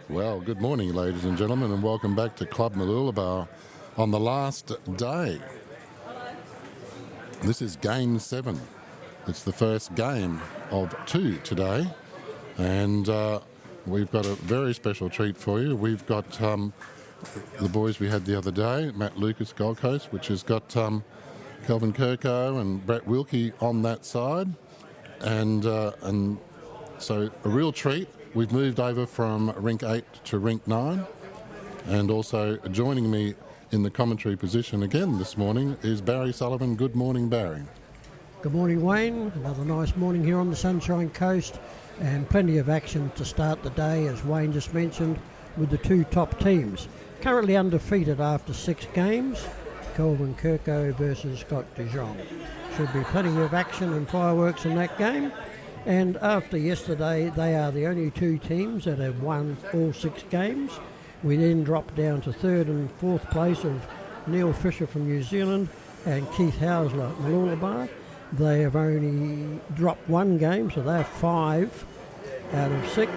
Well, good morning, ladies and gentlemen, and welcome back to Club Mooloolaba on the last day. This is Game 7. It's the first game of 2 today, and we've got a very special treat for you. We've got the boys we had the other day, Matt Lucas, Gold Coast, which has got Kelvin Kirko and Brett Wilkie on that side, and so a real treat. We've moved over from Rink 8 to Rink 9, and also joining me in the commentary position again this morning is Barry Sullivan. Good morning, Barry. Good morning, Wayne. Another nice morning here on the Sunshine Coast, and plenty of action to start the day, as Wayne just mentioned, with the two top teams. Currently undefeated after 6 games, Kelvin Kirko versus Scott Dijon. Should be plenty of action and fireworks in that game. And after yesterday, they are the only 2 teams that have won all 6 games. We then drop down to 3rd and 4th place of Neil Fisher from New Zealand and Keith Hausler at Mooloolaba. They have only dropped 1 game, so they're 5 out of 6.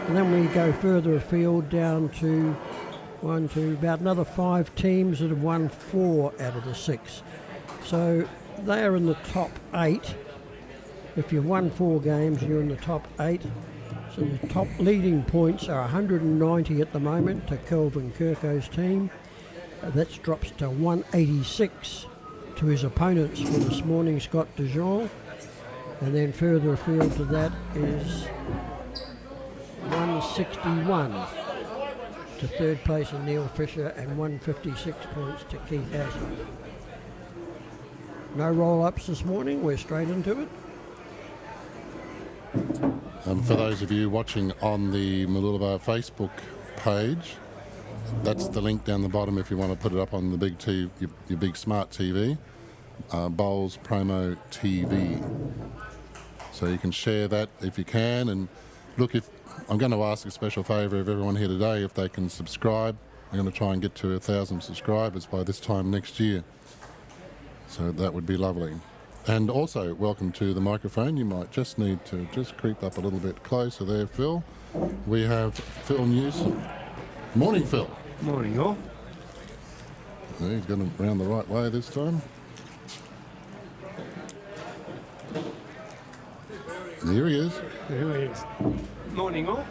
And then we go further afield down to about another 5 teams that have won 4 out of the 6. So they are in the top 8. If you've won 4 games, you're in the top 8. So the top leading points are 190 at the moment to Kelvin Kirko's team. That drops to 186 to his opponents for this morning, Scott Dijon. And then further afield to that is 161 to 3rd place in Neil Fisher, and 156 points to Keith Hausler. No roll-ups this morning, we're straight into it. For those of you watching on the Mooloolaba Facebook page, that's the link down the bottom if you want to put it up on the big TV, your big smart TV, BowlsPromoTV. So you can share that if you can. And look, if I'm going to ask a special favour of everyone here today, if they can subscribe. I'm going to try and get to 1,000 subscribers by this time next year. So that would be lovely. And also, welcome to the microphone. You might just need to just creep up a little bit closer there, Phil. We have Phil Newsom. Morning, Phil. Morning, all. He's got him round the right way this time. Here he is. Here he is. Morning, all.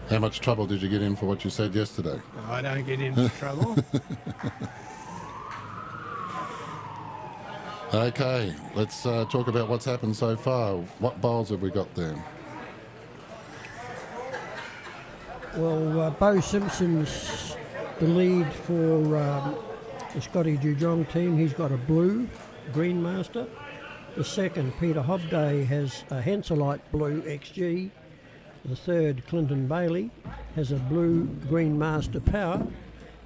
How much trouble did you get in for what you said yesterday? I don't get into trouble. Okay, let's talk about what's happened so far. What bowls have we got there? Well, Bo Simpson's the lead for the Scotty Dijon team. He's got a blue green master. The second, Peter Hobday, has a Henselite blue XG. The third, Clinton Bailey, has a blue green master power.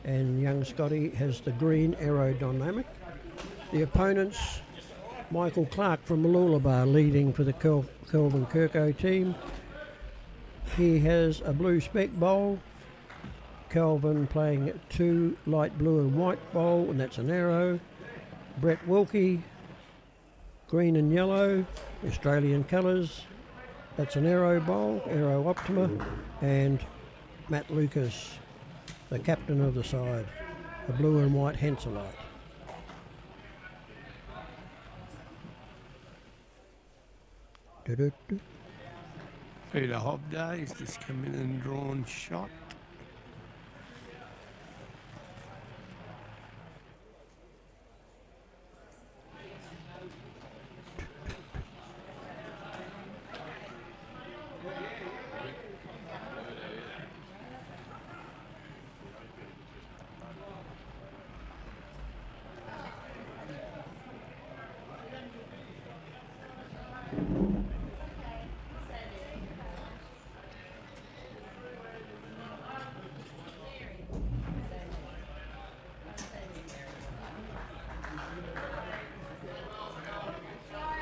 And young Scotty has the green aerodynamic. The opponents, Michael Clark from Mooloolaba leading for the Kelvin Kirko team. He has a blue spec bowl. Kelvin playing 2 light blue and white bowl, and that's an arrow. Brett Wilkie, green and yellow, Australian colours. That's an arrow bowl, Aero Optima. And Matt Lucas, the captain of the side, a blue and white Henselite. Peter Hobday's just come in and drawn shot.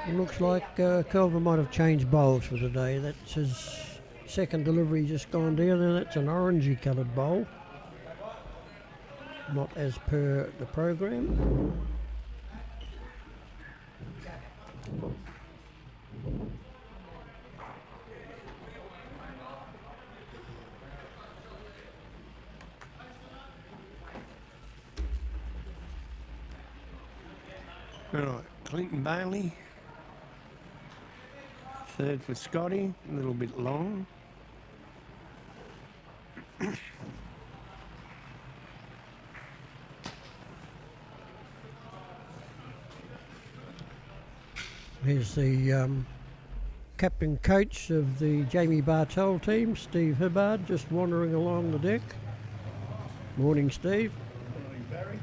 It looks like Kelvin might have changed bowls for today. That's his second delivery just gone down, and that's an orangey coloured bowl. Not as per the program. All right, Clinton Bailey. Third for Scotty, a little bit long. Here's the captain coach of the Jamie Bartell team, Steve Hibbard, just wandering along the deck. Morning, Steve. Morning, Barry.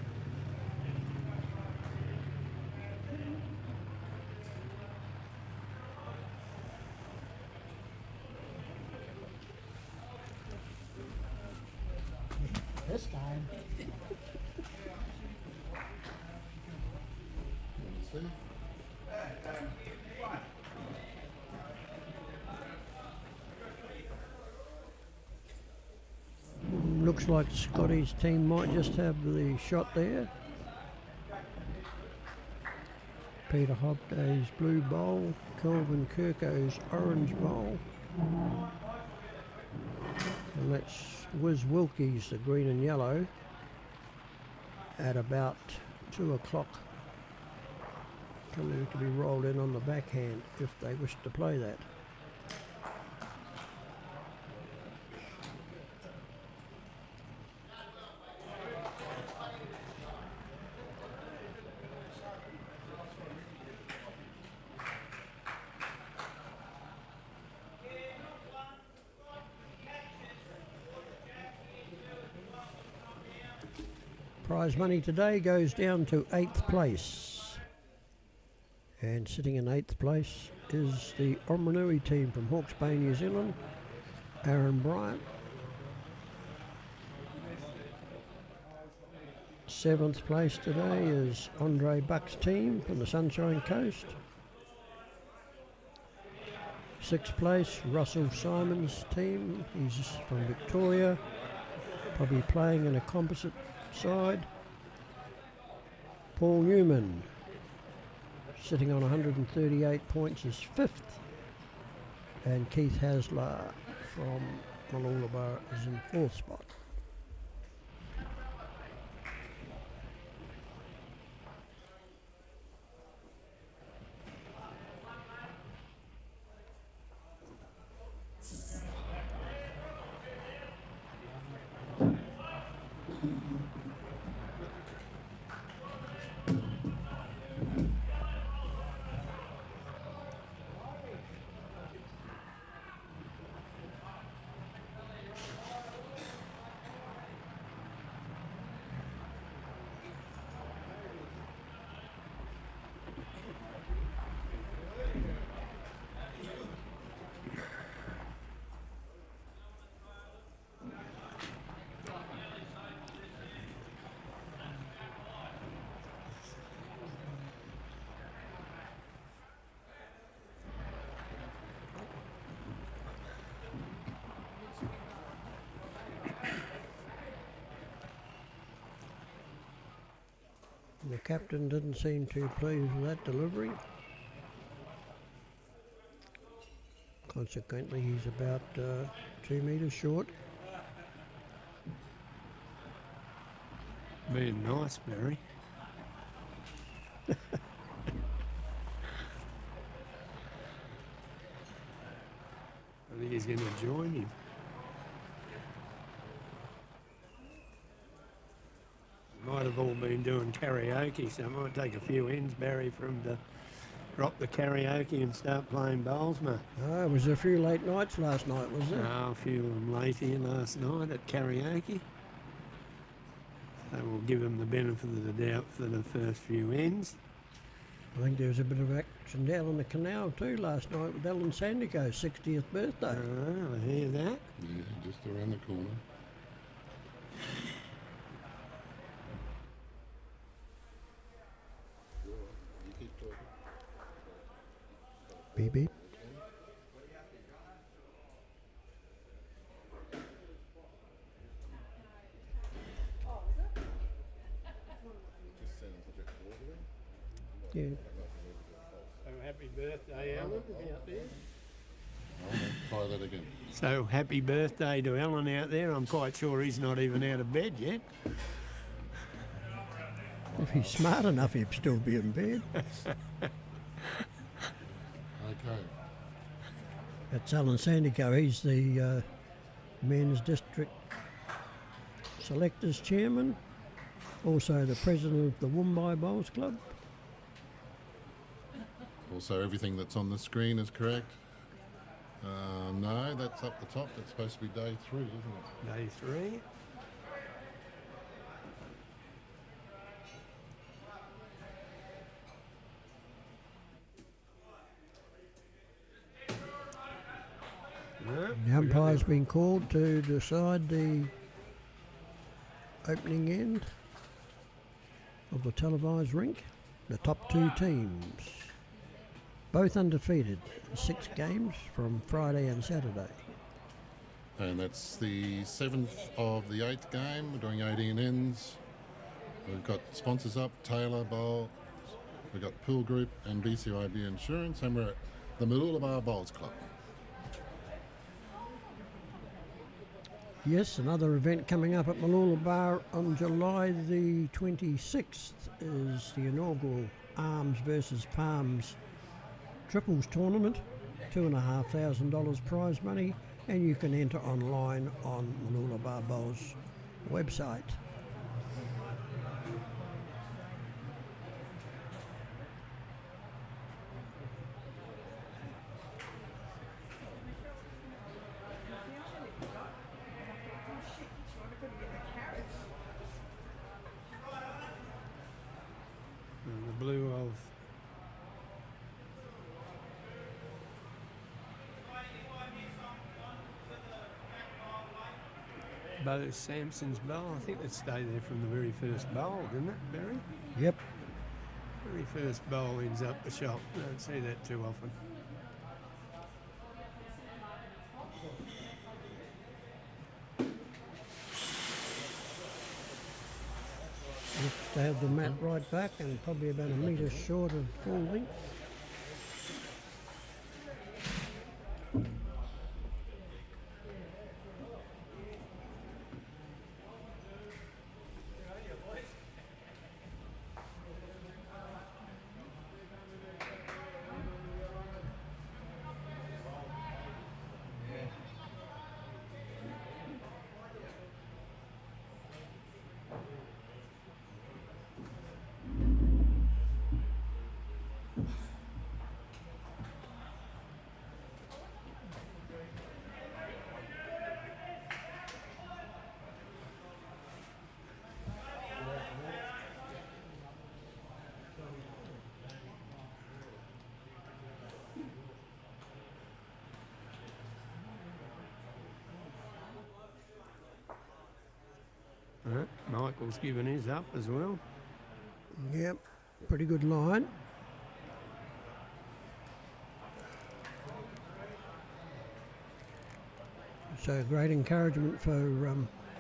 This time. Looks like Scotty's team might just have the shot there. Peter Hobday's blue bowl, Kelvin Kirko's orange bowl. And that's Wiz Wilkie's, the green and yellow, at about 2 o'clock. Coming to be rolled in on the backhand if they wish to play that. Prize money today goes down to 8th place. And sitting in 8th place is the Oranui team from Hawke's Bay, New Zealand, Aaron Bryant. 7th place today is Andre Buck's team from the Sunshine Coast. 6th place, Russell Simon's team. He's from Victoria, probably playing in a composite side. Paul Newman, sitting on 138 points, is 5th. And Keith Hasler from Mooloolaba is in 4th spot. The captain didn't seem too pleased with that delivery. Consequently, he's about 2 metres short. Being nice, Barry. I think he's going to join him. Might have all been doing karaoke, so I might take a few ends, Barry, for him to drop the karaoke and start playing bowls, mate. It was a few late nights last night, was there? Oh, a few of them late here last night at karaoke. So we'll give him the benefit of the doubt for the first few ends. I think there was a bit of action down on the canal too last night with Alan Sandico's 60th birthday. Oh, I hear that. Yeah, just around the corner. Beep beep. Yeah. So happy birthday, Alan, out there. Try that again. So happy birthday to Alan out there. I'm quite sure he's not even out of bed yet. If he's smart enough, he'd still be in bed. Okay. That's Alan Sandico. He's the men's district selectors chairman, also the president of the Woombye Bowls Club. Also, everything that's on the screen is correct. No, that's up the top. That's supposed to be day 3, isn't it? Day 3. No, The umpire's been called to decide the opening end of the televised rink. The top 2 teams, both undefeated in 6 games from Friday and Saturday. And that's the 7th of the 8th game. We're doing 18 ends. We've got sponsors up, Taylor Bowl. We've got Pool Group and BCIB Insurance. And we're at the Mooloolaba Bowls Club. Yes, another event coming up at Mooloolaba on July the 26th is the inaugural Arms versus Palms Triples Tournament. $2,500 prize money, and you can enter online on Mooloolaba Bowls website. And the blue of Bo Sampson's bowl. I think that stayed there from the very first bowl, didn't it, Barry? Yep, Very first bowl ends up the shop. Don't see that too often. they have the mat right back and probably about a metre short of full length. Michael's given his up as well. Yep, pretty good line. So great encouragement for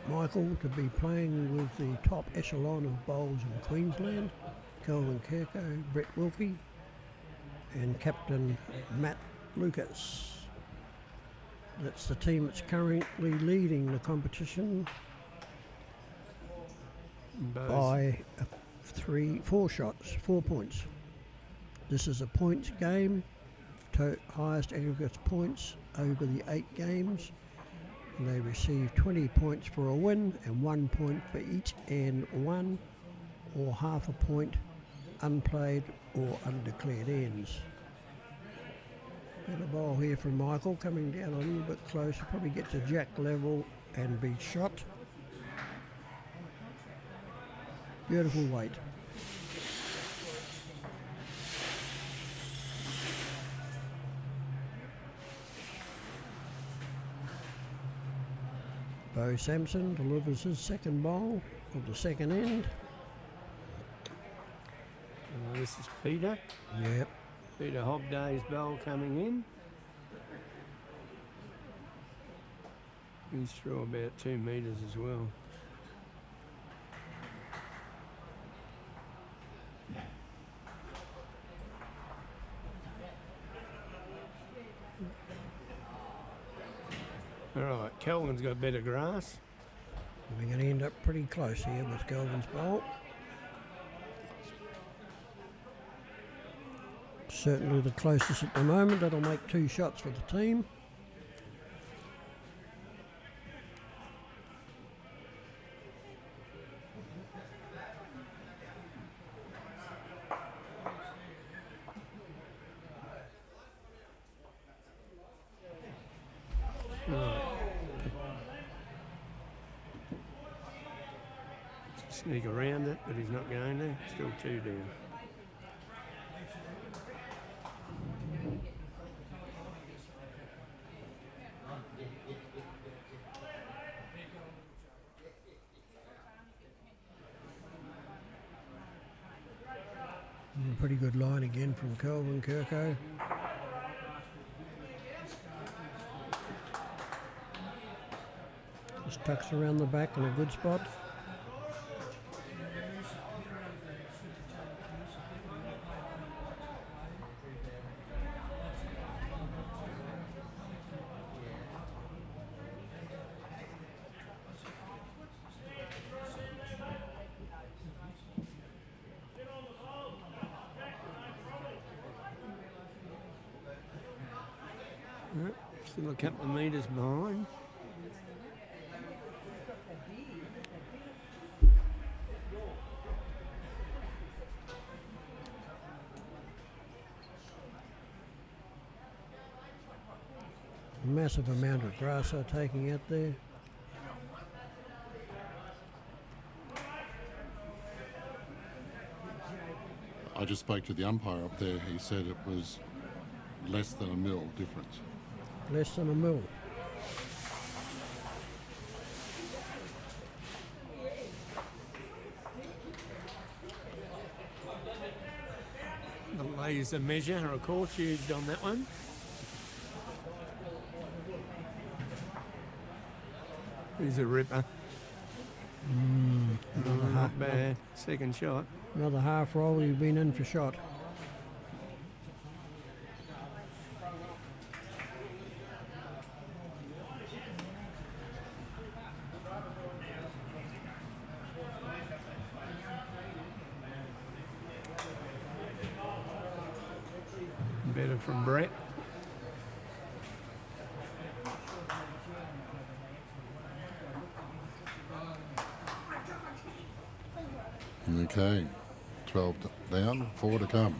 Michael to be playing with the top echelon of bowls in Queensland. Kelvin Kirko, Brett Wilkie and Captain Matt Lucas. That's the team that's currently leading the competition by 4 shots, 4 points. This is a points game, highest aggregate points over the 8 games. And they receive 20 points for a win and 1 point for each and 1 or half a point unplayed or undeclared ends. Got a bowl here from Michael coming down a little bit closer, probably get to jack level and be shot. Beautiful weight. Bo Sampson delivers his second bowl of the second end. This is Peter. Yep. Peter Hobday's bowl coming in. He's through about 2 metres as well. All right, Kelvin's got better grass. We're going to end up pretty close here with Kelvin's bowl. certainly the closest at the moment. That'll make 2 shots for the team. Sneak around it, but he's not going to. Still 2 down. Pretty good line again from Kelvin Kirko. Just tucks around the back in a good spot. Still a couple of metres behind. Massive amount of grass they're taking out there. I just spoke to the umpire up there. He said it was less than a mil difference. Less than a mil. The laser measure, of course, used on that one. He's a ripper. Not bad. Second shot. Another half roll, you've been in for shot. Better from Brett. Okay, 12 down, 4 to come.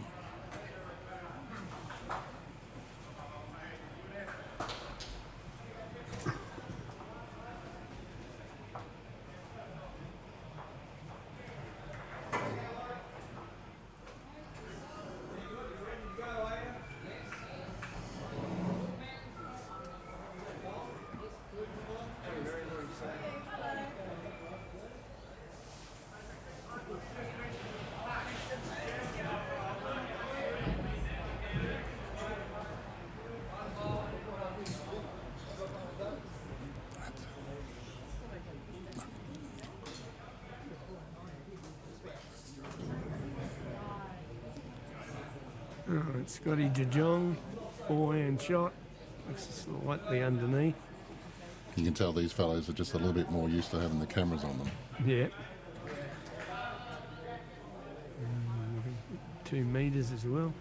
Alright, Scotty DeJong, forehand shot. Looks slightly underneath. You can tell these fellows are just a little bit more used to having the cameras on them. Yeah. 2 metres as well.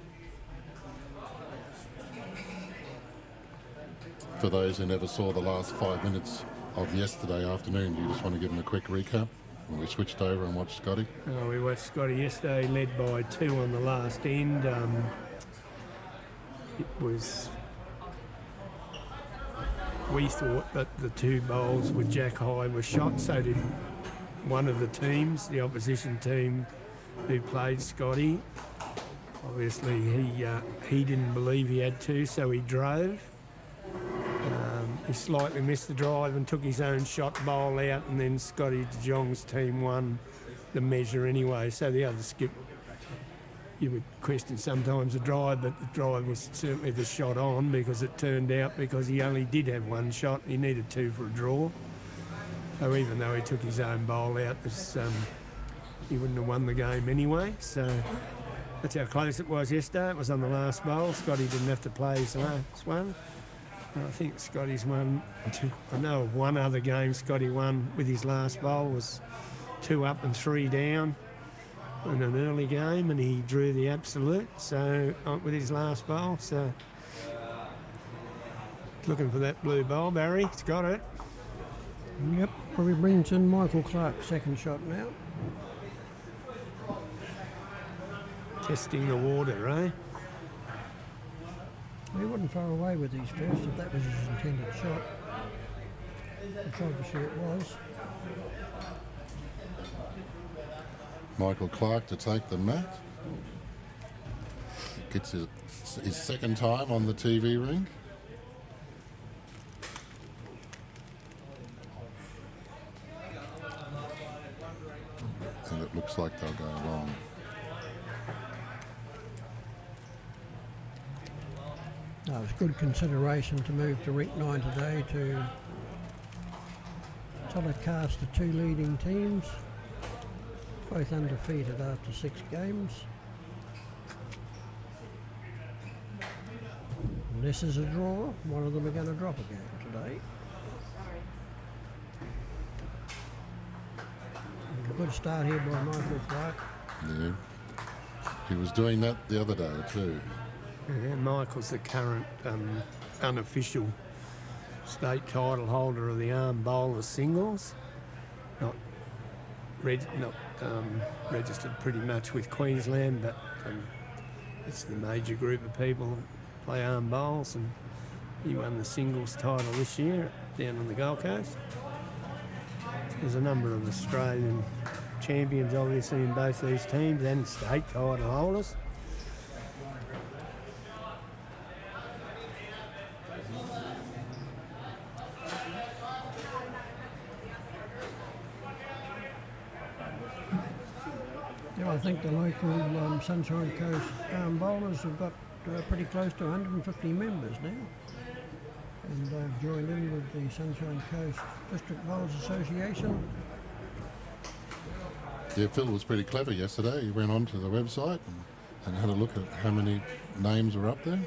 For those who never saw the last 5 minutes of yesterday afternoon, do you just want to give them a quick recap when we switched over and watched Scotty? We watched Scotty yesterday, led by 2 on the last end. We thought that the 2 bowls with Jack High were shot, so did one of the teams, the opposition team who played Scotty. Obviously, he didn't believe he had to, so he drove. He slightly missed the drive and took his own shot bowl out, and then Scotty DeJong's team won the measure anyway. So the other skip, you would question sometimes the drive, but the drive was certainly the shot on, because it turned out because he only did have 1 shot, he needed 2 for a draw. So even though he took his own bowl out, he wouldn't have won the game anyway. So that's how close it was yesterday. It was on the last bowl. Scotty didn't have to play his last one. I think Scotty's won. I know of one other game Scotty won with his last bowl was 2 up and 3 down. in an early game, and he drew the absolute. So with his last bowl, so looking for that blue bowl. Barry, he's got it. Yep, probably brings in Michael Clark's second shot now. Testing the water, eh? He wasn't far away with his first if that was his intended shot, which obviously it was. Michael Clark to take the mat. Gets his second time on the TV ring. And it looks like they'll go long. No, it was good consideration to move to Rink 9 today to telecast the two leading teams, both undefeated after 6 games. And this is a draw. One of them are going to drop a game today. And a good start here by Michael Clark. Yeah. He was doing that the other day too. Yeah, Michael's the current unofficial state title holder of the arm bowler singles. Not registered pretty much with Queensland, but it's the major group of people that play arm bowls, and he won the singles title this year down on the Gold Coast. There's a number of Australian champions obviously in both these teams and state title holders. Yeah, I think the local Sunshine Coast bowlers have got pretty close to 150 members now, and they've joined in with the Sunshine Coast District Bowlers Association. Yeah, Phil was pretty clever yesterday. He went onto the website and had a look at how many names were up there.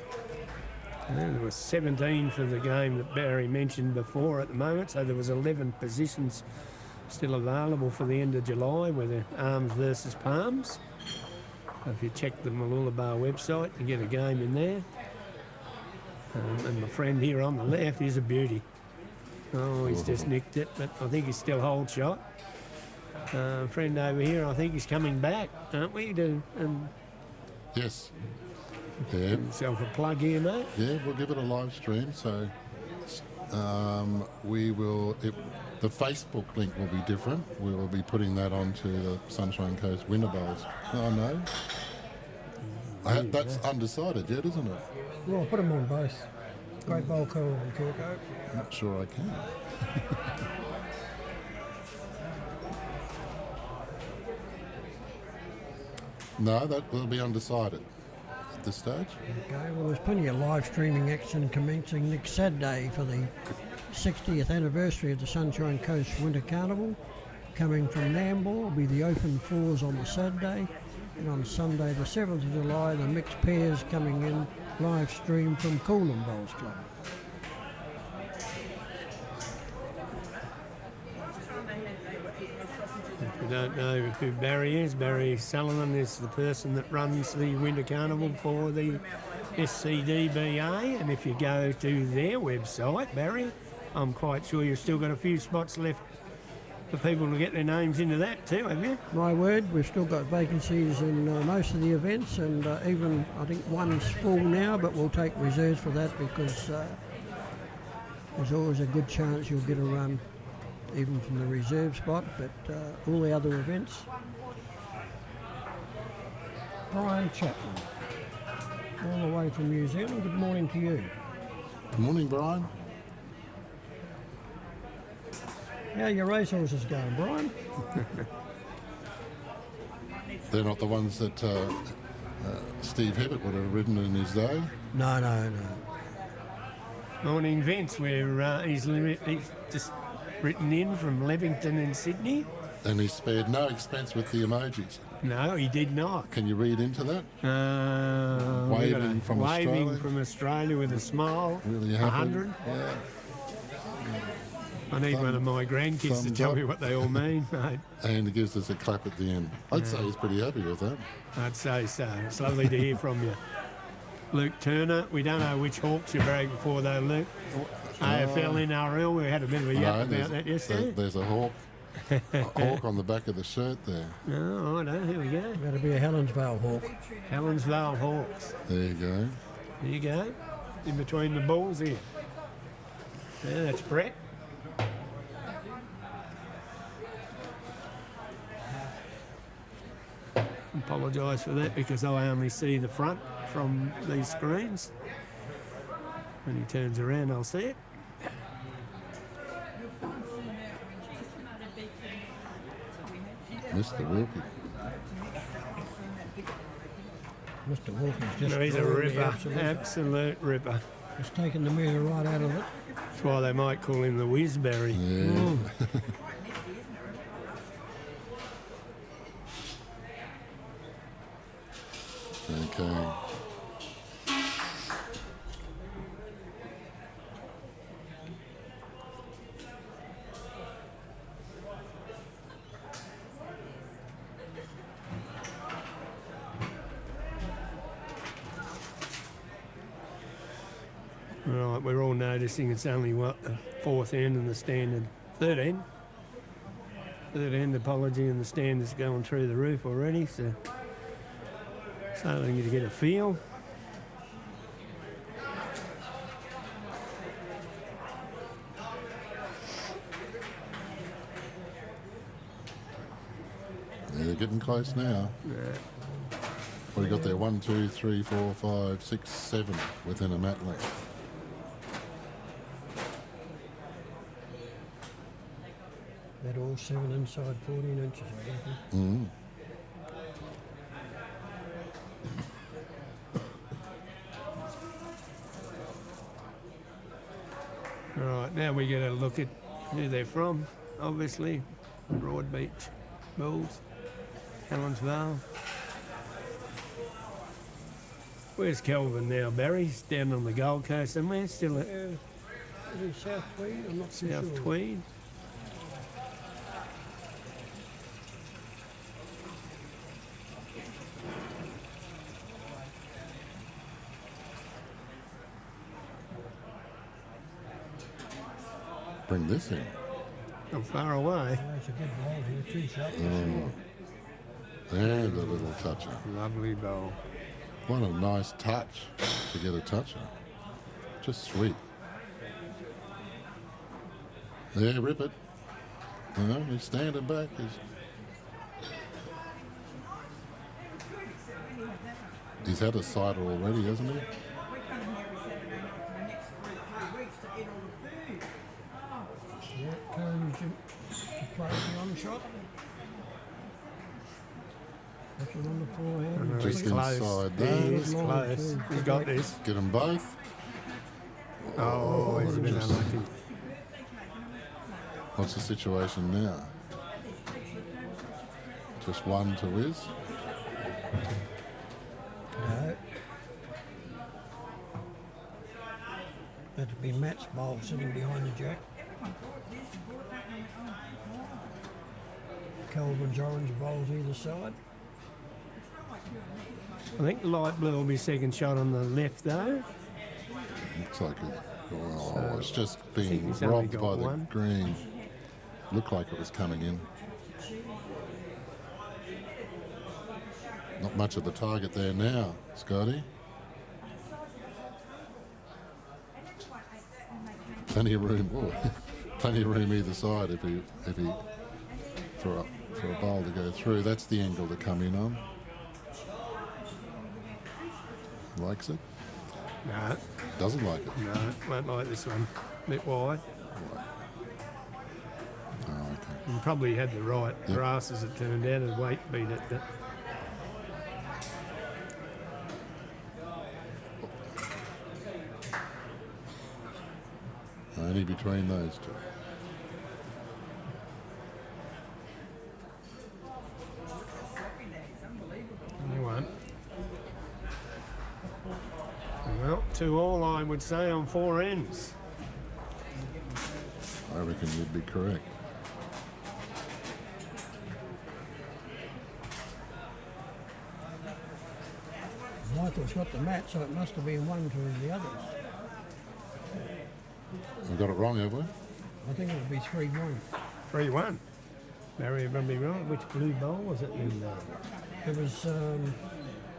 There was 17 for the game that Barry mentioned before at the moment, so there was 11 positions still available for the end of July with the arms versus palms. So if you check the Mooloolaba website, you get a game in there. And my friend here on the left is a beauty. Oh, he's just nicked it, but I think he's still hold shot. Friend over here, I think he's coming back, aren't we? Yes. Yeah. Himself a plug here, mate. Yeah, we'll give it a live stream. So we will. The Facebook link will be different. We will be putting that onto the Sunshine Coast Winter Bowls. Oh no, that's undecided yet, isn't it? Well, I'll put them on both. Great Bowl Co and Kilco. Not sure I can. No, that will be undecided at this stage. Okay, well, there's plenty of live streaming action commencing next Saturday for the 60th anniversary of the Sunshine Coast Winter Carnival. Coming from Nambour will be the Open 4’s on the Saturday, and on Sunday the 7th of July the mixed pairs coming in live stream from Coolum Bowls Club. If you don't know who Barry is, Barry Sullivan is the person that runs the Winter Carnival for the SCDBA, and if you go to their website, Barry, I'm quite sure you've still got a few spots left for people to get their names into that too, have you? My word, we've still got vacancies in most of the events, and even I think one's full now, but we'll take reserves for that because there's always a good chance you'll get a run even from the reserve spot, but all the other events. Brian Chapman, all the way from New Zealand, good morning to you. Good morning, Brian. How are your racehorses going, Brian? They're not the ones that Steve Hebbett would have ridden in his day. No. Morning, Vince. He's just written in from Levington in Sydney. And he spared no expense with the emojis. No, he did not. Can you read into that? Waving from Australia. Waving from Australia with a smile. Really happy. 100. Yeah. I need one of my grandkids to thumbs tell up. me what they all mean, mate. And he gives us a clap at the end. I'd say he's pretty happy with that. I'd say so. It's lovely to hear from you. Luke Turner, we don't know which Hawks you bragged before though, Luke. AFL, NRL, we had a bit of a yap about that yesterday. There's a hawk. A hawk on the back of the shirt there. Oh, I know, here we go. Got to be a Helensvale Hawk. Helensvale Hawks. There you go. There you go. In between the balls here. Yeah, that's Brett. Apologise for that because I only see the front from these screens. When he turns around, I'll see it. Mr. Wilkie. Mr. Wilkins just No, he's a drawing the ripper, absolute ripper. Just taking the meter right out of it. That's why they might call him the Whizberry. Yeah. Okay. Right, we're all noticing it's only what, the fourth end and the standard third end. Third end apology and the standard's going through the roof already, so starting to get a feel. Yeah, they're getting close now. Yeah. What do you got there? 1, 2, 3, 4, 5, 6, 7 within a mat length. That all 7 inside 14 inches, I reckon. Mm. Right, now we get a look at who they're from. Obviously, Broadbeach Bulls, Helensvale. Where's Kelvin now, Barry? He's down on the Gold Coast somewhere, still at Is it South Tweed? I'm not too South sure. Tweed. Bring this in. Not far away. Oh, it's a good ball here, too sharp. There's a little toucher. Lovely bowl. What a nice touch to get a toucher. Just sweet. There, rip it. He's standing back. He's had a cider already, hasn't he? Yeah, encourage him to play the on shot. Looking on the forehand. Just He's close. inside He there. is close. He's got this. Get them both. Oh, he's a bit just- unlucky. What's the situation now? Just one to whiz. No. That'd be Matt's bowl sitting behind the jack. Kelvin's orange bowls either side. I think the light blue will be second shot on the left though. Looks like it's just think being he's only robbed got by the one. green. Looked like it was coming in. Not much of the target there now, Scotty. Plenty of room. Oh, plenty of room either side if he for a bowl to go through. That's the angle to come in on. Likes it. No, Doesn't like it. no, won't like this one. Bit wide. Oh, okay. And probably had the right Yep. grass as it turned out and weight beat it. But Only between those two. only one. Well, 2-2 I would say on 4 ends. I reckon you'd be correct. Michael's got the mat, so it must have been one to the others. We got it wrong, have we? I think it would be 3-1. 3-1. Barry would be right. Which blue bowl was it in? It was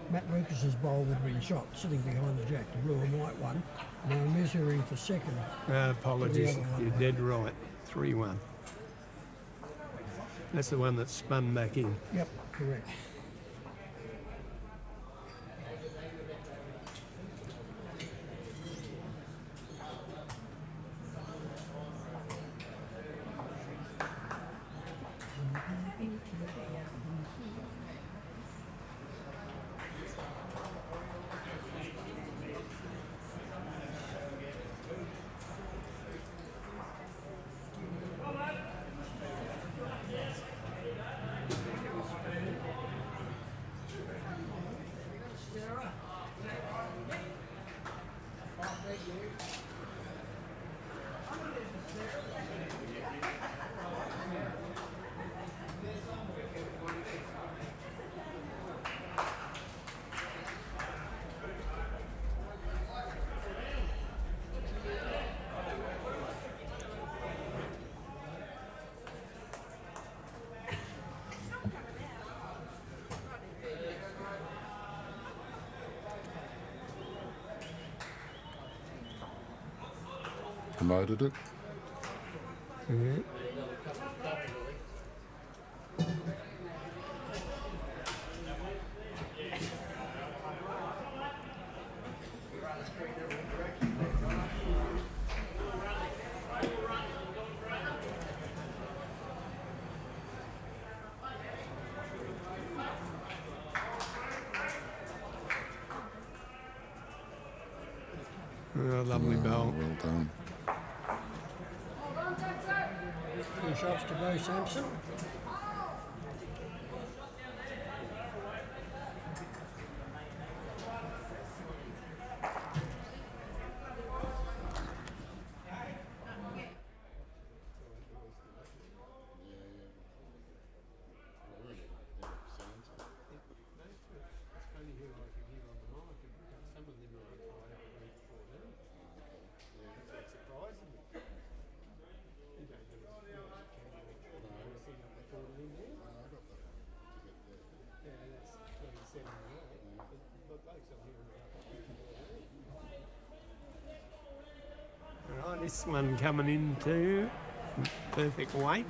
Matt Lucas's bowl would have been shot sitting behind the jack, the blue and white one. Now measuring for second. Apologies, The other one. you're dead right. 3-1. That's the one that spun back in. Yep, correct. Promoted it. Yeah. Oh, lovely bowl. Well done. 2 shots to go, Sampson. Right, this one coming in too. Perfect weight.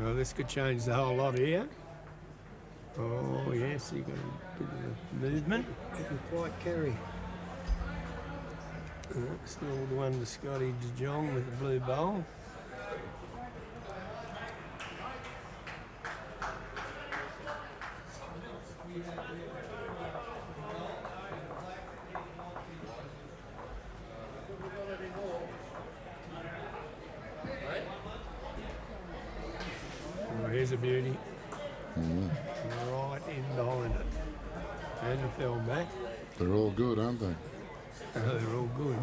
Well, this could change the whole lot here. Oh yes, you got a bit of movement. Didn't quite carry. Still the one to Scotty De Jong with the blue bowl. Oh, here's a beauty. Right in behind it. And fell back. They're all good, aren't they? Oh, they're all good.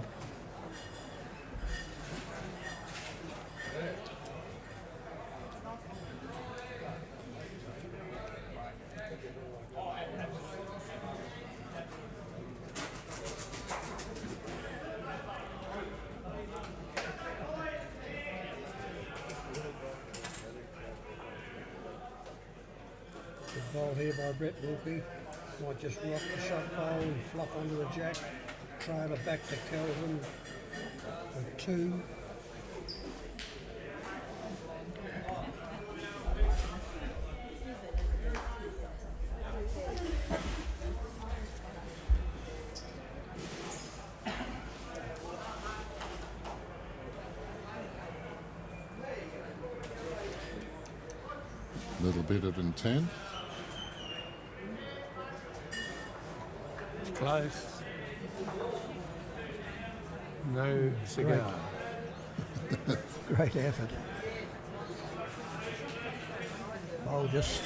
Good ball here by Brett Wilkie. Might just rock the shot bowl and flop onto the jack. Trailer back to Kelvin with 2. Little bit of intent. It's close. No cigar. Great effort. Bowl just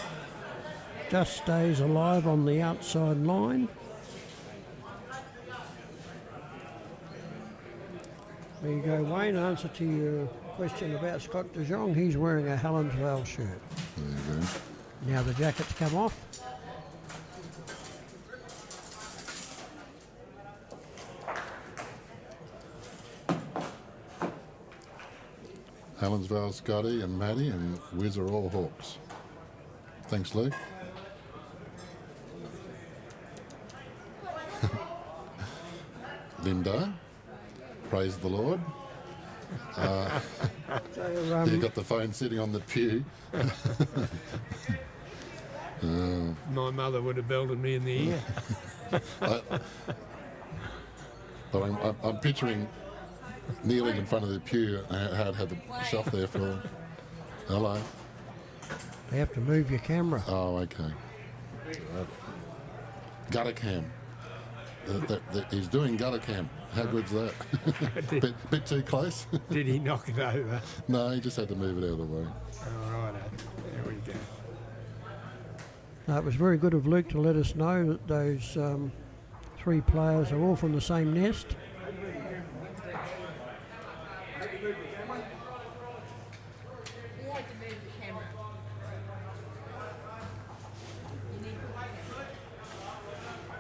stays alive on the outside line. There you go, Wayne. Answer to your question about Scott de Jong. He's wearing a Helensvale shirt. There you go. Now the jackets come off. Helensvale, Scotty and Maddie and Wiz are all Hawks. Thanks, Luke. Linda, praise the Lord. So, You got the phone sitting on the pew. My mother would have belted me in the ear. But I'm picturing kneeling in front of the pew and had the shelf there for. Hello. you have to move your camera. Oh, okay. Gutter cam. He's doing gutter cam. How good's that? bit too close? Did he knock it over? No, he just had to move it out of the way. All right, there we go. It was very good of Luke to let us know that those 3 players are all from the same nest.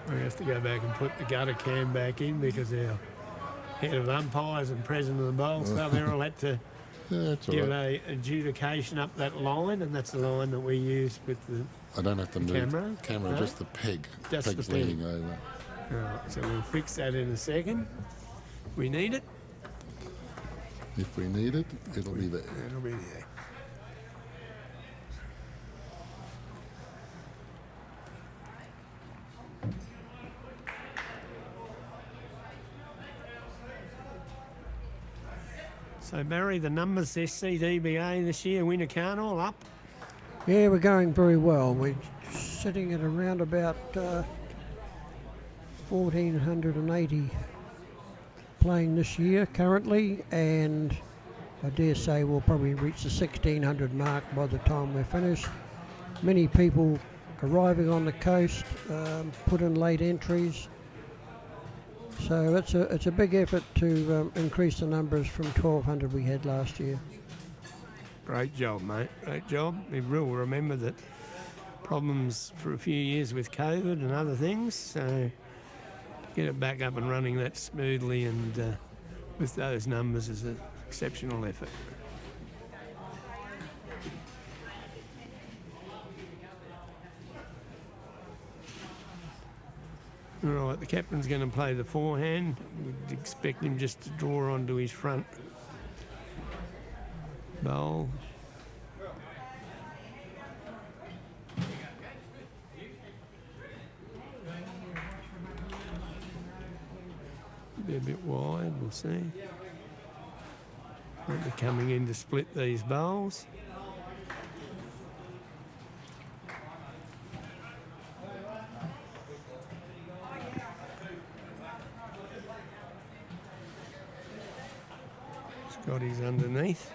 We have to go back and put the gutter cam back in because our head of umpires and president of the bowl, so they're all had to Yeah, that's all give right. a adjudication up that line, and that's the line that we use with the. I don't have to move camera? No? just the peg. Just the Peg's peg. leaning over. Right, so we'll fix that in a second. We need it. If we need it, it'll be there. It'll be there. So Barry, the numbers SCDBA this year, winner count all up. Yeah, we're going very well. We're sitting at around about 1,480 playing this year currently, and I dare say we'll probably reach the 1,600 mark by the time we're finished. Many people arriving on the coast, put in late entries. So it's a big effort to increase the numbers from 1,200 we had last year. Great job, mate. Great job. We will remember that problems for a few years with COVID and other things. So get it back up and running that smoothly and with those numbers is an exceptional effort. All right, the captain's going to play the forehand. We'd expect him just to draw onto his front bowl. Be a bit wide, we'll see. Won't be coming in to split these bowls. Scotty's underneath.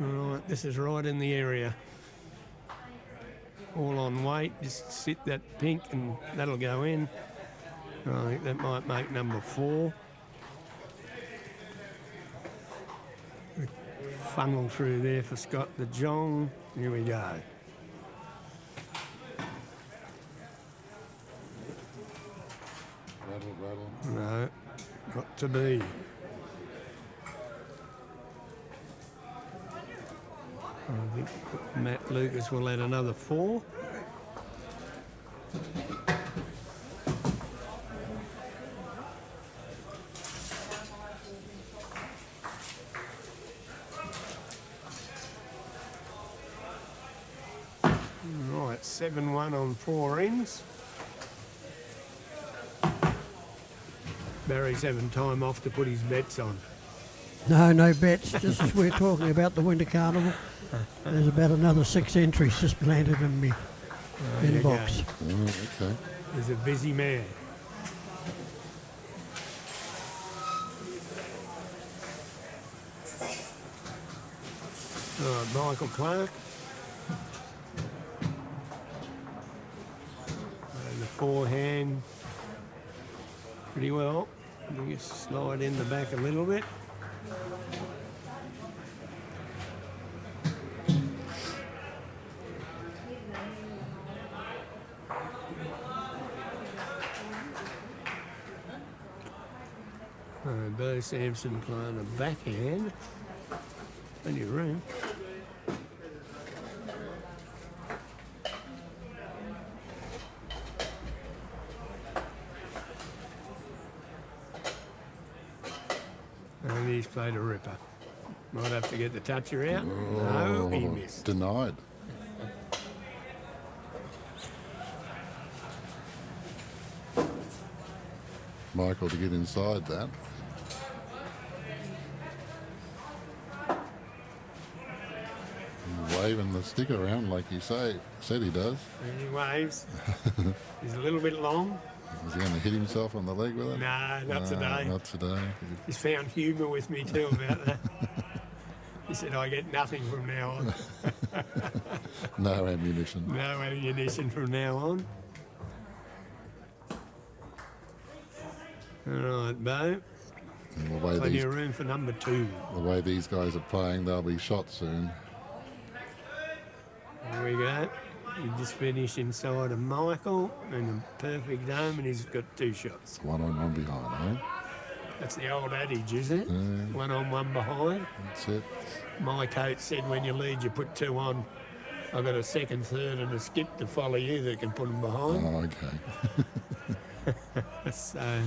Right, this is right in the area. All on weight, just sit that pink and that'll go in. I think that might make number 4. Funnel through there for Scott de Jong. Here we go. Rattle. No, not to be. I think Matt Lucas will add another 4. Right, 7-1 on 4’s. Barry's having time off to put his bets on. No bets. Just as we're talking about the Winter Carnival, there's about another 6 entries just landed in my inbox. Oh, okay. He's a busy man. All right, Michael Clark. And the forehand pretty well. You just slide in the back a little bit. Bo Sampson playing a backhand. Plenty of room. And he's played a ripper. Might have to get the toucher out. No, he missed. Denied. Michael to get inside that. Waving the stick around like he said he does. And he waves. He's a little bit long. Is he going to hit himself on the leg with it? No, not today. Not today. He's found humour with me too about that. He said, I get nothing from now on. No ammunition. No ammunition from now on. All right, Bo. And the way Plenty of room for number 2. the way these guys are playing, they'll be shot soon. There we go. He just finished inside of Michael in a perfect dome, and he's got 2 shots. 1 on 1 behind, eh? That's the old adage, is it? 1 on 1 behind. That's it. My coach said when you lead, you put 2 on. I've got a second, third, and a skip to follow you that can put them behind. Oh, okay. So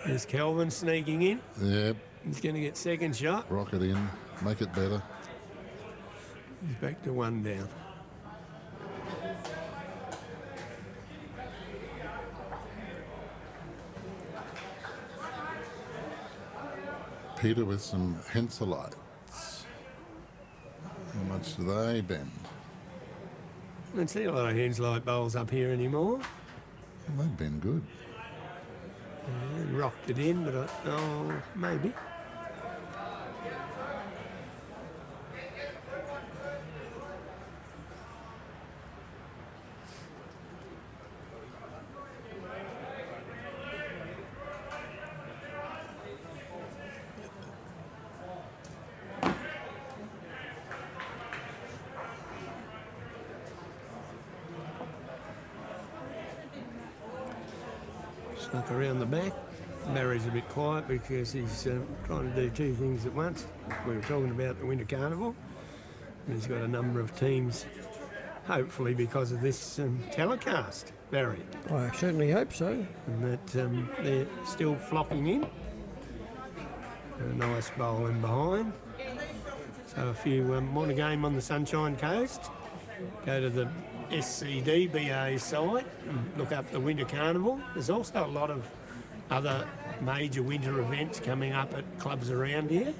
there's Kelvin sneaking in. Yep. He's going to get second shot. Rocket in. Make it better. He's back to 1 down. Peter with some Henselites. How much do they bend? I don't see a lot of Henslite bowls up here anymore. Well, they've been good. Rocked it in, but maybe. Snuck around the back. Barry's a bit quiet because he's trying to do 2 things at once. We were talking about the Winter Carnival, and he's got a number of teams, hopefully because of this telecast, Barry. I certainly hope so. And that they're still flocking in. A nice bowl in behind. So if you want a game on the Sunshine Coast, go to the SCD BA site and look up the Winter Carnival. There's also a lot of other major winter events coming up at clubs around here,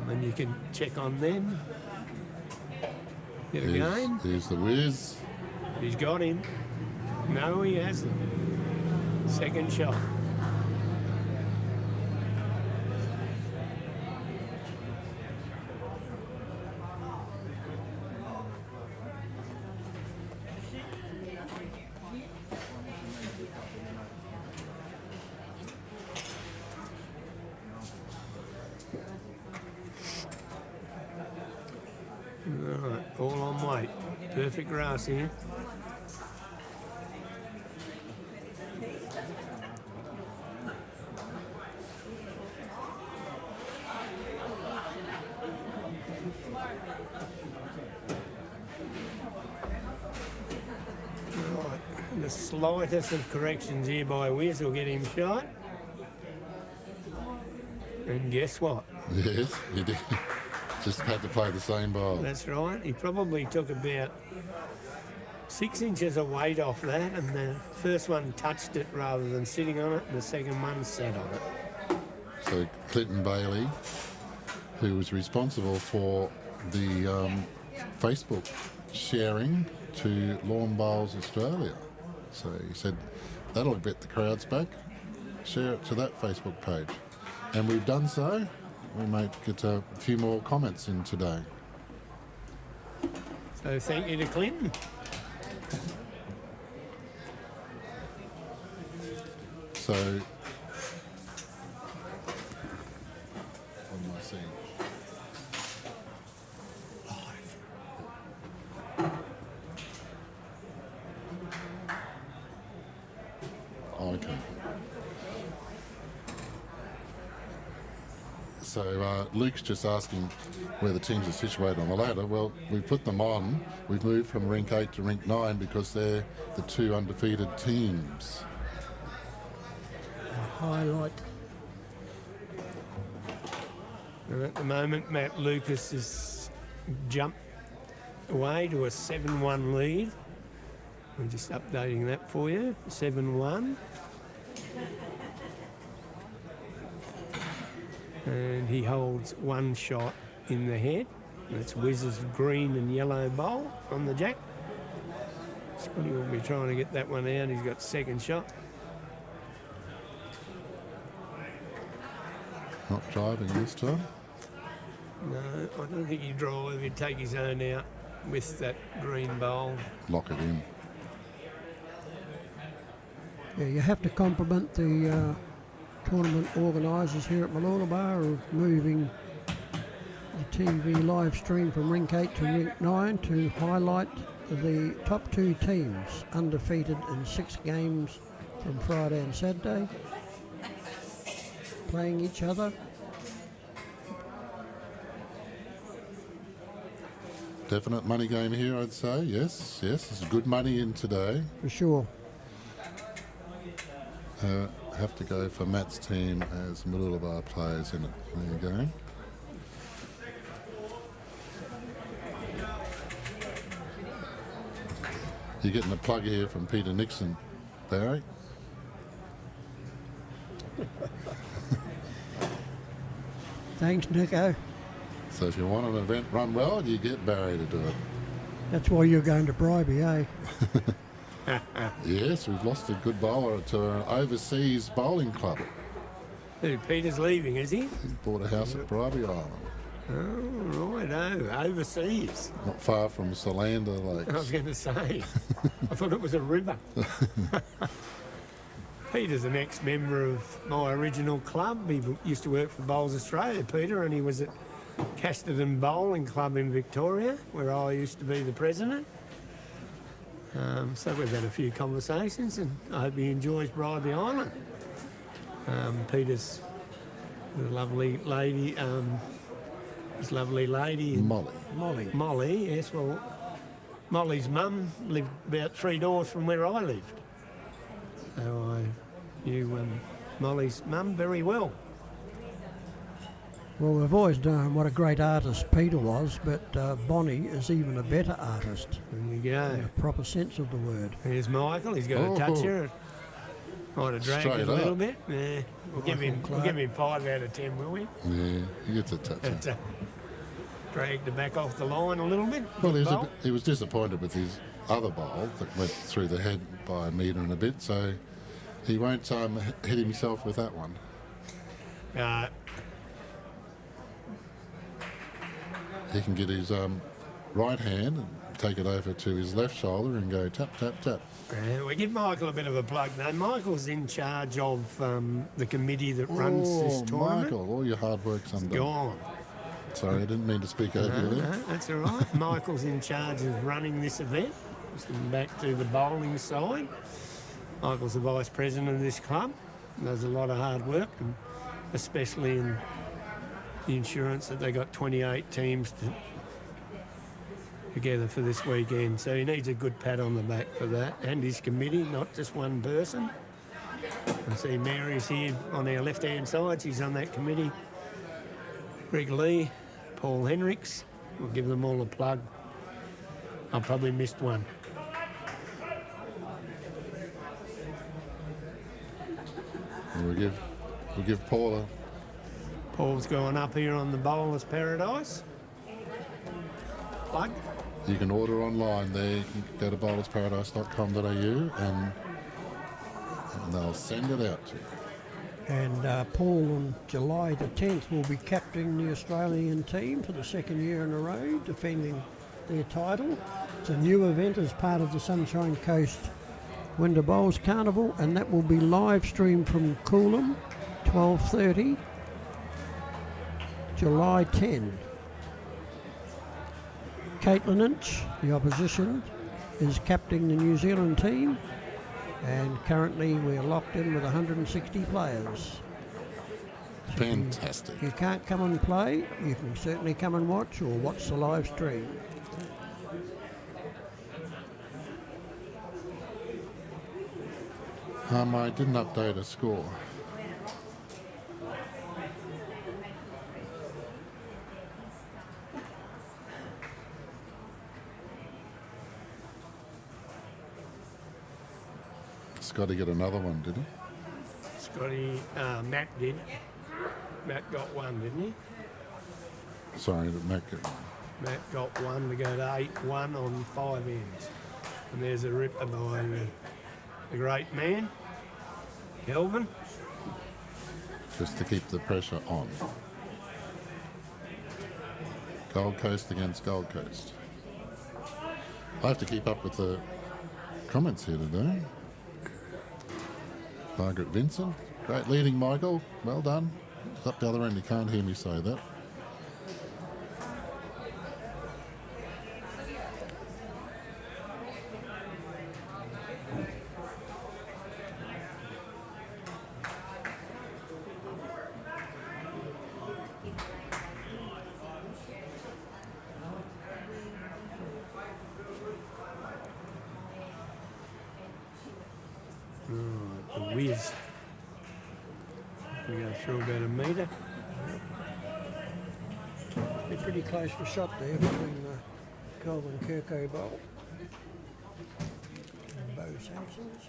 and you can check on them. Get a game. There's the whiz. He's got him. No, he hasn't. Second shot. Alright, all on weight. Perfect grass here. Alright, the slightest of corrections here by Wiz will get him shot. And guess what? Yes, he did. Just had to play the same ball. That's right. He probably took about 6 inches of weight off that, and the first one touched it rather than sitting on it, and the second one sat on it. So Clinton Bailey, who was responsible for the Facebook sharing to Lawn Bowls Australia. So he said, that'll get the crowds back. Share it to that Facebook page. And we've done so. We might get a few more comments in today. So thank you to Clinton. So, what am I seeing? Okay. So Luke's just asking where the teams are situated on the ladder. Well, we've put them on. We've moved from Rink 8 to Rink 9 because they're the 2 undefeated teams. Highlight. And at the moment, Matt Lucas has jumped away to a 7-1 lead. We're just updating that for you. 7-1. And he holds 1 shot in the head. That's Wiz's green and yellow bowl on the jack. Scotty will be trying to get that one out. He's got 2nd shot. Not driving this time. No, I don't think he'd drive. He'd take his own out with that green bowl. Lock it in. Yeah, you have to compliment the tournament organisers here at Mooloolaba of moving the TV live stream from Rink 8 to Rink 9 to highlight the top 2 teams undefeated in 6 games from Friday and Saturday, playing each other. Definite money game here, I'd say. Yes, there's good money in today. For sure. Have to go for Matt's team as Mooloolaba players in it. There you go. You're getting a plug here from Peter Nixon, Barry. Thanks, Nico. So if you want an event run well, you get Barry to do it. That's why you're going to Bribey, eh? Yes, we've lost a good bowler to an overseas bowling club. Who, Peter's leaving, is he? He bought a house at Bribey Island, Oh, right, overseas. not far from Solander I was Lakes. going to say. I thought it was a river. Peter's an ex-member of my original club. He used to work for Bowls Australia, Peter, and he was at Casterton Bowling Club in Victoria, where I used to be the president. So we've had a few conversations, and I hope he enjoys Bribey Island. Peter's a lovely lady. His lovely lady. Molly. Molly, yes. Well, Molly's mum lived about 3 doors from where I lived. So I knew Molly's mum very well. Well, we've always known what a great artist Peter was, but Bonnie is even a better artist There you go. in a proper sense of the word. Here's Michael. He's got a toucher. Might have dragged Straight it a little up. bit. Yeah. We'll give him 5 out of 10, will we? Yeah, he gets a touch. Dragged the back off the line a little bit. Well, Bowl. he was disappointed with his other bowl that went through the head by a metre and a bit, so he won't hit himself with that one. He can get his right hand and take it over to his left shoulder and go tap, tap, tap. We give Michael a bit of a plug now. Michael's in charge of the committee that runs this tournament. Michael, all your hard work's undone. Gone. Sorry, I didn't mean to speak over you there. No, that's all right. Michael's in charge of running this event. Just back to the bowling side. Michael's the vice president of this club. Does a lot of hard work, and especially in the insurance that they got 28 teams together for this weekend. So he needs a good pat on the back for that, and his committee, not just one person. I see Mary's here on our left-hand side. She's on that committee. Greg Lee, Paul Henricks. We'll give them all a plug. I probably missed one. We'll give Paul a... Paul's going up here on the Bowlers Paradise. Plug. You can order online there. You can go to bowlersparadise.com.au and they'll send it out to you. And Paul on July the 10th will be captaining the Australian team for the second year in a row, defending their title. It's a new event as part of the Sunshine Coast Winter Bowls Carnival, and that will be live streamed from Coolum, 12:30, July 10. Caitlin Inch, the opposition, is captaining the New Zealand team, and currently we're locked in with 160 players. So Fantastic. if you can't come and play, you can certainly come and watch or watch the live stream. I didn't update a score. Scotty got another one, did he? Scotty, Matt did. Matt got one, didn't he? Sorry, did Matt get... Matt got one to go to 8-1 on 5 ends. And there's a ripper by the great man, Kelvin. Just to keep the pressure on. Gold Coast against Gold Coast. I have to keep up with the comments here today. Margaret Vincent, great leading, Michael. Well done. It's up the other end, you can't hear me say that. The whiz. We go through about a metre. Be pretty close for shot there between the Kelvin Kirko bowl and Bo Sampson's.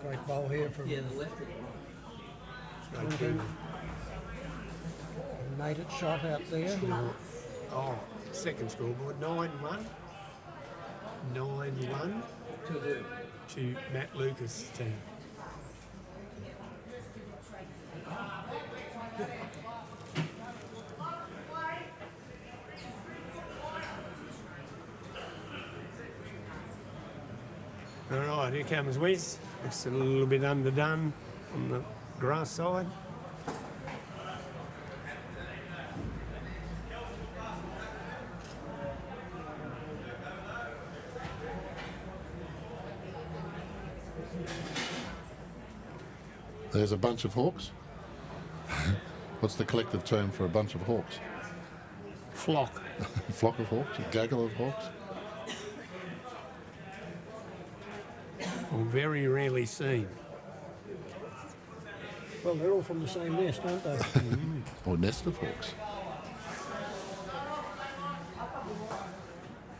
Great bowl here from Yeah, the left. Clinton. Made it shot out there. Oh, second scoreboard, 9-1. 9-1 To who? to Matt Lucas' team. All right, here comes Wes. Looks a little bit underdone on the grass side. There's a bunch of hawks. What's the collective term for a bunch of hawks? Flock. Flock of hawks? A gaggle of hawks? Well, very rarely seen. Well, they're all from the same nest, aren't they? Or nest of hawks?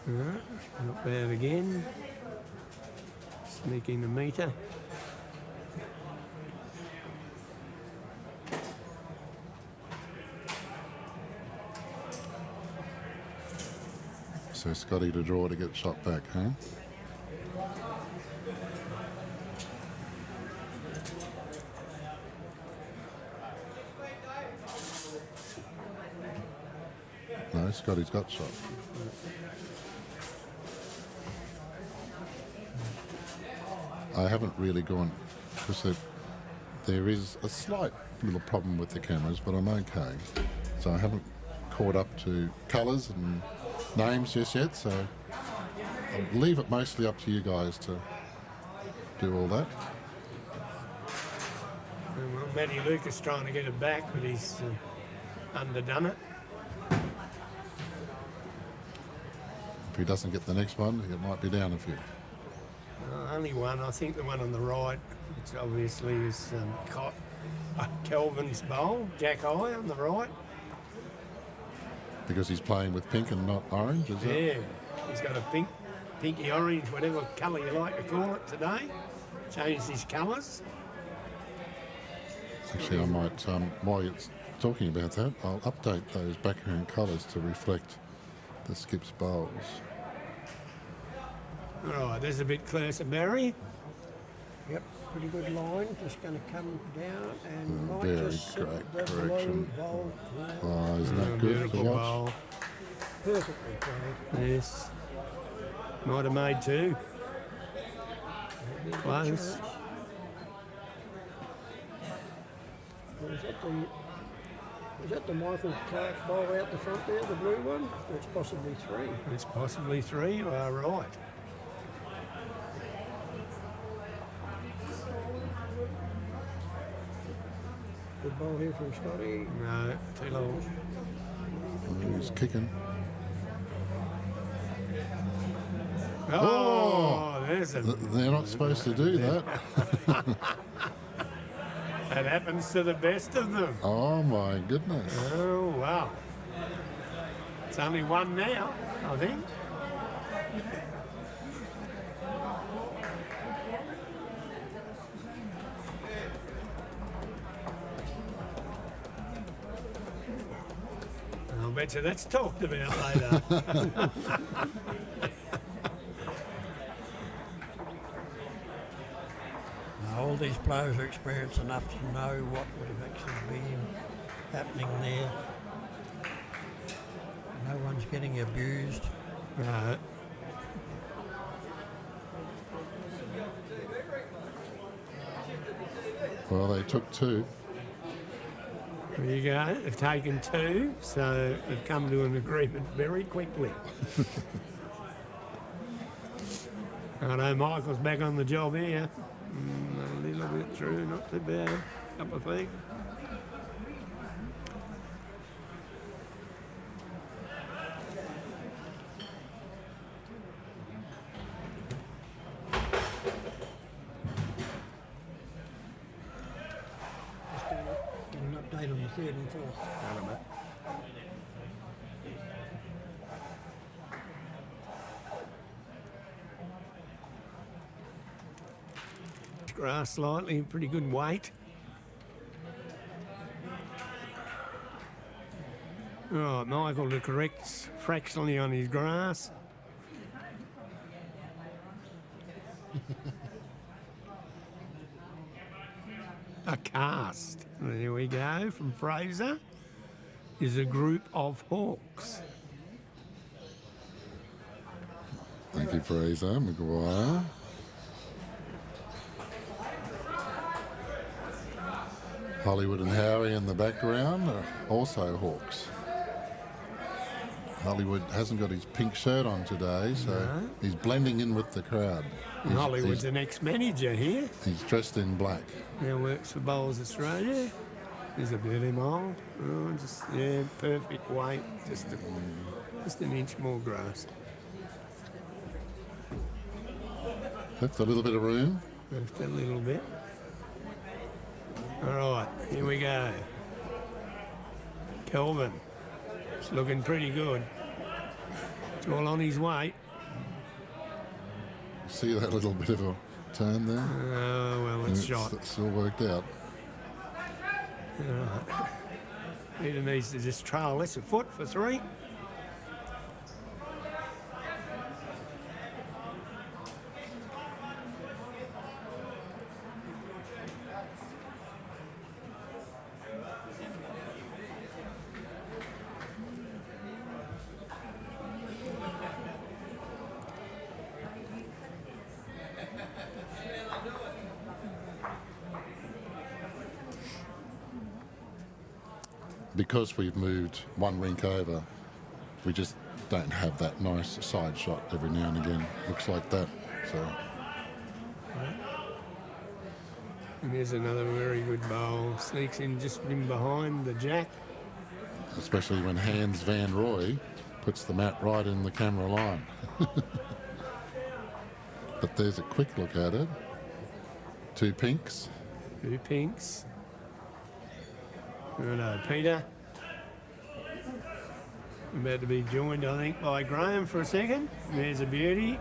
Not bad again. Sneaking the metre. So Scotty to draw to get shot back, huh? No, Scotty's got shot. I haven't really gone, because there is a slight little problem with the cameras, but I'm okay. So I haven't caught up to colours and names just yet, so I'll leave it mostly up to you guys to do all that. Well, Matty Lucas trying to get it back, but he's underdone it. If he doesn't get the next one, it might be down a few. Only one. I think the one on the right, which obviously is Kelvin's bowl, Jack High on the right. Because he's playing with pink and not orange, is it? Yeah, he's got a pinky orange, whatever colour you like to call it today. Changed his colours. Actually, I might, while you're talking about that, I'll update those background colours to reflect the Skips bowls. All right, there's a bit closer, Barry. Yep, pretty good line. Just going to come down and might Very just great sit the correction. blue bowl. Oh, isn't that good to Beautiful watch? bowl. Perfectly played. Yes. Might have made two. Close. Was that the Michael Clark bowl out the front there, the blue one? Or it's possibly three. It's possibly three. You are right. Good bowl here from Scotty. No, too long. He's kicking. Oh, there's a... They're not supposed to do that. That happens to the best of them. Oh my goodness. Oh, wow. It's only one now, I think. I'll bet you that's talked about later. All these players are experienced enough to know what would have actually been happening there. No one's getting abused. Right. Well, they took two. There you go. They've taken two, so they've come to an agreement very quickly. I know Michael's back on the job here. A little bit through, not too bad. Couple of feet. Just going to get an update on the third and fourth. Grass slightly, pretty good weight. Right, Michael to correct fractionally on his grass. A cast. There we go, from Fraser. Is a group of hawks. Thank you, Fraser. McGuire. Hollywood and Howie in the background are also hawks. Hollywood hasn't got his pink shirt on today, so he's blending in with the crowd. And Hollywood's an ex-manager here. He's dressed in black. Now works for Bowls Australia. There's a beauty mole. Oh, just, yeah, perfect weight. Just an inch more grass. Left a little bit of room. Left a little bit. All right, here we go. Kelvin. It's looking pretty good. It's all on his weight. See that little bit of a turn there? Oh, well, it's shot. It's all worked out. All right. Peter needs to just trail less a foot for three. Because we've moved one rink over, we just don't have that nice side shot every now and again. Looks like that. So And there's another very good bowl. Sneaks in just in behind the jack. especially when Hans Van Roy puts the mat right in the camera line. But there's a quick look at it. 2 pinks. 2 pinks. Righto, Peter. About to be joined, I think, by Graham for a second. There's a beauty.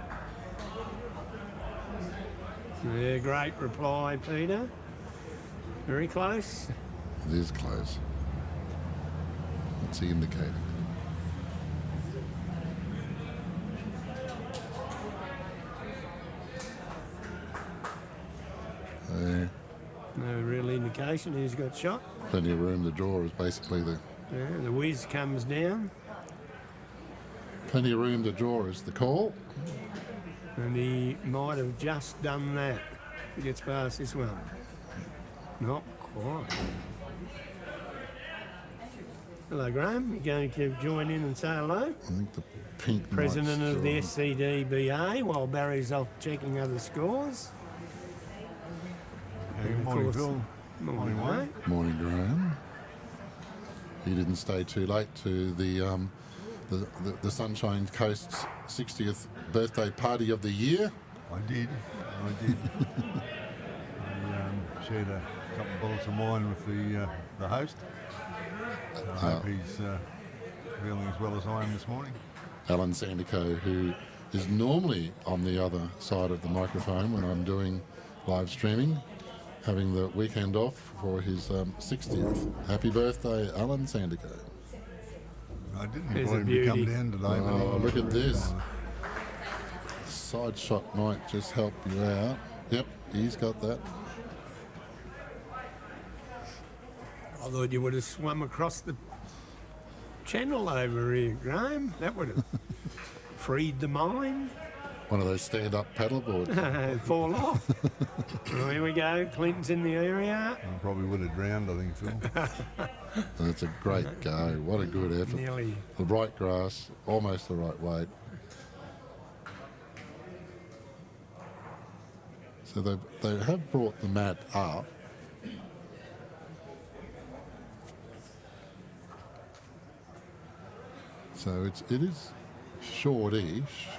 Yeah, great reply, Peter. Very close. It is close. What's he indicating? No real indication who's got shot. Plenty of room to draw is basically the... Yeah, the whiz comes down. Plenty of room to draw is the call. And he might have just done that. He gets past this one. Not quite. Hello, Graham. You're going to join in and say hello? I think the pink President of the draw. SCDBA, while Barry's off checking other scores. Good of morning, course- Bill. Morning, mate. Morning, Graham. He didn't stay too late to the Sunshine Coast's 60th birthday party of the year. I did. We shared a couple of bottles of wine with the host. I hope he's feeling as well as I am this morning. Alan Sandico, who is normally on the other side of the microphone when I'm doing live streaming, having the weekend off for his 60th. Happy birthday, Alan Sandico. I didn't There's invite a him to come beauty. down today. Oh, but look at this. Side shot might just help you out. Yep, he's got that. I thought you would have swum across the channel over here, Graham. That would have freed the mind. One of those stand-up paddleboards. Fall off. Well, here we go. Clinton's in the area. I probably would have drowned, I think, Phil. That's a great go. What a good effort. Nearly. The right grass, almost the right weight. So they have brought the mat up. So it is short-ish.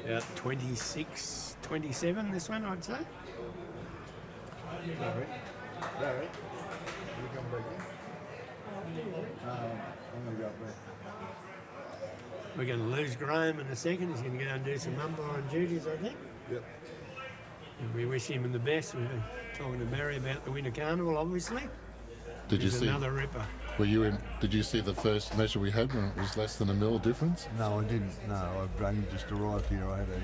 About 26, 27, this one, I'd say. We're going to lose Graham in a second. He's going to go and do some umpiring duties, I think. Yep. And we wish him the best. We've been talking to Barry about the Winter Carnival, obviously. Did you He's see? another ripper. Were you in? Did you see the first measure we had when it was less than a mil difference? No, I didn't. No, I've only just arrived here. I had a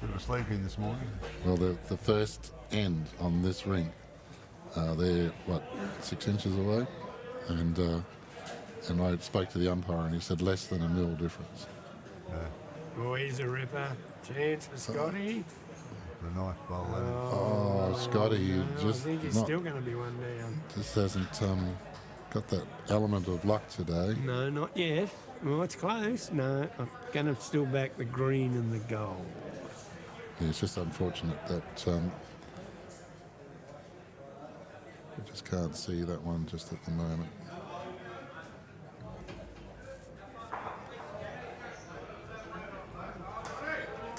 bit of a sleep in this morning. Well, the first end on this rink, they're 6 inches away, and I spoke to the umpire and he said less than a mil difference. Oh, he's a ripper. Chance for Scotty. The knife bowl. Oh, Scotty, you No, I just think he's not, still going to be one down. just hasn't got that element of luck today. No, not yet. Well, it's close. No, I'm going to still back the green and the gold. Yeah, it's just unfortunate that we just can't see that one just at the moment.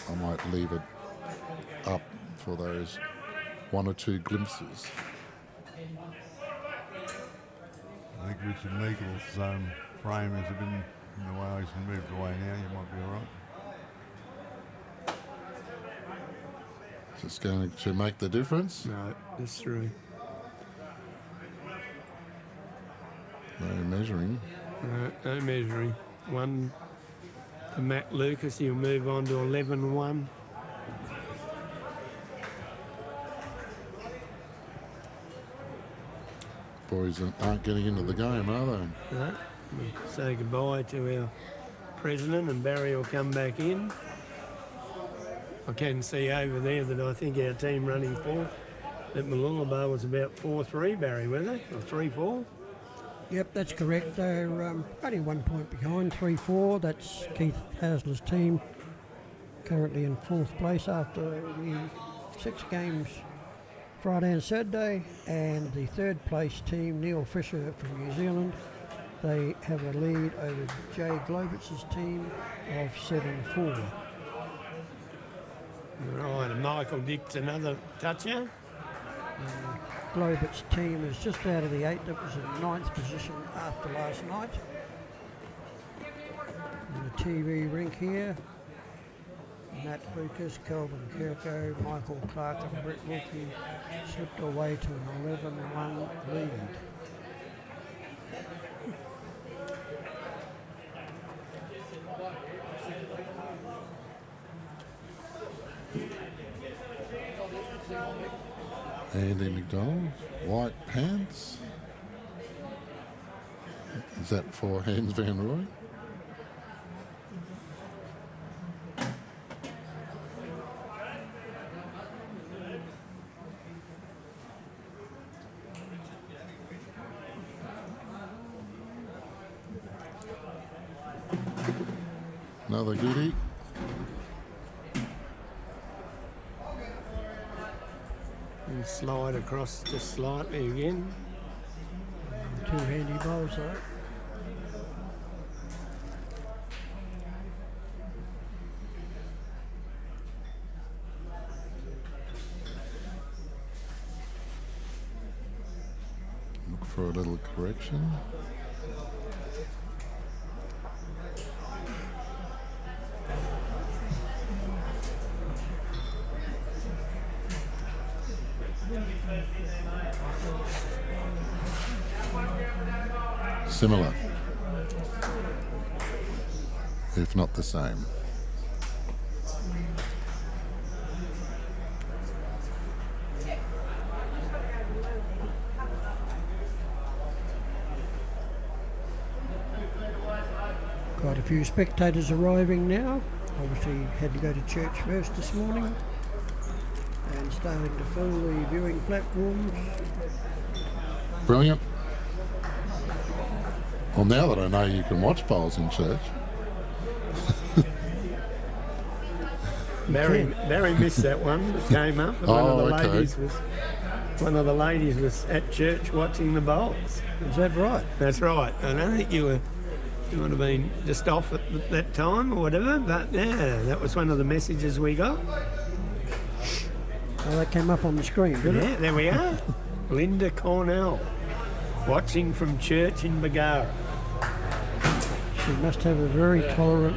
I might leave it up for those 1 or 2 glimpses. I think Richard Meikle's frame is a bit in the way. He's moved away now. You might be all right. Is this going to make the difference? No, it's through. No measuring. No measuring. One to Matt Lucas. He'll move on to 11-1. Boys aren't getting into the game, are they? No. We'll say goodbye to our president, and Barry will come back in. I can see over there that I think our team running fourth at Mooloolaba was about 4-3, Barry, was it? Or 3-4? Yep, that's correct. They're only 1 point behind, 3-4. That's Keith Hasler's team, currently in 4th place after the 6 games Friday and Saturday. And the 3rd place team, Neil Fisher from New Zealand, They have a lead over Jay Globitz's team of 7-4. Right, and Michael Dick's another toucher. Globitz's team is just out of the 8 that was in 9th position after last night. In the TV rink here, Matt Lucas, Kelvin Kirko, Michael Clark and Brett Wilkie slipped away to an 11-1 lead. Andy McDonald, white pants. Is that for Hans Van Rooy? Another goodie. And slide across just slightly again. Two handy bowls though. Look for a little correction. Similar, if not the same. Quite a few spectators arriving now. Obviously had to go to church first this morning. And starting to fill the viewing platforms. Brilliant. Well, now that I know you can watch bowls in church. Barry missed that one that came up. One of the ladies was at church watching the bowls. Is that right? That's right. I don't think you would have been just off at that time or whatever, but yeah, that was one of the messages we got. Oh, that came up on the screen, didn't it? Yeah, there we are. Linda Cornell, watching from church in Bagara. She must have a very tolerant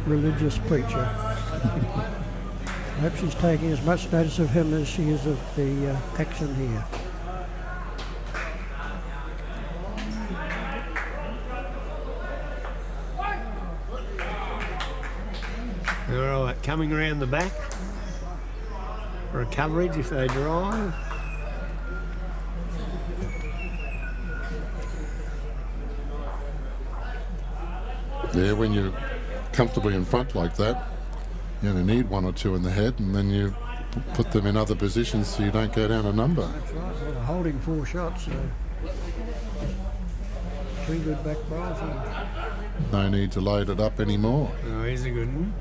religious preacher. I hope she's taking as much notice of him as she is of the action here. All right, coming around the back for a coverage if they drive. Yeah, when you're comfortably in front like that, you only need one or two in the head, and then you put them in other positions so you don't go down a number. That's right. Well, they're holding 4 shots, so 3 good back bowls. No need to load it up anymore. Oh, here's a good one.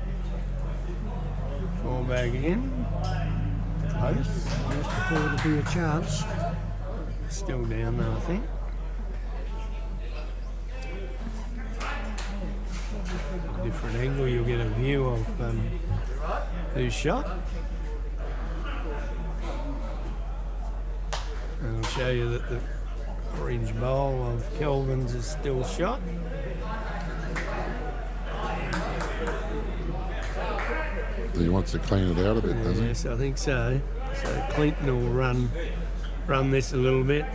4 back in. Close. Just before to be a chance. Still down though, I think. Different angle, you'll get a view of who's shot. And I'll show you that the orange bowl of Kelvin's is still shot. He wants to clean it out a bit, doesn't he? Yes, I think so. So Clinton will run this a little bit.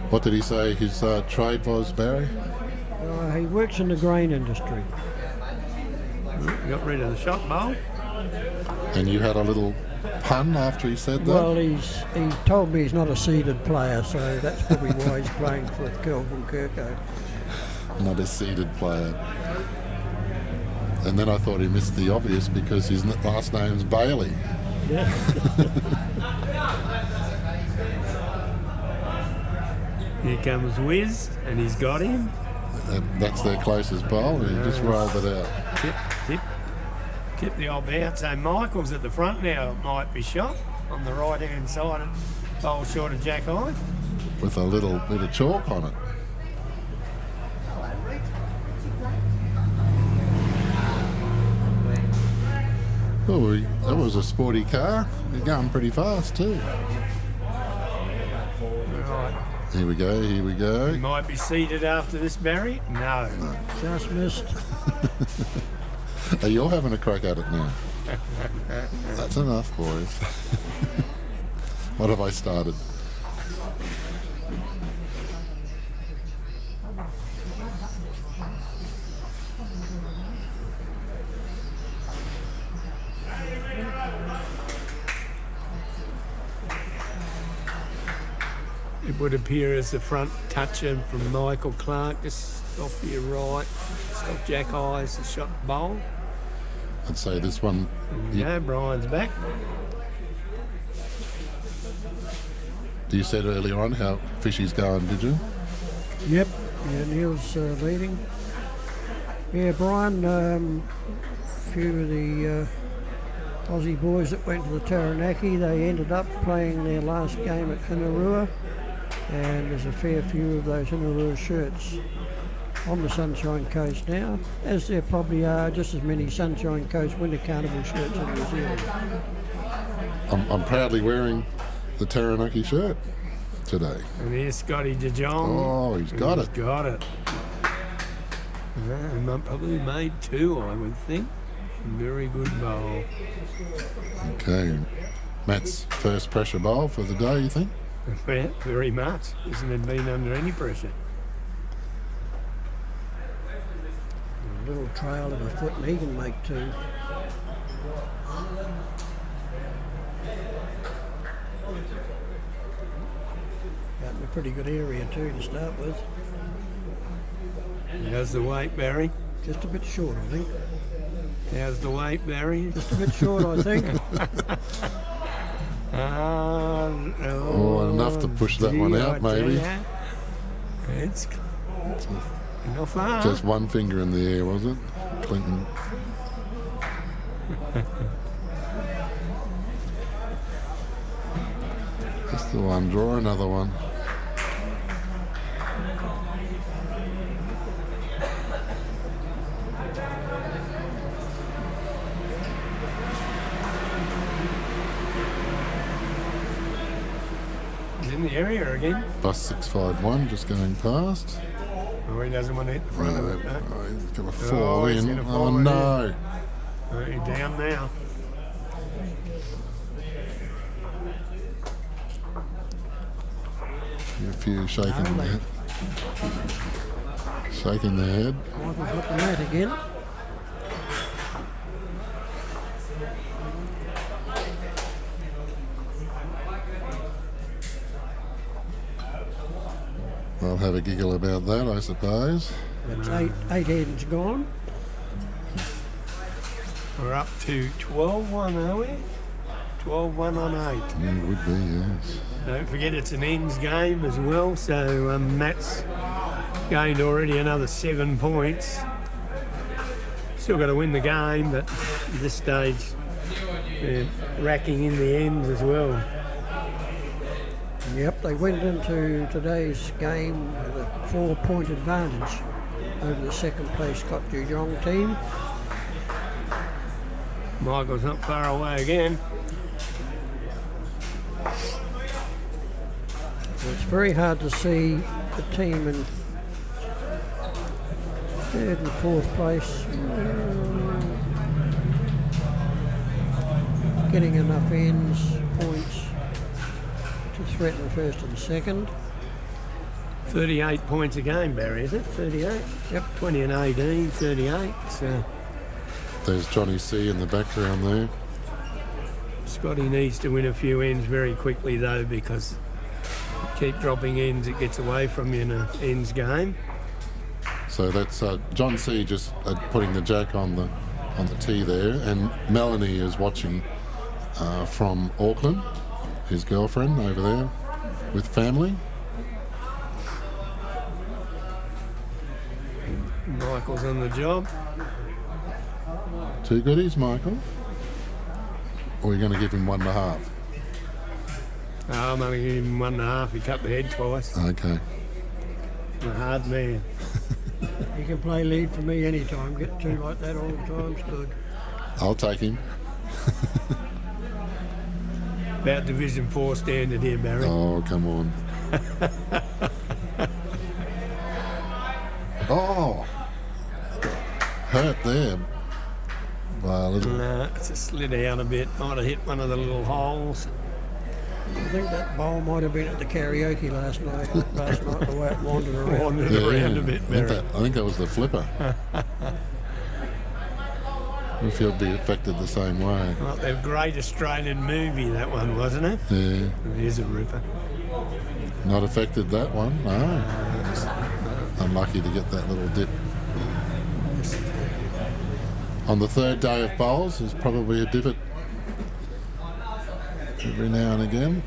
What did he say his trade was, Barry? He works in the grain industry. Got rid of the shot bowl. And you had a little pun after he said that? Well, he told me he's not a seeded player, so that's probably why he's playing for Kelvin Kirko. Not a seeded player. And then I thought he missed the obvious because his last name's Bailey. Yeah. Here comes Wiz, and he's got him. That's their closest bowl, and he just rolled it out. Tip the old bounce. So Michael's at the front now. It might be shot. on the right-hand side, bowl short of Jack High. with a little bit of chalk on it. Oh, that was a sporty car. You're going pretty fast too. Right. Here we go, here we go. He might be seated after this, Barry. No. Just missed. Are you all having a crack at it now? That's enough, boys. What have I started? It would appear as the front toucher from Michael Clark, just off to your right. Stop Jack High's a shot bowl. I'd say this one. Yeah, Brian's back. You said earlier on how Fishy's going, did you? Yep, yeah, Neil's leading. Yeah, Brian, few of the Aussie boys that went to the Taranaki, they ended up playing their last game at Hinarua, and there's a fair few of those Hinarua shirts on the Sunshine Coast now, as there probably are just as many Sunshine Coast Winter Carnival shirts in New Zealand. I'm proudly wearing the Taranaki shirt today. And here's Scotty DeJong. Oh, he's got it. He's got it. Yeah, and probably made two, I would think. Very good bowl. Okay. Matt's first pressure bowl for the day, you think? Yeah, very much. Hasn't it been under any pressure? A little trail of a foot and he can make two. Out in a pretty good area too to start with. How's the weight, Barry? Just a bit short, I think. How's the weight, Barry? Just a bit short, I think. Oh, enough to push that one out, maybe. It's not far. Just one finger in the air, was it? Clinton. Just the one. Draw another one. He's in the area again. Bus 651 just going past. Oh, he doesn't want to hit the front of it. No. Oh, he's going to fall he's in. gonna fall Oh, in. no. Oh, he's down now. A few shaking their head. Shaking their head. Michael's looking at again. I'll have a giggle about that, I suppose. That's eight ends gone. We're up to 12-1, are we? 12-1 on 8. Yeah, it would be, yes. Don't forget it's an ends game as well, so Matt's gained already another 7 points. Still got to win the game, but at this stage, they're racking in the ends as well. Yep, they went into today's game with a 4-point advantage over the second place Scott Dujong team. Michael's not far away again. It's very hard to see the team in third and fourth place getting enough ends, points to threaten first and second. 38 points a game, Barry, is it? 38? Yep. 20 and 18, 38. So There's Johnny C in the background there. Scotty needs to win a few ends very quickly, though, because keep dropping ends, it gets away from you in an ends game. So that's John C just putting the jack on the tee there, and Melanie is watching from Auckland, his girlfriend over there with family. Michael's on the job. Two goodies, Michael? Or are you going to give him 1.5? I'm only giving him 1.5. He cut the head twice. Okay. I'm a hard man. He can play lead for me anytime. Get two like that all the time's good. I'll take him. About Division 4 standard here, Barry. Oh, come on. Oh! Hurt there. Well, Nah, it just slid out a bit. Might have hit one of the little holes. I think that bowl might have been at the karaoke last night, the way it wandered around. Wandered around a bit, Barry. I think that was the flipper. If he'll be affected the same way. Well, the great Australian movie, that one, wasn't it? Yeah. It is a ripper. Not affected that one, no. Unlucky to get that little dip. On the third day of bowls, there's probably a divot every now and again.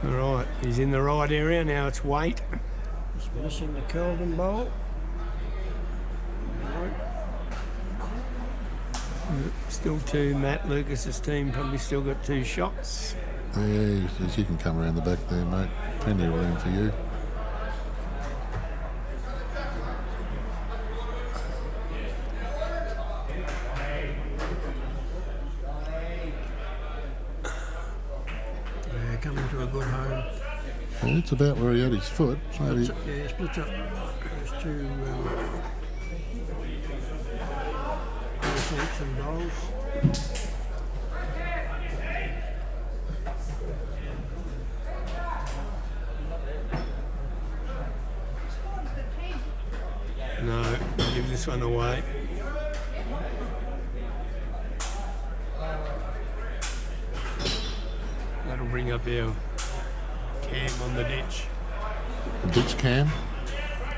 All right, he's in the right area. Now it's weight. Just missing the Kelvin bowl. Still two. Matt Lucas's team probably still got 2 shots. Yeah, you can come around the back there, mate. Plenty of room for you. Yeah, coming to a good home. Yeah, it's about where he had his foot. Maybe. Splits up. There's two shapes and bowls. No, give this one away. That'll bring up our cam on the ditch. Ditch cam?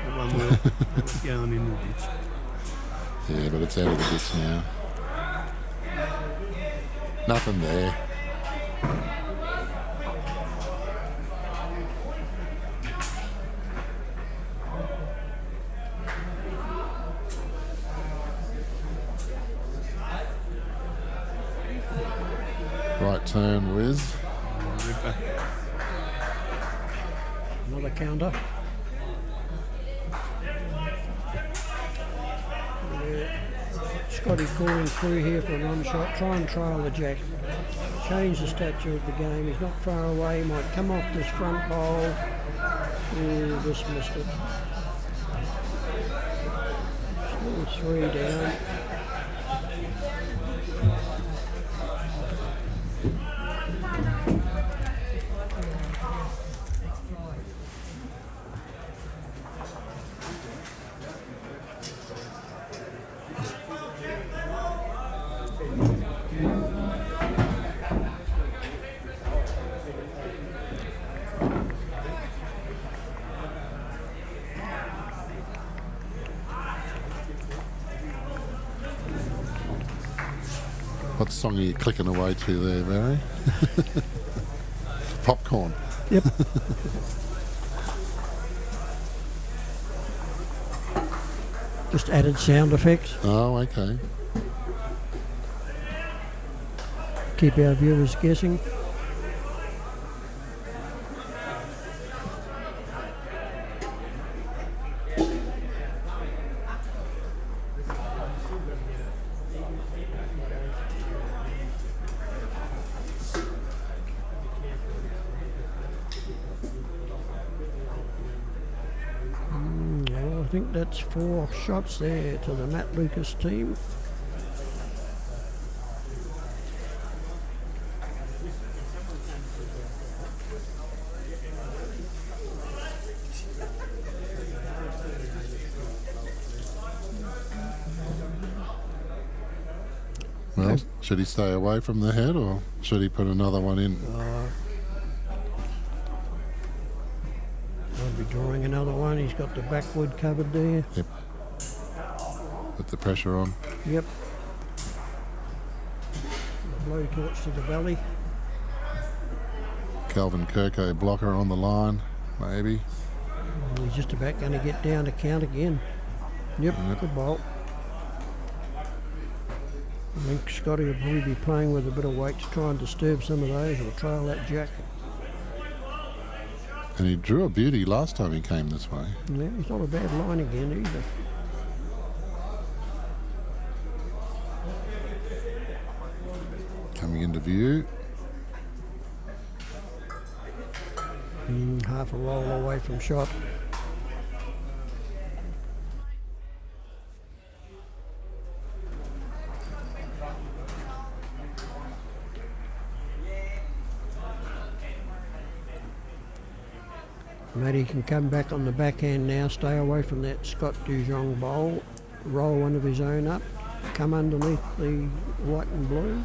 That one will. It's going in the ditch. Yeah, but it's out of the ditch now. Nothing there. Right turn, Wiz. Ripper. Another counter. Scotty calling through here for an on-shot. Try and trail the jack. Change the stature of the game. He's not far away. He might come off this front bowl. Ooh, just missed it. Still 3 down. What song are you clicking away to there, Barry? Popcorn. Yep. Just added sound effects. Oh, okay. Keep our viewers guessing. Well, I think that's 4 shots there to the Matt Lucas team. Well, should he stay away from the head or should he put another one in? I'll be drawing another one. He's got the backwood covered there. Yep. Put the pressure on. Yep. Blow torch to the belly. Calvin Kirko blocker on the line, maybe. He's just about going to get down to count again. Yep, Yep. good bolt. I think Scotty will probably be playing with a bit of weight to try and disturb some of those or trail that jack. And he drew a beauty last time he came this way. Yeah, he's not a bad line again either. Coming into view. Half a roll away from shot. Matty can come back on the backhand now, stay away from that Scott Dujong bowl, roll one of his own up, come underneath the white and blue.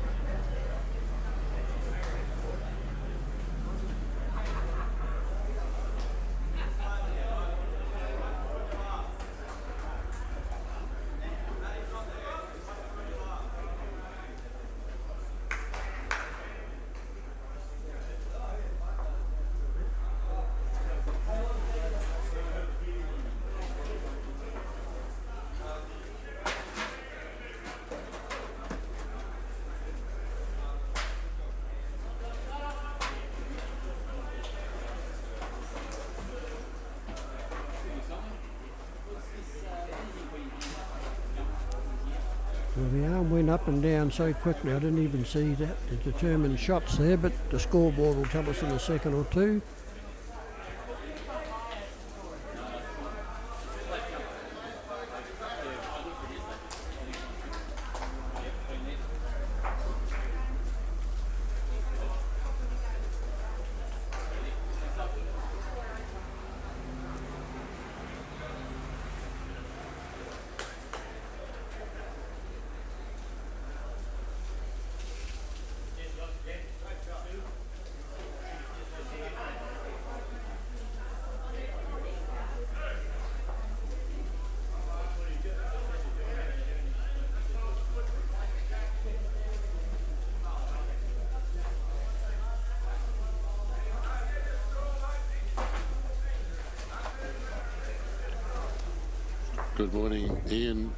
Well, the arm went up and down so quickly I didn't even see that to determine shots there, but the scoreboard will tell us in a second or two. Good morning, Ian.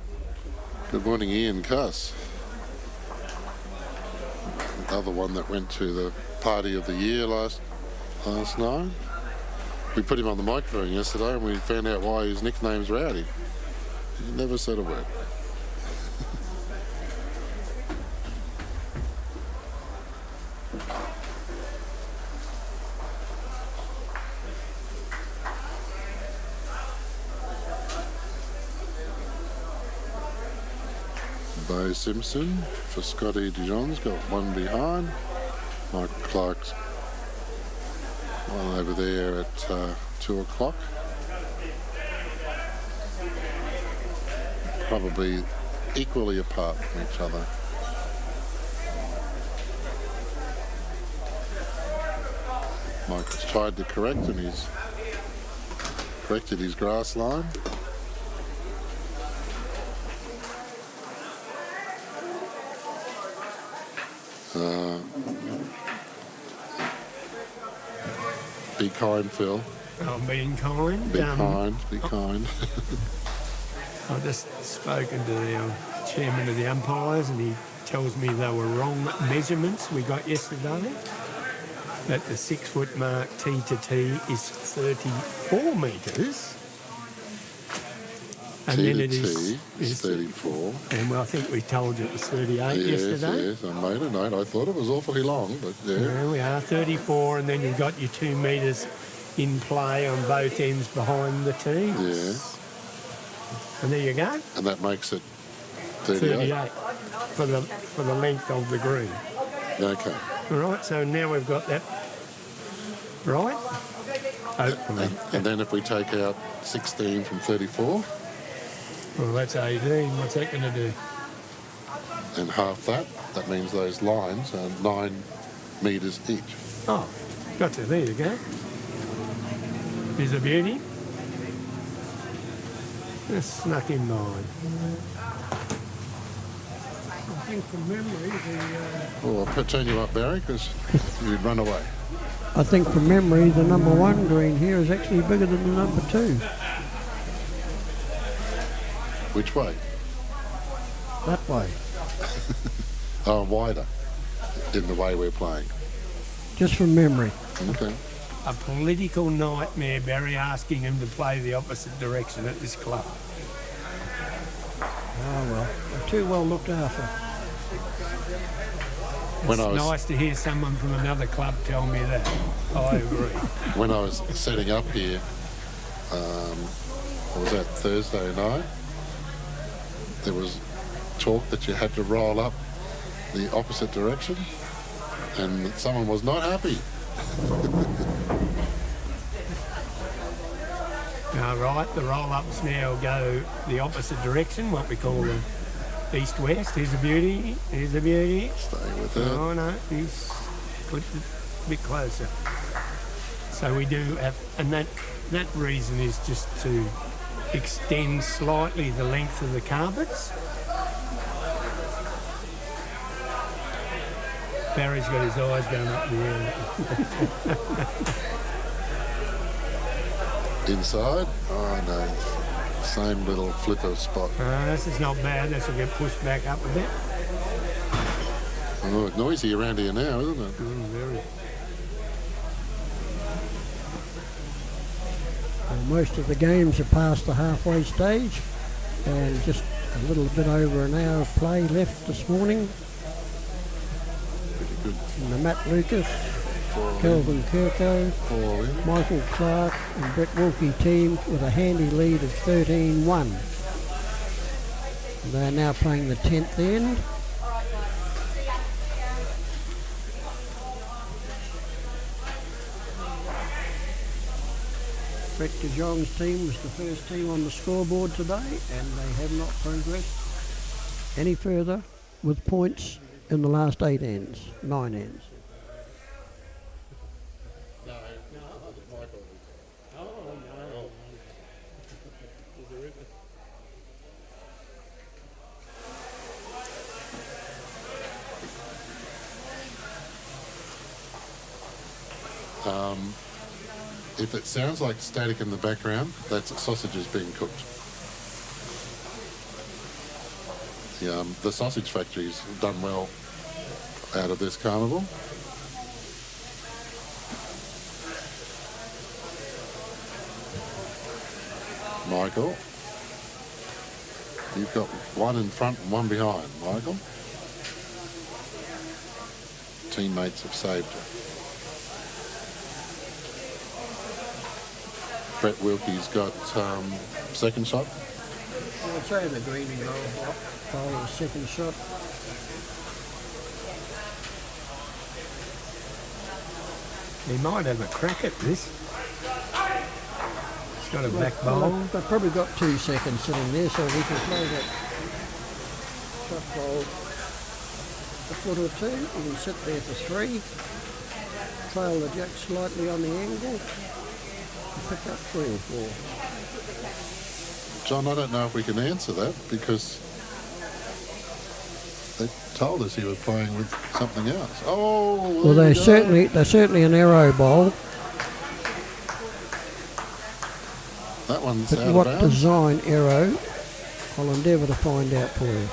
Good morning, Ian Cuss. Another one that went to the party of the year last night. We put him on the microphone yesterday and we found out why his nickname's Rowdy. He never said a word. Bo Simpson for Scotty Dijon's got one behind. Michael Clark's one over there at 2 o'clock. Probably equally apart from each other. Michael's tried to correct and he's corrected his grass line. Be kind, Phil. Oh, being kind. Be kind. Be kind. I've just spoken to the chairman of the umpires and he tells me they were wrong measurements we got yesterday. That the 6 foot mark T to T is 34 metres. And T then to it T is 34. And I think we told you it was 38 yesterday. Yes, I made a note. I thought it was awfully long, but yeah. There we are, 34, and then you've got your 2 metres in play on both ends behind the tees. Yeah. And there you go. And that makes it 38. for the length of the green. Okay. All right, so now we've got that right. Hopefully. And then if we take out 16 from 34, Well, that's 18. What's that going to do? and half that means those lines are 9 metres each. Oh, gotcha. There you go. There's a beauty. Just snuck in 9. I think from memory, Oh, I'll turn you up, Barry, because you'd run away. I think from memory, the number 1 green here is actually bigger than the number 2. Which way? That way. wider in the way we're playing. Just from memory. Okay. A political nightmare, Barry, asking him to play the opposite direction at this club. Oh, well, they're too well looked after. When It's I was- nice to hear someone from another club tell me that. I agree. When I was setting up here, what was that, Thursday night, there was talk that you had to roll up the opposite direction, and someone was not happy. Right, the roll-ups now go the opposite direction, what we call the east-west. Here's a beauty, here's a beauty. Stay with it. Oh no, he's put it a bit closer. So we do have, and that reason is just to extend slightly the length of the carpets. Barry's got his eyes going up in the air. Inside, oh no, same little flipper spot. This is not bad, this will get pushed back up a bit. Oh, it's noisy around here now, isn't it? Very. Well, most of the games are past the halfway stage, and just a little bit over an hour of play left this morning. Pretty good. And the Matt Lucas, For Kelvin Kirko, all in. Michael Clark and Brett Wilkie team with a handy lead of 13-1. They are now playing the 10th end. Brett de Jong's team was the first team on the scoreboard today, and they have not progressed any further with points in the last 9 ends. If it sounds like static in the background, that's sausages being cooked. The sausage factory's done well out of this carnival. Michael, you've got one in front and one behind, Michael. Teammates have saved it. Brett Wilkie's got second shot. I'll say the green and gold bowl the second shot. He might have a crack at this. He's got a back bowl. They've probably got 2 seconds sitting there, so we can play that shot bowl a foot or two. We can sit there for 3. Trail the jack slightly on the angle. Pick up 3 or 4. John, I don't know if we can answer that because they told us he was playing with something else. Oh, Well, there they're you go. certainly an arrow bowl. That one's But out what of bounds. design arrow? I'll endeavour to find out for you.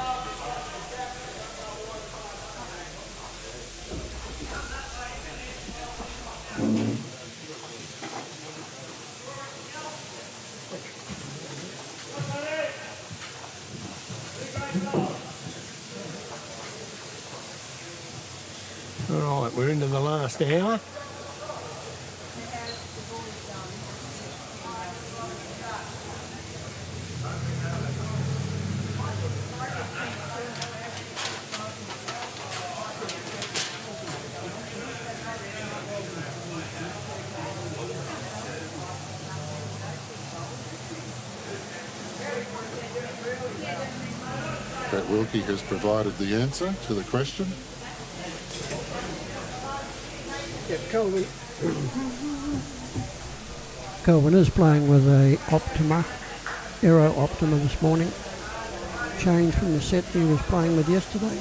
All right, we're into the last hour. Brett Wilkie has provided the answer to the question. Yep, Kelvin is playing with a Optima, Aero Optima this morning. Change from the set he was playing with yesterday.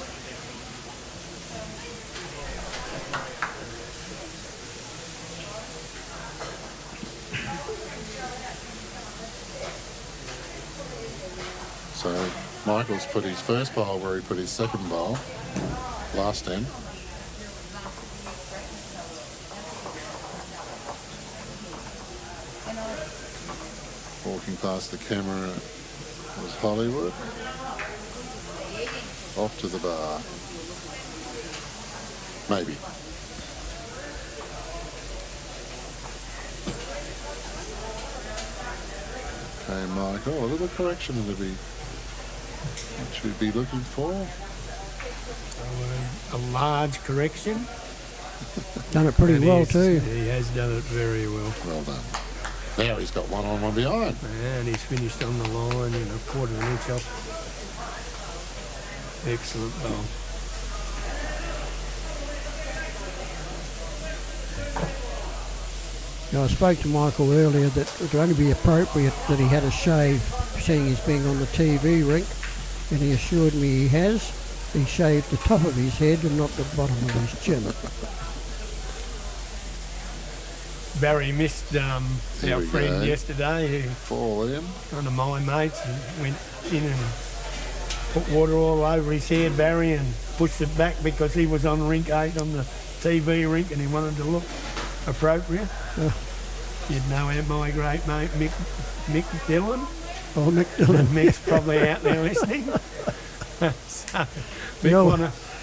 So Michael's put his first bowl where he put his second bowl. last end. Walking past the camera was Hollywood. Off to the bar. Maybe. Okay, Michael, a little correction to be what you'd be looking for. A large correction. Done it pretty And well he's- too. He has done it very well. Well done. Now he's got one on, one behind. And he's finished on the line and a quarter of an inch off. Excellent bowl. Now, I spoke to Michael earlier that it would only be appropriate that he had a shave, seeing he's being on the TV rink, and he assured me he has. He shaved the top of his head and not the bottom of his chin. Barry missed Here our we friend go. yesterday, who Fall in. one of my mates, and went in and put water all over his head, Barry, and pushed it back because he was on rink 8 on the TV rink and he wanted to look appropriate. You'd know my great mate Mick Dillon. Oh, Mick Dillon. Mick's probably out there listening. So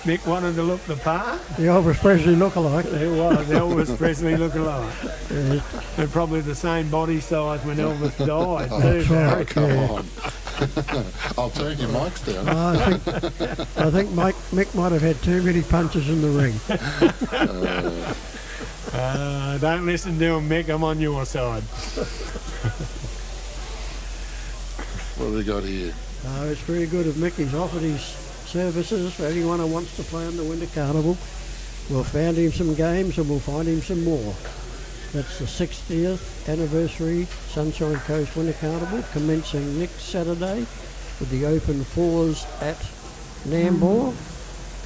Mick wanted to look the part. The Elvis Presley lookalike. There was Elvis Presley lookalike. Yeah. And probably the same body size when Elvis died too, that's Barry. right. Come Yeah. on. I'll turn your mics down. I think Mick might have had too many punches in the ring. Don't listen to him, Mick. I'm on your side. What have we got here? It's very good of Mick. He's offered his services for anyone who wants to play on the Winter Carnival. We'll find him some games and we'll find him some more. That's the 60th anniversary Sunshine Coast Winter Carnival, commencing next Saturday with the open 4’s at Nambour.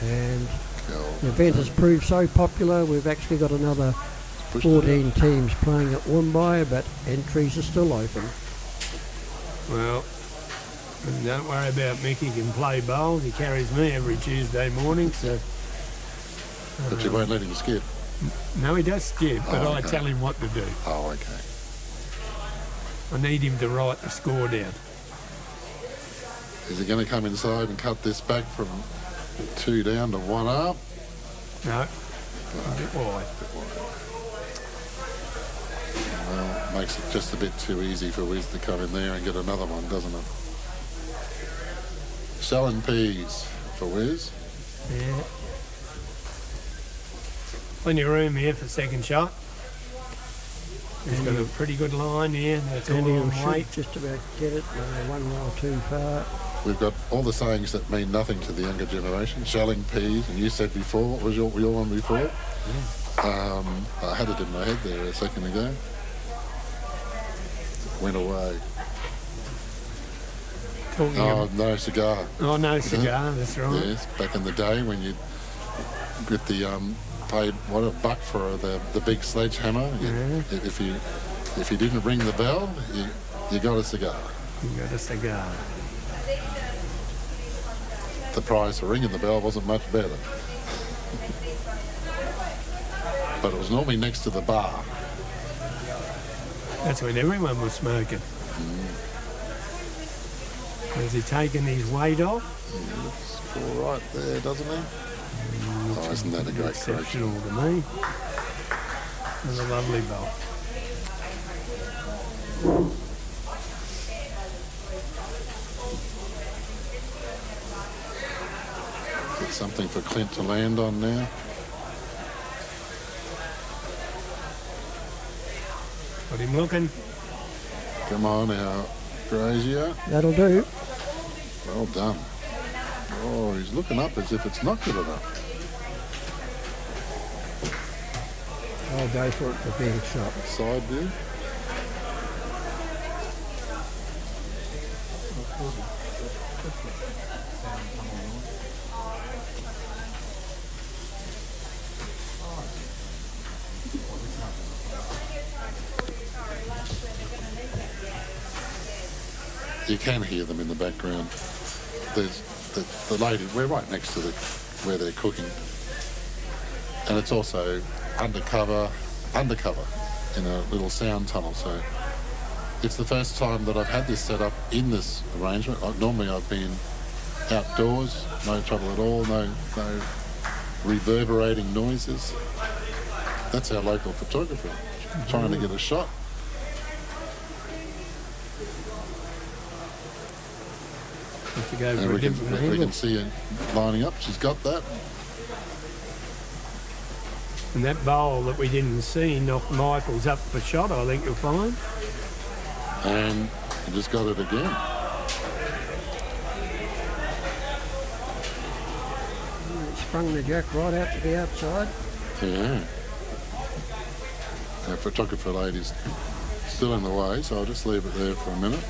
And the event has proved so popular, we've actually got another 14 teams playing at Woombye, but entries are still open. Well, don't worry about Mick. He can play bowls. He carries me every Tuesday morning, so... But you won't let him skip. No, he does skip, but Oh, I okay. tell him what to do. Oh, okay. I need him to write the score down. Is he going to come inside and cut this back from 2 down to 1 up? No, a bit wide. Well, makes it just a bit too easy for Wiz to come in there and get another one, doesn't it? Selling peas for Wiz. Yeah. Plenty of room here for second shot. He's got a pretty good line here. That's all And he'll on should weight. just about get it, one roll too far. We've got all the sayings that mean nothing to the younger generation. Shelling peas, and you said before, what was your one before? I had it in my head there a second ago. Went away. Talking Oh, of, no cigar. oh, no cigar, that's right. Yes, back in the day when you get the paid $1 for the big sledgehammer. If you didn't ring the bell, you got a cigar. You got a cigar. The price for ringing the bell wasn't much better. But it was normally next to the bar. That's when everyone was smoking. Has he taken his weight off? Looks all right there, doesn't he? Oh, isn't that a great correction? Exceptional to me. And a lovely bowl. Get something for Clint to land on now. Got him looking. Come on, our Grazier. That'll do. Well done. Oh, he's looking up as if it's not good enough. I'll go for it for being shot. Side view. You can hear them in the background. There's the lady, we're right next to the where they're cooking. And it's also undercover in a little sound tunnel. So it's the first time that I've had this set up in this arrangement. Normally I've been outdoors, no trouble at all, no reverberating noises. That's our local photographer trying to get a shot. Have to go And for a we different can angle. see her lining up. She's got that. And that bowl that we didn't see knocked Michael's up for shot, I think you'll find. And he just got it again. Sprung the jack right out to the outside. Yeah. Our photographer lady's still in the way, so I'll just leave it there for a minute.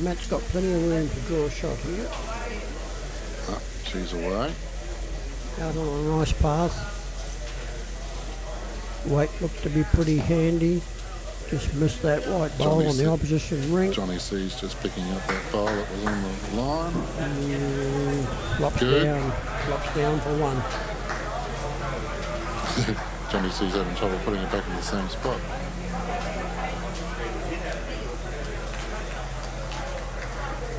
Matt's got plenty of room to draw a shot here. Oh, she's away. Out on a nice path. Weight looked to be pretty handy. Just missed that white bowl Johnny on the said- opposition ring. Johnny C's just picking up that bowl that was on the line. Flops Good. down for one. Johnny C's having trouble putting it back in the same spot.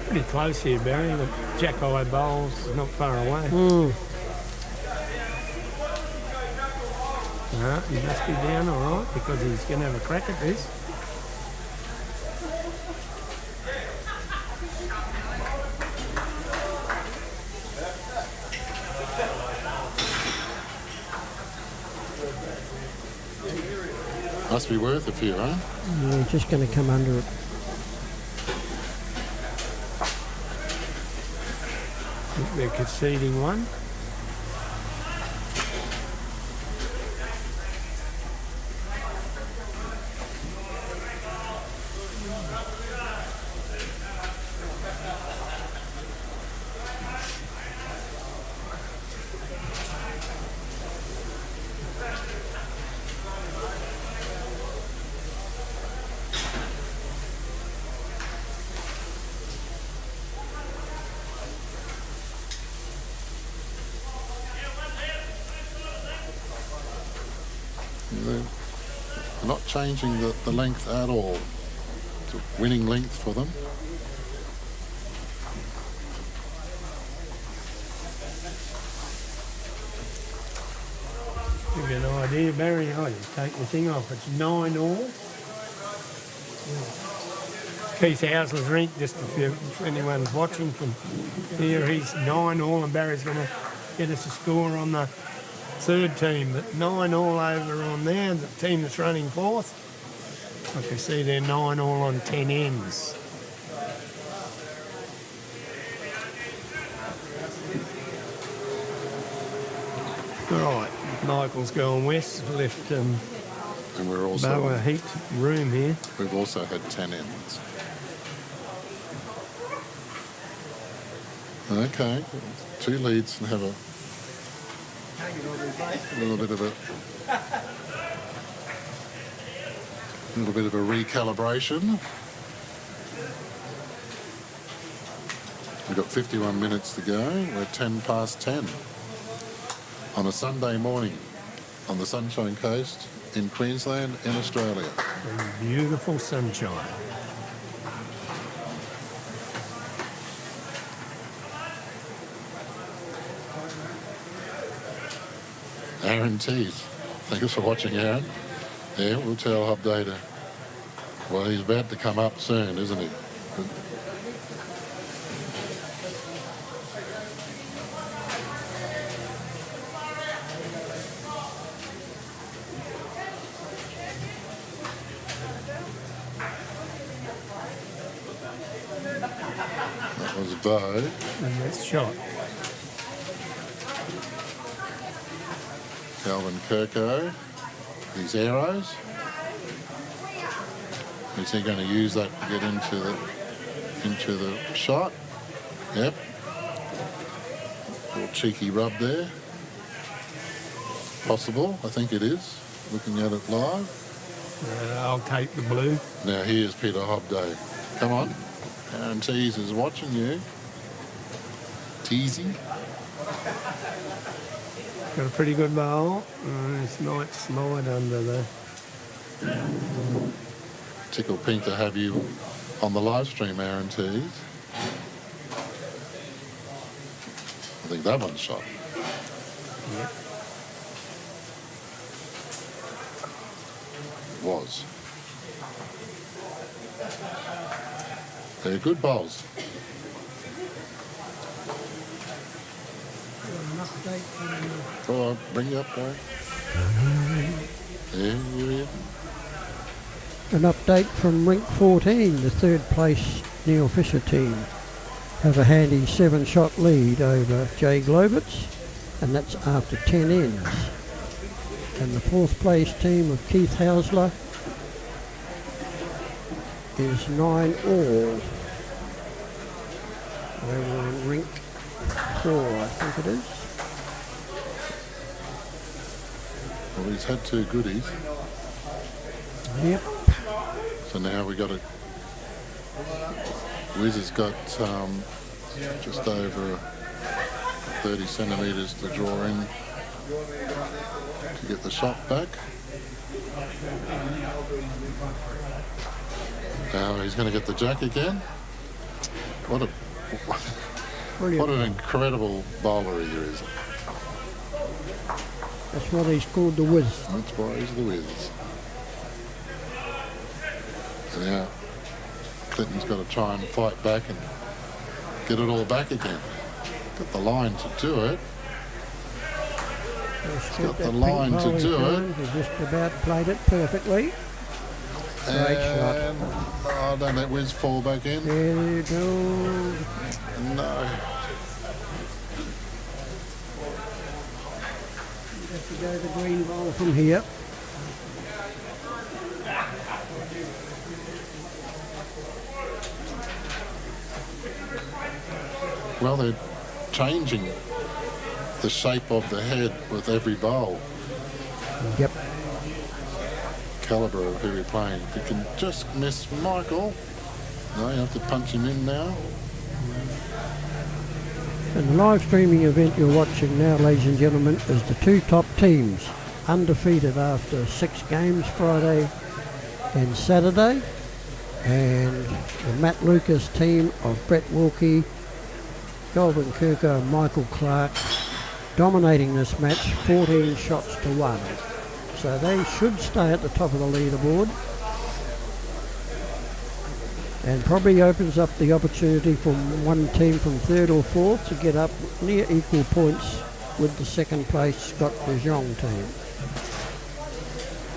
Pretty close here, Barry. The Jack Eye bowl's not far away. He must be down all right because he's going to have a crack at this. Must be worth a few, huh? Yeah, just going to come under it. I think they're conceding one. They're not changing the length at all. It's a winning length for them. Give you an idea, Barry. Oh, you take the thing off. It's 9 all. Keith Housley's rink, just if anyone's watching from here, he's 9 all, and Barry's going to get us a score on the third team. But 9 all over on there, the team that's running fourth. I can see they're 9 all on 10 ends. Right, Michael's going west, left And we're Bow also a heap room here. we've also had 10 ends. Okay, two leads and have a little bit of a recalibration. We've got 51 minutes to go. We're 10 past 10 on a Sunday morning on the Sunshine Coast in Queensland, in Australia. And beautiful sunshine. Aaron Tees. Thanks for watching, Aaron. Yeah, we'll tell Hub Data. Well, he's about to come up soon, isn't he? That was Bo. And that's shot. Calvin Kirko. These arrows. Is he going to use that to get into the shot? Yep. Little cheeky rub there. Possible, I think it is. Looking at it live. I'll take the blue. Now here's Peter Hobday. Come on. Aaron Tees is watching you. teasy. Got a pretty good bowl. This might slide under the... Tickle pink to have you on the live stream, Aaron Tees. I think that one's shot. Yep. Was. They're good bowls. An update from Go on, bring you up, Gary. There you are. An update from Rink 14, the third place Neil Fisher team have a handy 7-shot lead over Jay Globitz, and that's after 10 ends. And the fourth place team of Keith Hausler is 9 all. Over on Rink 4, I think it is. Well, he's had 2 goodies, Yep. so now we got it. Wiz has got just over 30 centimetres to draw in to get the shot back. Now he's going to get the jack again. What a Brilliant. what an incredible bowler he is. That's what he's called, the Wiz. That's why he's the Wiz. And now Clinton's got to try and fight back and get it all back again. Got the line to do it. He's got the line to do it. He just about played it perfectly. Great shot. And oh, don't let Wiz fall back in. There you go. No. You have to go the green ball from here. Well, they're changing the shape of the head with every bowl. Yep. Calibre of who you're playing. If you can just miss Michael, no, you have to punch him in now. And the live streaming event you're watching now, ladies and gentlemen, is the 2 top teams, undefeated after 6 games Friday and Saturday. And the Matt Lucas team of Brett Wilkie, Golden Kirker and Michael Clark dominating this match 14 shots to 1. So they should stay at the top of the leaderboard, and probably opens up the opportunity for one team from 3rd or 4th to get up near equal points with the 2nd place Scott De Jong team.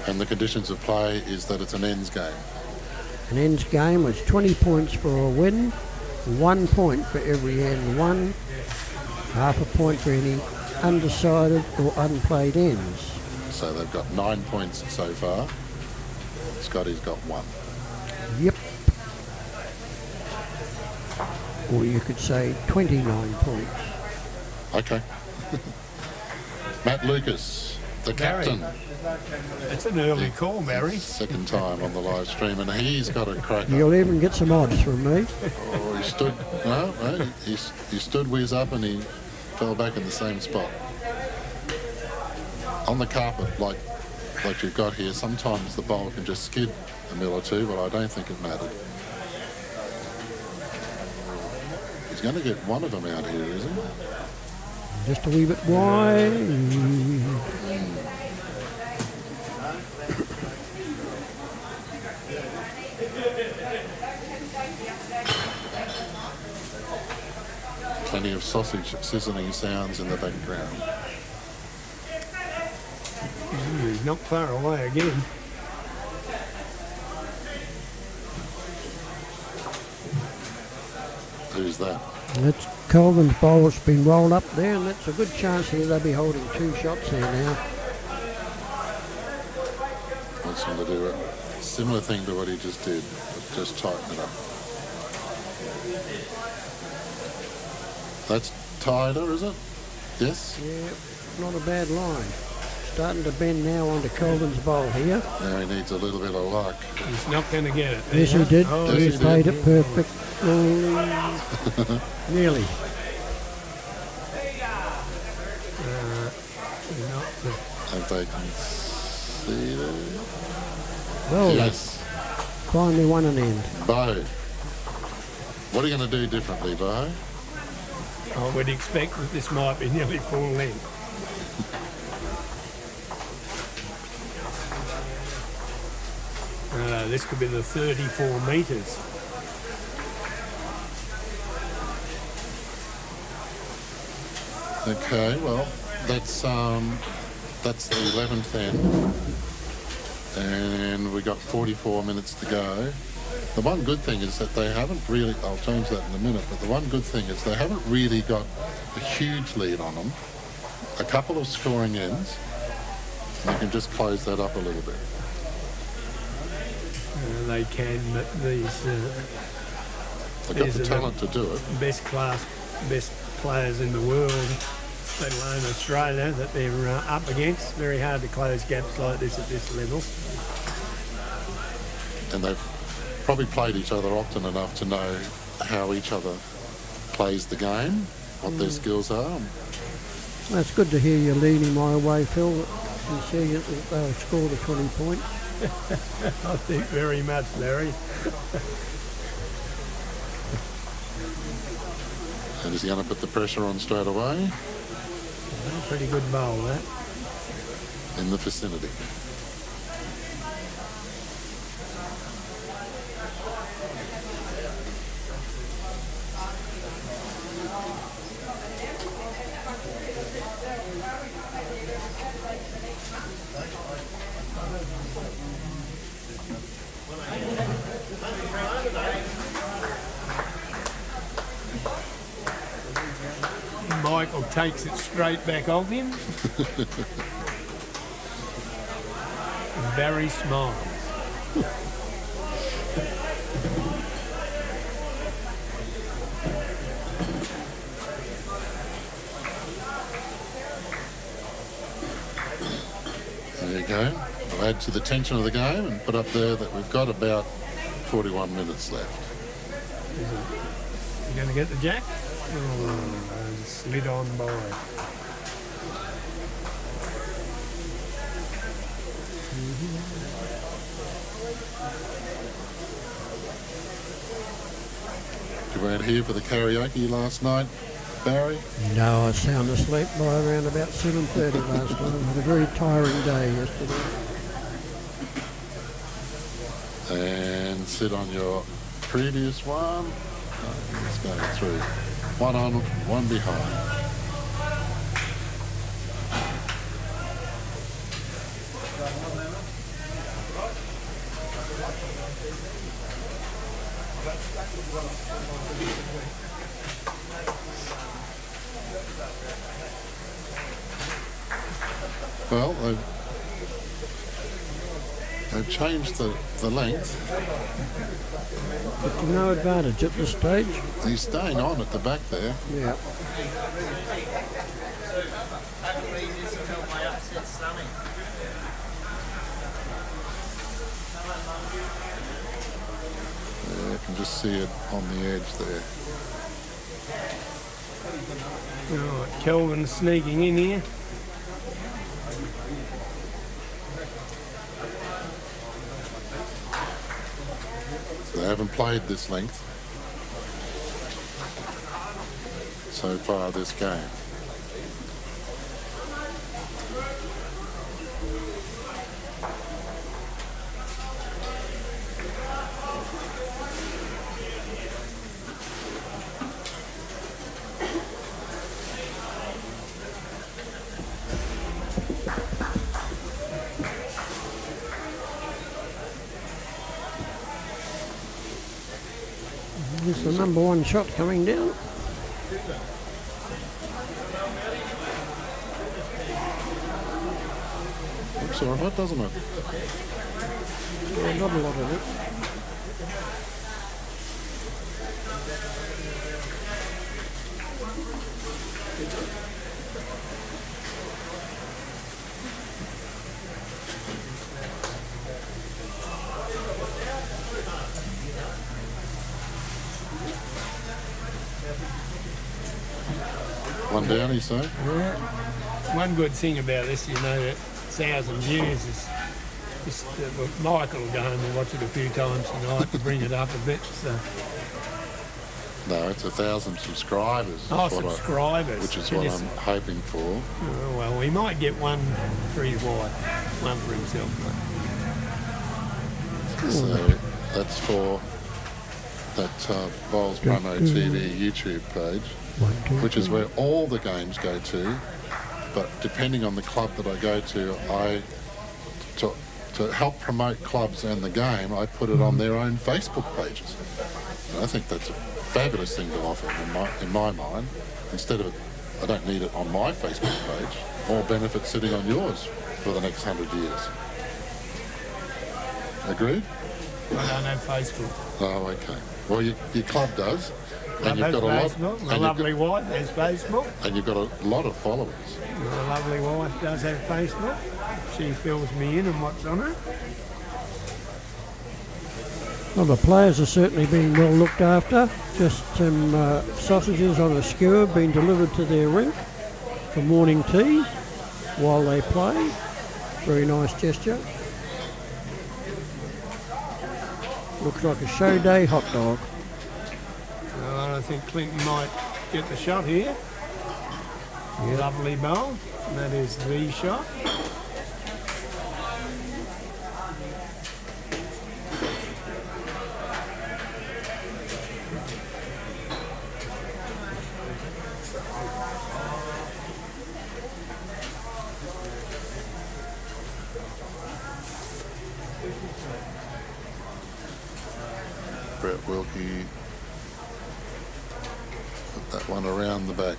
And the conditions of play is that it's an ends game. An ends game is 20 points for a win, 1 point for every end won, half a point for any undecided or unplayed ends. So they've got 9 points so far. Scotty's got 1. Yep. Or you could say 29 points. Okay. Matt Lucas, the Barry. captain. It's an early call, Barry. 2nd time on the live stream, and he's got a cracker. You'll even get some odds from me. Oh, he stood. No, he stood Wiz up and he fell back in the same spot. On the carpet, like you've got here, sometimes the bowl can just skid a mil or 2, but I don't think it mattered. He's going to get one of them out here, isn't he? Just a wee bit wide. Plenty of sausage sizzling sounds in the background. He's not far away again. Who's that? That's Colvin's bowl that's been rolled up there, and that's a good chance here they'll be holding 2 shots there now. Wants him to do a similar thing to what he just did, but just tighten it up. That's tighter, is it? Yes? Yeah, not a bad line. Starting to bend now onto Colvin's bowl here. Now he needs a little bit of luck. He's not going to get it. Yes, he did. Oh, Yes, He he played did. it perfect. Nearly. if they can see there. Well, Yes. they finally won an end. Bo. What are you going to do differently, Bo? I would expect that this might be nearly full length. This could be the 34 metres. Okay, well, that's the 11th end, and we got 44 minutes to go. The one good thing is that they haven't really, I'll change that in a minute, but the one good thing is they haven't really got a huge lead on them. A couple of scoring ends, they can just close that up a little bit. They can, but these They've got these the are talent to do it. best players in the world, let alone Australia, that they're up against. Very hard to close gaps like this at this level. And they've probably played each other often enough to know how each other plays the game, what their skills are. That's good to hear you leaning my way, Phil. You see that they'll score the 20 points. I think very much, Larry. And is he going to put the pressure on straight away? Pretty good bowl, that. In the vicinity. Michael takes it straight back off him. And Barry smiles. There you go. We'll add to the tension of the game and put up there that we've got about 41 minutes left. You going to get the jack? Oh, slid on by. You weren't here for the karaoke last night, Barry? No, I sound asleep by around about 7:30 last night. I had a very tiring day yesterday. And sit on your previous one. Let's go through. One on, one behind. Well, they've changed the length. But to no advantage at this stage. He's staying on at the back there. Yeah. Yeah, you can just see it on the edge there. Right, Kelvin sneaking in here. They haven't played this length so far this game. Here's the number one shot coming down. Looks all right, doesn't it? Yeah, not a lot of it. One down, you say? Yeah. One good thing about this, you know, that 1,000 views. Michael will go home and watch it a few times tonight to bring it up a bit. So. No, it's 1,000 subscribers. Subscribers. Which is what I'm hoping for. Oh, well, we might get one for his wife, one for himself. So that's for that BowlsPromoTV YouTube page, which is where all the games go to. But depending on the club that I go to, to help promote clubs and the game, I put it on their own Facebook pages. And I think that's a fabulous thing to offer in my mind. Instead of, I don't need it on my Facebook page. More benefit sitting on yours for the next 100 years. Agreed? I don't have Facebook. Oh, okay. Well, your club does. And you've got Facebook. My lovely wife has Facebook. And you've got a lot of followers. My lovely wife does have Facebook. She fills me in on what's on it. Well, the players are certainly being well looked after. Just some sausages on a skewer being delivered to their rink for morning tea while they play. Very nice gesture. Looks like a show day hot dog. Well, I think Clinton might get the shot here. Yep. Lovely bowl. That is the shot. Brett Wilkie put that one around the back.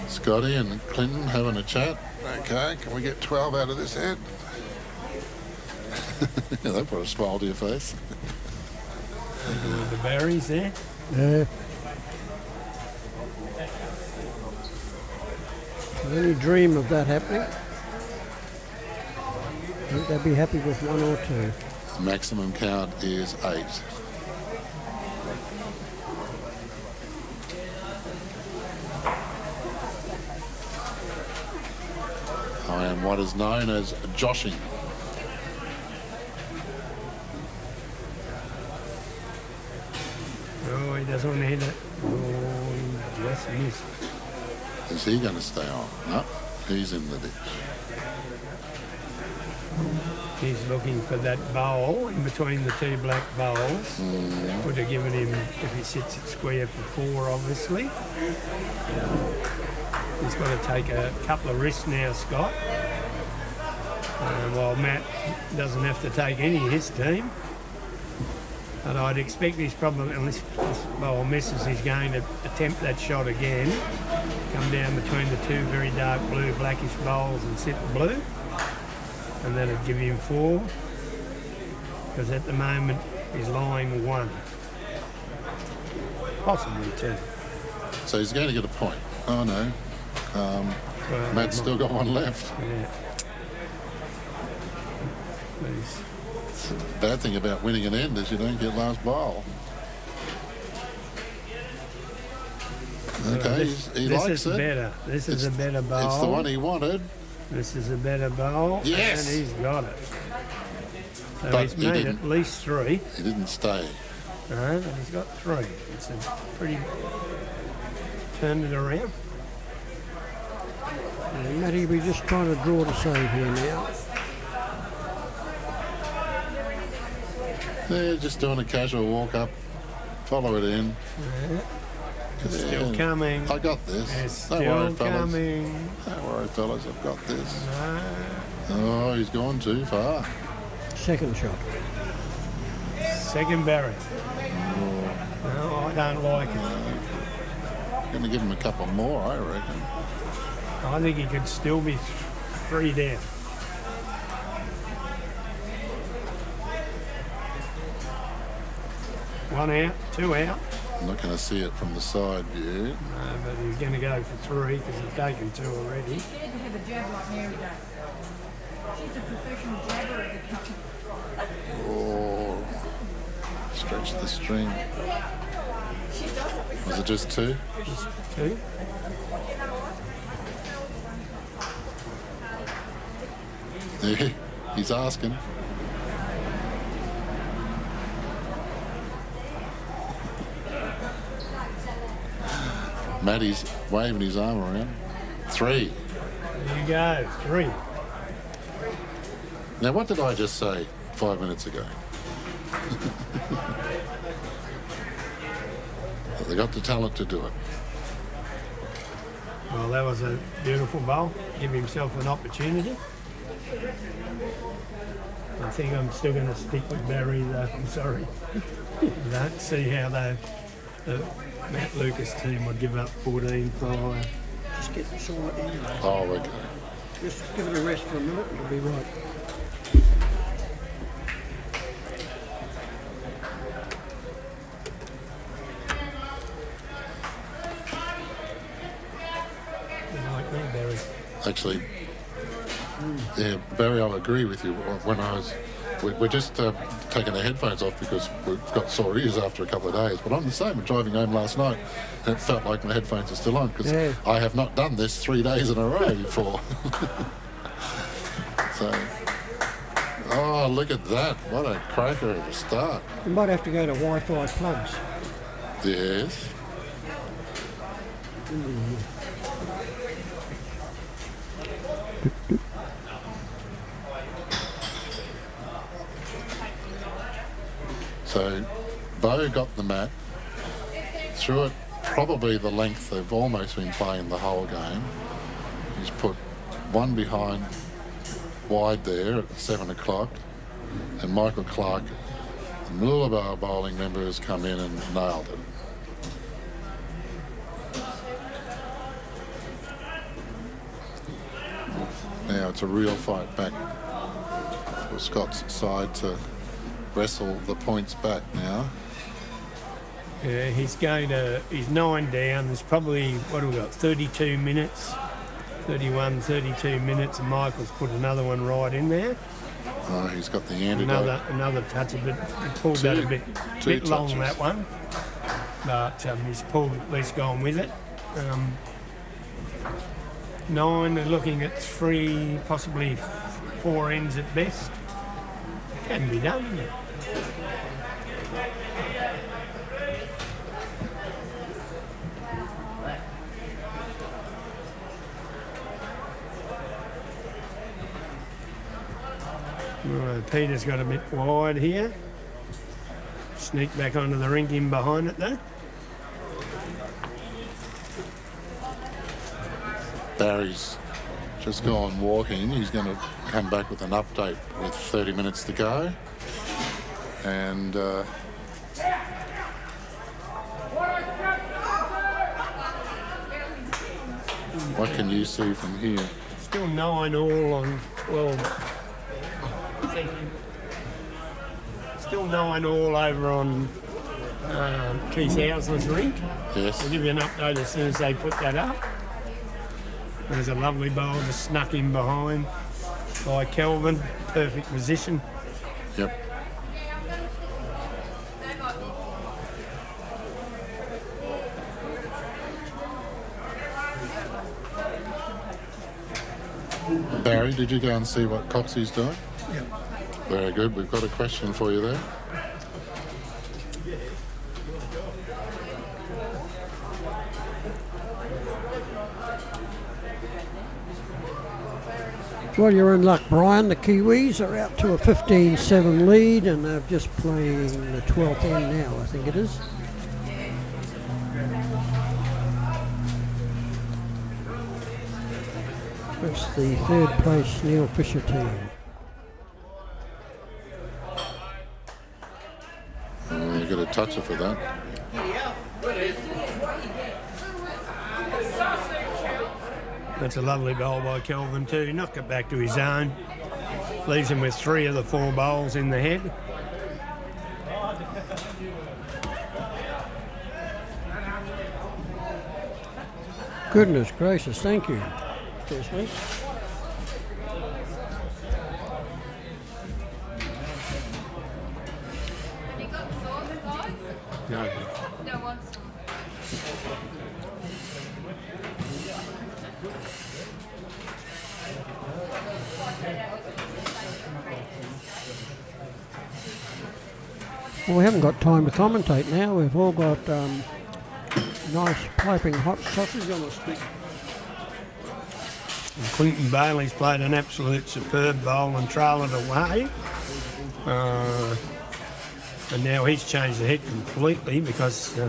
Scotty and Clinton having a chat. Okay, can we get 12 out of this head? That put a smile to your face. The berries there. Yeah. I only dream of that happening. I think they'd be happy with one or two. Maximum count is 8. And what is known as joshing. Oh, he doesn't want to hit it. Oh, he just missed. Is he going to stay on? No, he's in the ditch. He's looking for that bowl in between the two black bowls. Would have given him, if he sits at square for 4, obviously. He's got to take a couple of risks now, Scott. While Matt doesn't have to take any of his team. But I'd expect he's probably, unless this bowl misses, he's going to attempt that shot again. Come down between the two very dark blue, blackish bowls and sit the blue. And that'd give him 4. Because at the moment, he's lying 1. Possibly 2. So he's going to get a point. Oh, no. Well, Matt's still got one left. Yeah. The bad thing about winning an end is you don't get last bowl. Okay, he likes it. Better. This is a better bowl. It's the one he wanted. This is a better bowl. Yes! And he's got it. So But he's made at least 3. He didn't stay. No, but he's got 3. It's a pretty... Turned it around. Matty, we're just trying to draw the save here now. They're just doing a casual walk up, follow it in. Yeah. It's still coming. I got this. It's Don't still worry, fellas. coming. Don't worry, fellas. I've got this. No. Oh, he's gone too far. Second shot. Second berry. No, I don't like it. Going to give him a couple more, I reckon. I think he could still be 3 down. One out, 2 out. I'm not going to see it from the side view. No, but he's going to go for 3 because he's taken 2 already. She's a professional jabber at the kitchen. Oh, stretch the string. She does it with Was it just 2? Two. Yeah, he's asking. Matty's waving his arm around. 3. There you go, 3. Now, what did I just say 5 minutes ago? They got the talent to do it. Well, that was a beautiful bowl. Give himself an opportunity. I think I'm still going to stick with Barry, though. I'm sorry. Don't see how the Matt Lucas team would give up 14 prior. Just get the saw in. Oh, okay. Just give it a rest for a minute, it'll be right. Like me, Barry. Actually, yeah, Barry, I'll agree with you. When we're just taking the headphones off because we've got sore ears after a couple of days. But I'm the same. I'm driving home last night and it felt like my headphones are still on because I have not done this 3 days in a row before. So, oh, look at that. What a cracker at the start. You might have to go to Wi-Fi plugs. Yes. So, Bo got the mat, threw it probably the length they've almost been playing the whole game. He's put one behind wide there at 7 o'clock, and Michael Clark, the Mooloolaba bowling member, has come in and nailed it. Now it's a real fight back for Scott's side to wrestle the points back now. Yeah, he's 9 down. There's probably, what have we got, 32 minutes? 31, 32 minutes, and Michael's put another one right in there. Oh, he's got the antidote. Another touch of it. He pulled that a bit long, touches. that one. But he's at least gone with it. 9, they're looking at 3, possibly 4 ends at best. Can be done, isn't it? Right, Peter's got a bit wide here. Sneak back onto the rink in behind it though. Barry's just gone walking. He's going to come back with an update with 30 minutes to go. And what can you see from here? Still 9 all on 12. Still 9 all over on Keith Housley's rink. Yes. I'll give you an update as soon as they put that up. There's a lovely bowl just snuck in behind by Kelvin. Perfect position. Yep. Barry, did you go and see what Coxie's doing? Yep. Very good. We've got a question for you there. Well, you're in luck, Brian. The Kiwis are out to a 15-7 lead, and they're just playing the 12th end now, I think it is. That's the third place Neil Fisher team. You get a toucher for that. That's a lovely bowl by Kelvin too. Knock it back to his own. Leaves him with 3 of the 4 bowls in the head. Goodness gracious, thank you. Cheers, mate. No. No one song. Well, we haven't got time to commentate now. We've all got nice piping hot sausage on a stick. And Clinton Bailey's played an absolute superb bowl and trailed it away. And now he's changed the head completely because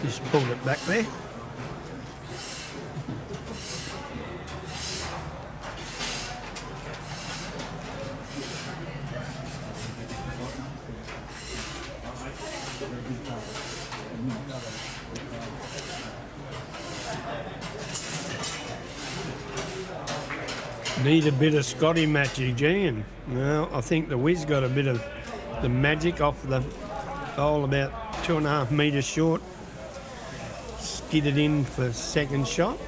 he's pulled it back there. Need a bit of Scotty magic, Gian. Well, I think the Wiz got a bit of the magic off the bowl about 2.5 metres short. Skidded in for second shot.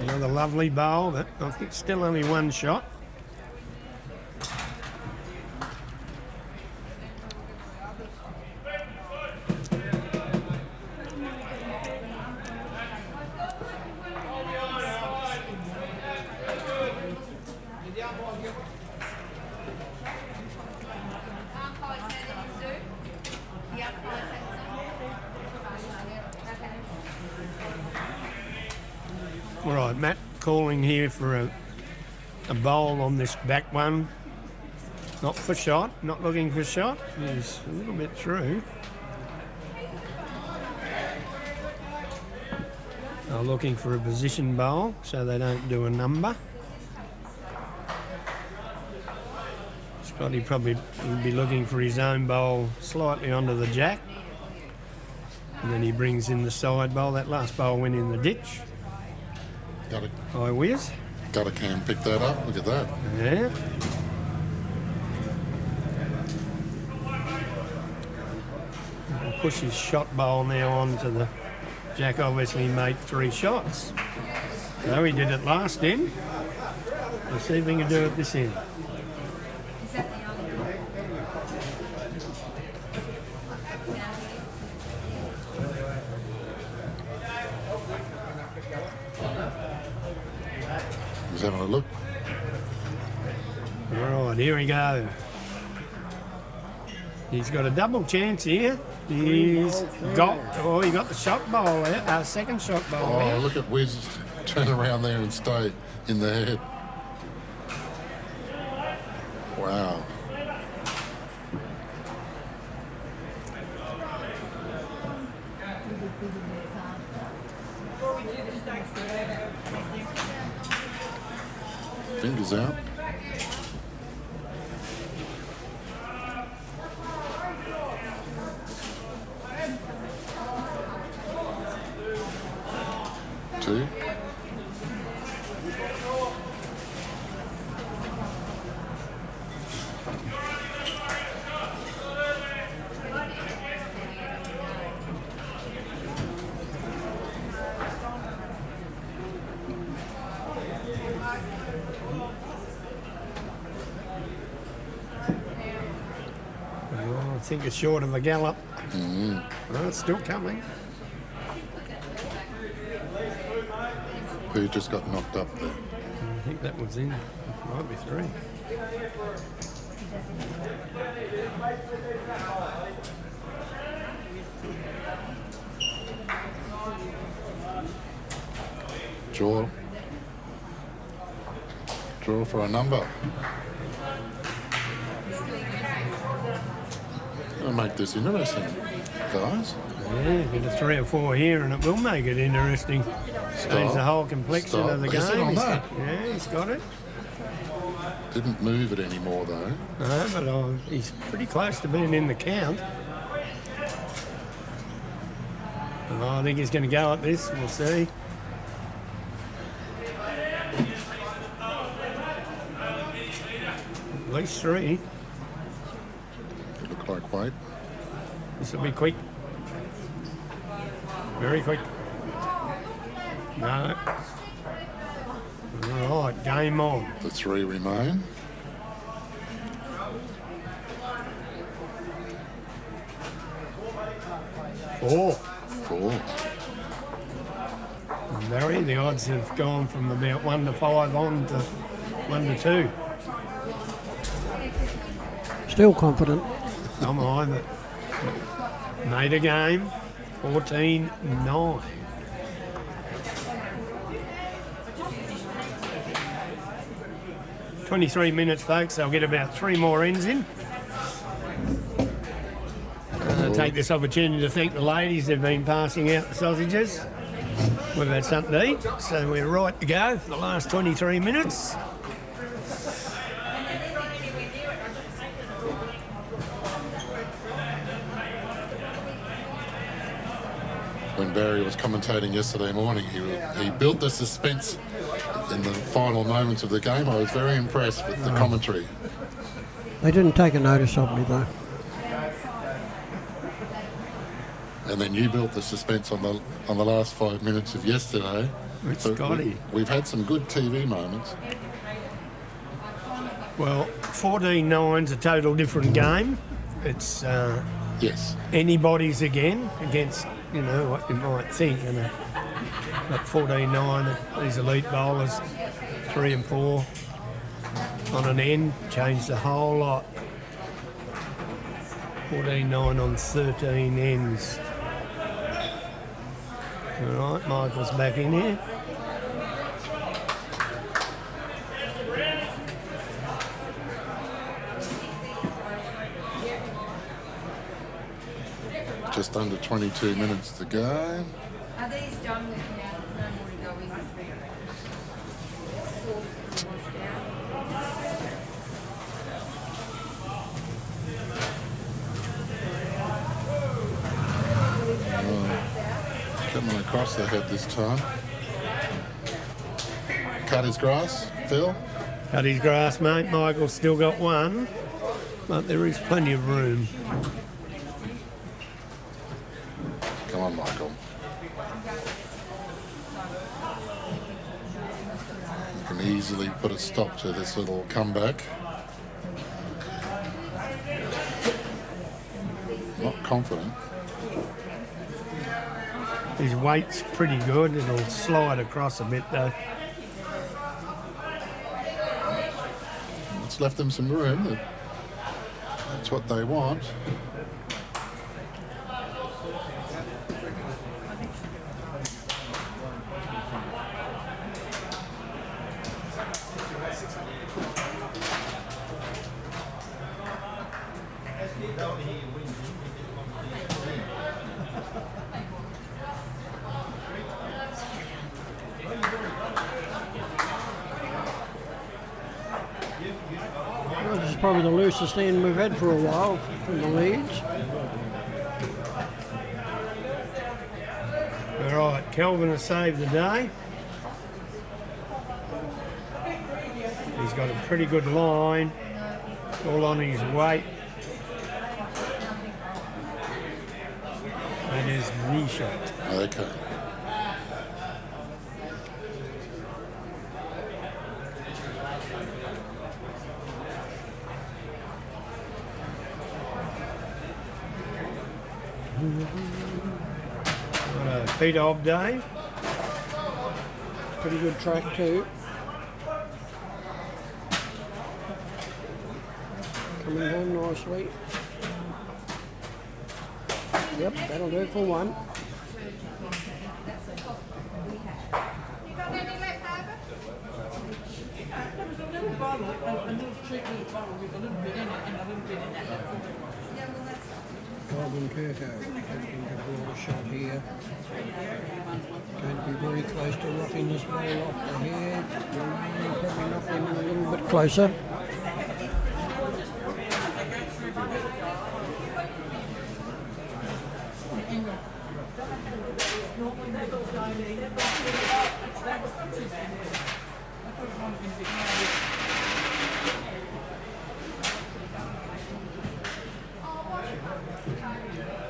Another lovely bowl, but I think still only one shot. All right, Matt calling here for a bowl on this back one. Not for shot, not looking for shot. He's a little bit through. They're looking for a position bowl so they don't do a number. Scotty probably would be looking for his own bowl slightly onto the jack. And then he brings in the side bowl. That last bowl went in the ditch. Hi, Wiz. Got a can pick that up. Look at that. Yeah. And push his shot bowl now onto the jack. Obviously made 3 shots. So he did it last end. Let's see if we can do it this end. Is that the only one? He's having a look. All right, here we go. He's got a double chance here. He's got, he got the shot bowl there, second shot bowl Oh, there. look at Wiz turn around there and stay in the head. Wow. Fingers out. Two. I think it's short of a gallop. Well, it's still coming. Who just got knocked up there? I think that one's in. Might be 3. Draw. Draw for a number. Gonna make this interesting, guys. Yeah, get a 3 or 4 here and it will make it interesting. Change the whole complexion of the Is it game. on that? Yeah, he's got it. Didn't move it anymore though. No, but he's pretty close to being in the count. Well, I think he's going to go at this. We'll see. At least 3. It looked like Wade. This will be quick. Very quick. No. All right, game on. The 3 remain. Four. 4. Very. The odds have gone from about 1 to 5 on to 1 to 2. Still confident. Come on. But made a game. 14-9. "23 minutes, folks. I'll get about 3 more ends in. Take this opportunity to thank the ladies who've been passing out the sausages. We've had something to eat, so we're right to go for the last 23 minutes. When Barry was commentating yesterday morning, he built the suspense in the final moments of the game. I was very impressed with the commentary. They didn't take a notice of me though. And then you built the suspense on the last 5 minutes of yesterday. With Scotty. We've had some good TV moments. Well, 14-9's a total different game. It's Yes. anybody's again against, you know, what you might think. You know. But 14-9, these elite bowlers, 3 and 4 on an end, changed the whole lot. 14-9 on 13 ends. All right, Michael's back in here. Just under 22 minutes to go. Are these done with now? There's no more to go in. Coming across the head this time. Cut his grass, Phil. Cut his grass, mate. Michael's still got 1, but there is plenty of room. Come on, Michael. You can easily put a stop to this little comeback. Not confident. His weight's pretty good. It'll slide across a bit though. It's left them some room. That's what they want. Well, this is probably the loosest end we've had for a while from the leads. All right, Kelvin has saved the day. He's got a pretty good line, all on his weight. And his knee shot. Okay. What a Peter Hobb day. Pretty good track too. Coming home nicely. Yep, that'll do for 1. You got any left over? There was a little bottle, a little cheeky bottle with a little bit in it and a little bit in that. Robin Kirko hoping to draw a shot here. Going to be very close to rocking this ball off the head. Probably knocking him a little bit closer.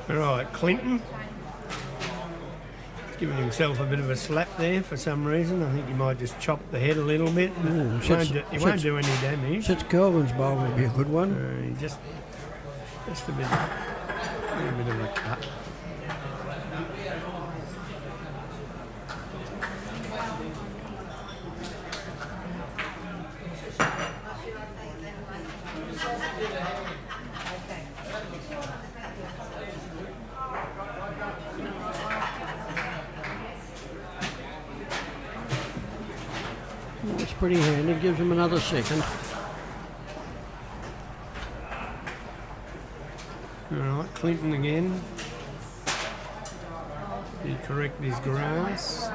Right, Clinton. Giving himself a bit of a slap there for some reason. I think he might just chop the head a little bit. But he won't do any damage. Sits Kelvin's bowl would be a good one. Just a bit of a cut. It's pretty handy, gives him another second. Alright, Clinton again. He correct his grass.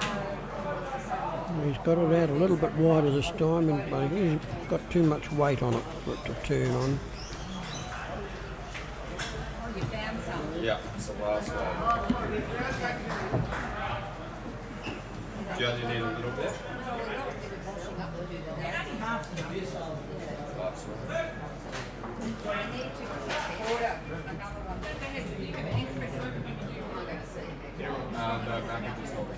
He's got it out a little bit wider this time, but he's got too much weight on it for it to turn on. Oh, you found some. Yeah, it's the last one. Do you only need a little bit? Last one. I need to order another one. No, maybe just hold it.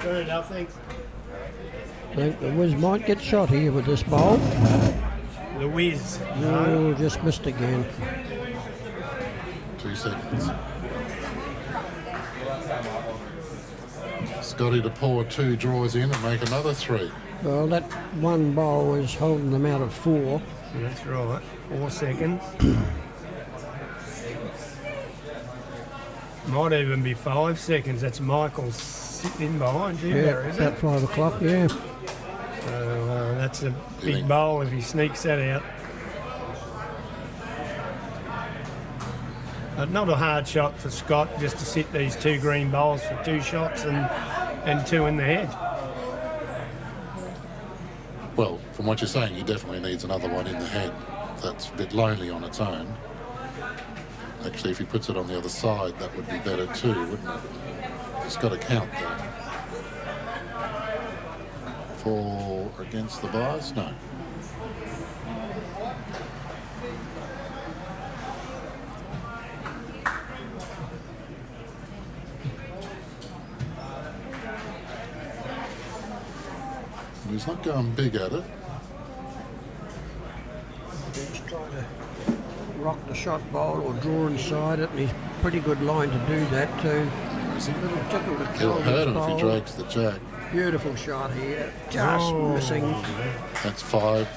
Fair enough, thanks. I think the Wiz might get shot here with this bowl. The Wiz. No, just missed again. 2 seconds. Scotty to pour 2 draws in and make another 3. Well, that one bowl is holding them out of 4. That's right. 4 seconds. Might even be 5 seconds. That's Michael sitting in behind you there, Yeah, is about it? 5 o'clock, yeah. So that's a big bowl if he sneaks that out. But not a hard shot for Scott just to sit these 2 green bowls for 2 shots and 2 in the head. Well, from what you're saying, he definitely needs another one in the head. That's a bit lonely on its own. Actually, if he puts it on the other side, that would be better too, wouldn't it? It's got to count though. 4 against the bars? No. He's not going big at it. He's trying to rock the shot bowl or draw inside it, and he's pretty good line to do that too. Is it? Little tickle to It'll Kelvin's hurt him if bowl. he drags the jack. Beautiful shot here, just missing. That's 5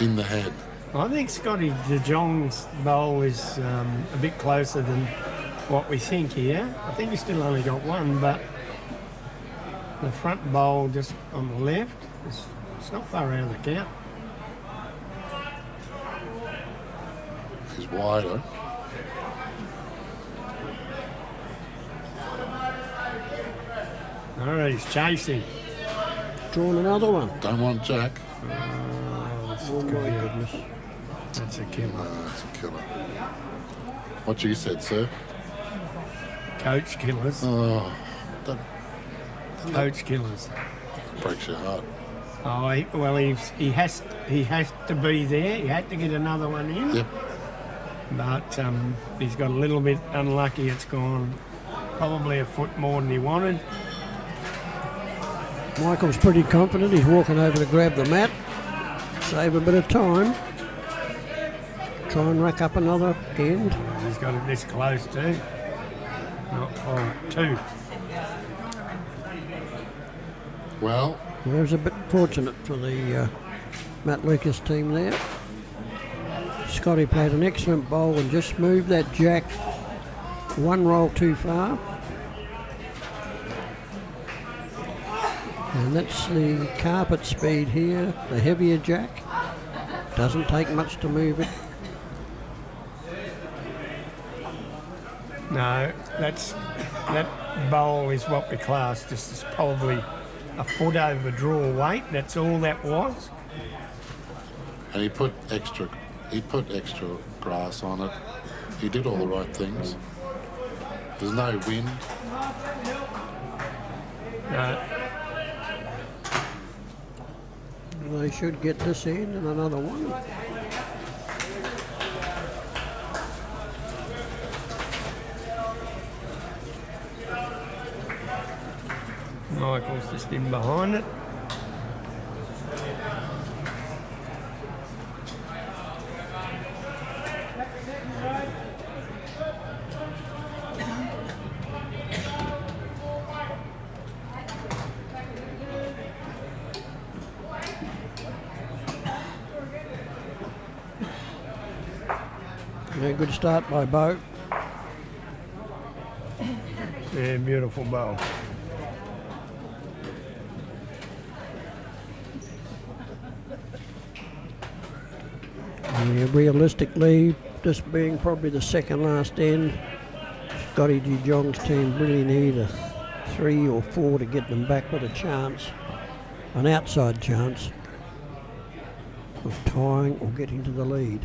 in the head. I think Scotty De Jong's bowl is a bit closer than what we think here. I think he's still only got 1, but the front bowl just on the left, it's not far out of the count. He's wider. All right, he's chasing. Drawn another one. Don't want jack. Oh my goodness. That's a killer. That's a killer. What you said, sir? Coach killers. Oh, that Coach killers. breaks your heart. Oh, he has to be there. He had to get another one in. Yep. But he's got a little bit unlucky. It's gone probably a foot more than he wanted. Michael's pretty confident. He's walking over to grab the mat, save a bit of time, try and rack up another end. He's got it this close too. Not quite. 2. Well, It was a bit fortunate for the Matt Lucas team there. Scotty played an excellent bowl and just moved that jack 1 roll too far. And that's the carpet speed here, the heavier jack. Doesn't take much to move it. No, that bowl is what we class just as probably a foot over draw weight. That's all that was. and he put extra grass on it. he did all the right things. There's no wind. They should get this in and another one. Michael's just in behind it. Yeah, good start by Bow. Yeah, beautiful bowl. Yeah, realistically, this being probably the second last end, Scotty De Jong's team really need a 3 or 4 to get them back with a chance, an outside chance of tying or getting to the lead.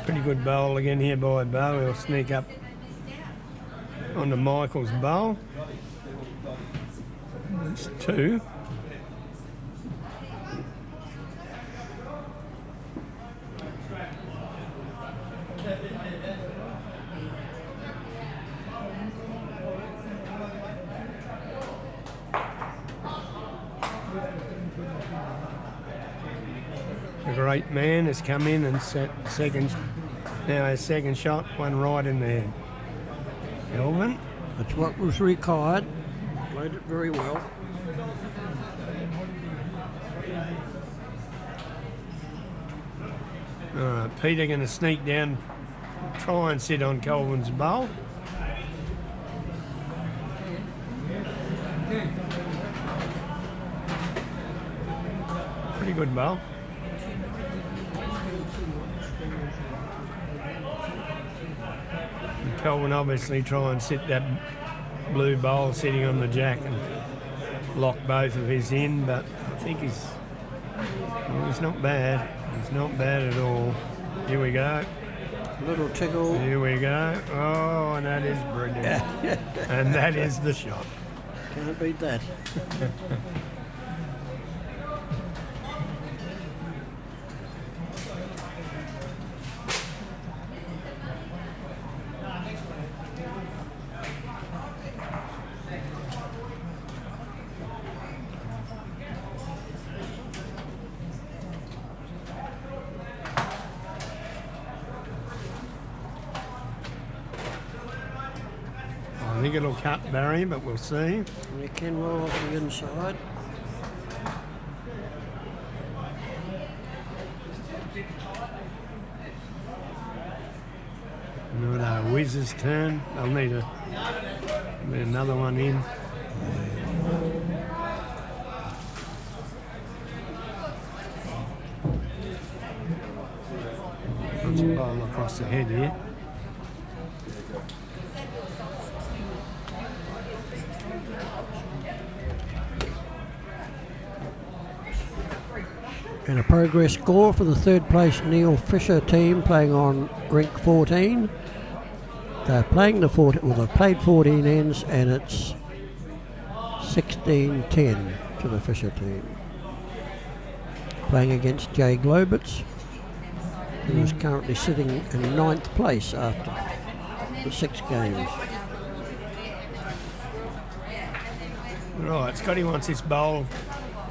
Pretty good bowl again here by Bow. He'll sneak up onto Michael's bowl. That's 2. The great man has come in and set second. Now his second shot, one right in the head. Kelvin. That's what was required. Played it very well. All right, Peter going to sneak down, try and sit on Kelvin's bowl. Pretty good bowl. And Kelvin obviously try and sit that blue bowl sitting on the jack and lock both of his in, but I think he's not bad. He's not bad at all. Here we go. Little tickle. Here we go. Oh, and that is brilliant. And that is the shot. Can't beat that. I think it'll cut Barry, but we'll see. And you can roll off the inside. No, Wiz's turn. They'll need another one in. That's a bowl across the head here. And a progress score for the third place Neil Fisher team playing on rink 14. They're playing the 14, well, they've played 14 ends and it's 16-10 to the Fisher team. Playing against Jay Globitz, who is currently sitting in 9th place after the 6 games. Right, Scotty wants this bowl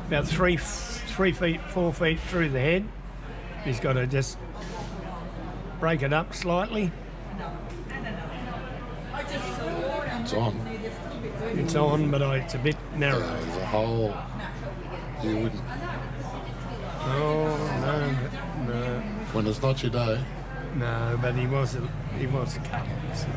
about 3 feet, 4 feet through the head. He's got to just break it up slightly. It's on. It's on, but it's a bit narrow. There's a hole. You wouldn't. Oh no. When it's not your day. No, but he was a couple. So.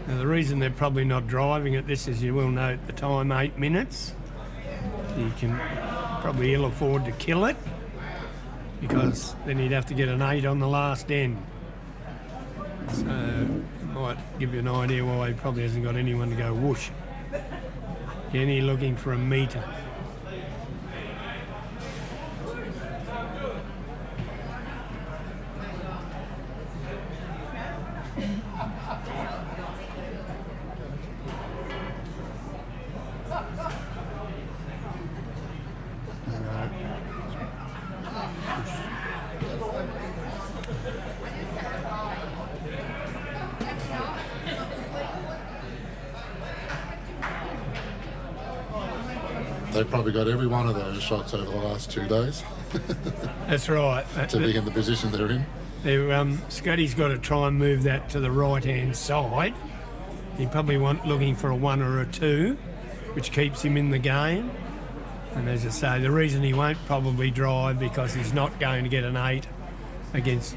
Now, the reason they're probably not driving at this, as you will note, the time 8 minutes. You can probably ill afford to kill it, because then he'd have to get an 8 on the last end. So it might give you an idea why he probably hasn't got anyone to go whoosh. Kenny looking for a metre. They probably got every one of those shots over the last 2 days That's right. to be in the position they're in. Scotty's got to try and move that to the right-hand side. He probably looking for a 1 or a 2, which keeps him in the game. And as I say, the reason he won't probably drive, because he's not going to get an 8 against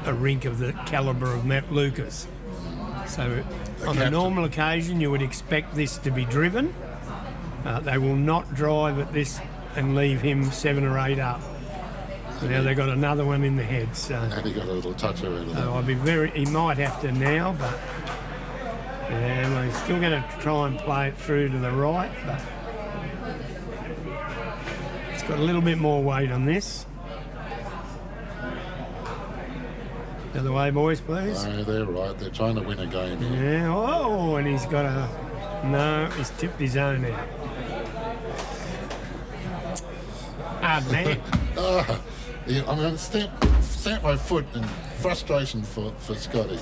a rink of the calibre of Matt Lucas. So on a normal occasion, you would expect this to be driven. They will not drive at this and leave him 7 or 8 up. So now they've got another one in the head. So And he got a little touch over there. I'd be he might have to now, but yeah, well, he's still going to try and play it through to the right, but it's got a little bit more weight on this. The other way, boys, please. No, they're right. They're trying to win a game here. Yeah, oh, and he's got a... No, he's tipped his own out. Hard man. Yeah, I'm going to stamp my foot in frustration for Scotty.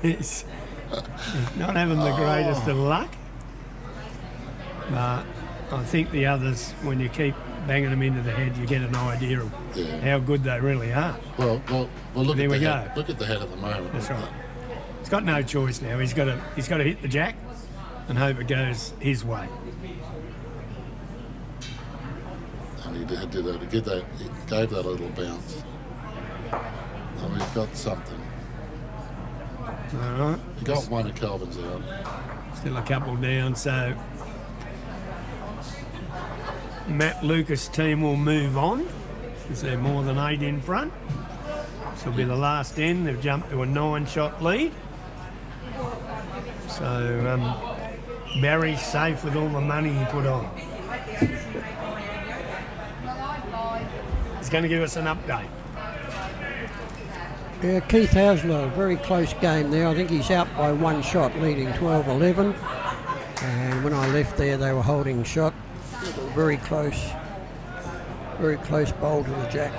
He's not having the greatest of luck. But I think the others, when you keep banging them into the head, you get an idea of how good they really are. Well, look There at we the go. head. Look at the head at the moment. That's right. He's got no choice now. He's got to hit the jack and hope it goes his way. And he did that. He gave that a little bounce. Oh, he's got something. All right. He got one of Calvin's out. Still a couple down, so Matt Lucas' team will move on, because they're more than 8 in front. This will be the last end. They've jumped to a 9-shot lead. So Barry's safe with all the money he put on. He's going to give us an update. Yeah, Keith Hasler, very close game there. I think he's out by 1 shot, leading 12-11. And when I left there, they were holding shot. Very close bowl to the jack.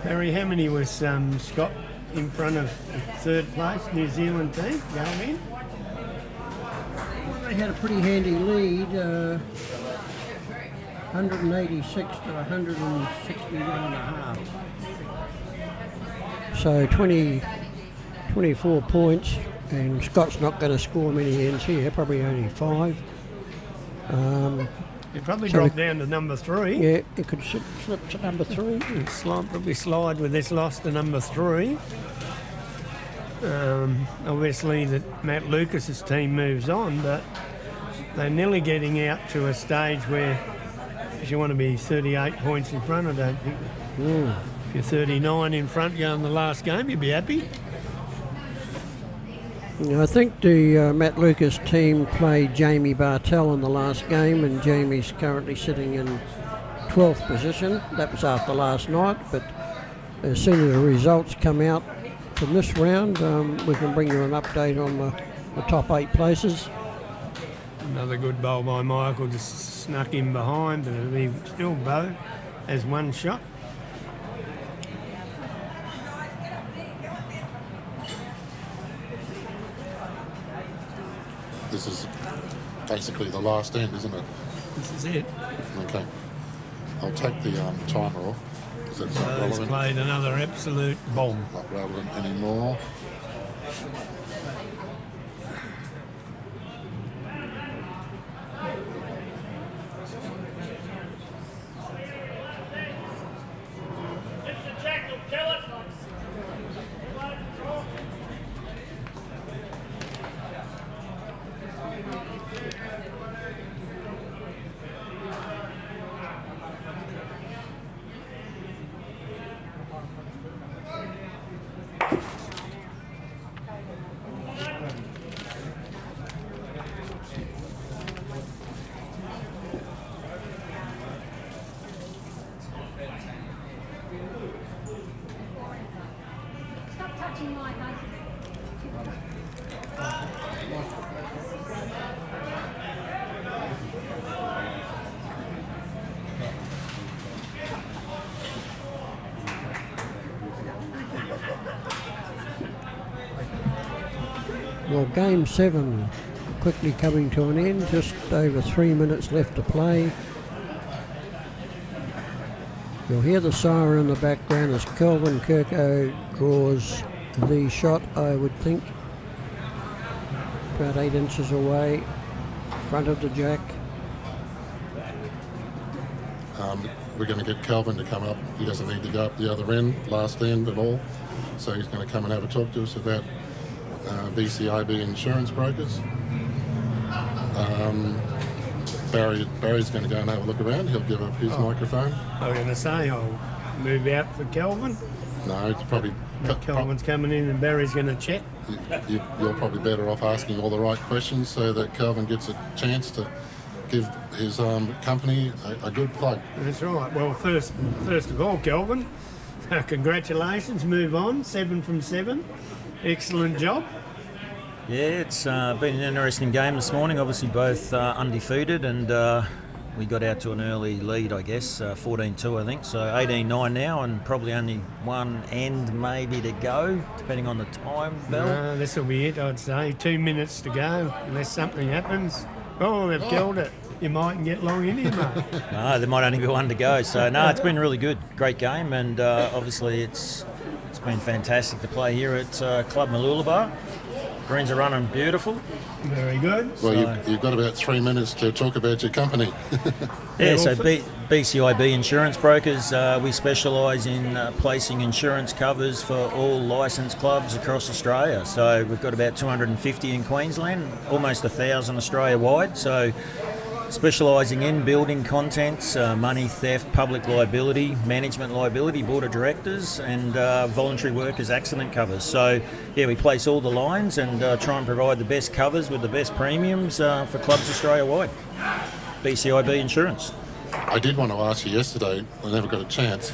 Barry, how many was Scott in front of the 3rd place New Zealand team going in? They had a pretty handy lead, 186 to 161.5. So 24 points, and Scott's not going to score many ends here, probably only 5. He'd probably drop down to number 3. Yeah, it could slip to number 3. Probably slide with this loss to number 3. Obviously, that Matt Lucas's team moves on, but they're nearly getting out to a stage where, if you want to be 38 points in front, I don't think. If you're 39 in front going the last game, you'd be happy. I think the Matt Lucas team played Jamie Bartell in the last game, and Jamie's currently sitting in 12th position. That was after last night, but as soon as the results come out from this round, we can bring you an update on the top 8 places. Another good bowl by Michael, just snuck in behind, but it'll be still Bow has 1 shot. This is basically the last end, isn't it? This is it. Okay. I'll take the timer off, because it's not He's relevant. played another absolute bomb. Not relevant anymore. Stop touching my face. Well, game 7 quickly coming to an end, just over 3 minutes left to play. You'll hear the siren in the background as Kelvin Kirko draws the shot, I would think. About 8 inches away, front of the jack. We're going to get Calvin to come up. He doesn't need to go up the other end, last end at all. So he's going to come and have a talk to us about BCIB insurance brokers. Barry's going to go and have a look around. He'll give up his microphone. I was going to say I'll move out for Kelvin. No, it's probably... Kelvin's coming in and Barry's going to check. You're probably better off asking all the right questions so that Calvin gets a chance to give his company a good plug. That's right. Well, first of all, Kelvin, congratulations. Move on. 7 from 7. Excellent job. Yeah, it's been an interesting game this morning. Obviously, both undefeated, and we got out to an early lead, I guess, 14-2, I think. So 18-9 now, and probably only one end maybe to go, depending on the time, Bell. This will be it, I'd say. 2 minutes to go, unless something happens. Oh, they've killed it. You mightn't get long in here, mate. No, there might only be one to go. So, no, it's been really good. Great game, and obviously it's been fantastic to play here at Club Mooloolaba. Greens are running beautiful. Very good. Well, you've got about 3 minutes to talk about your company. Yeah, so BCIB Insurance Brokers, we specialise in placing insurance covers for all licensed clubs across Australia. So we've got about 250 in Queensland, almost 1,000 Australia-wide. So specialising in building contents, money theft, public liability, management liability, board of directors, and voluntary workers accident covers. So, yeah, we place all the lines and try and provide the best covers with the best premiums for clubs Australia-wide. BCIB Insurance. I did want to ask you yesterday, I never got a chance,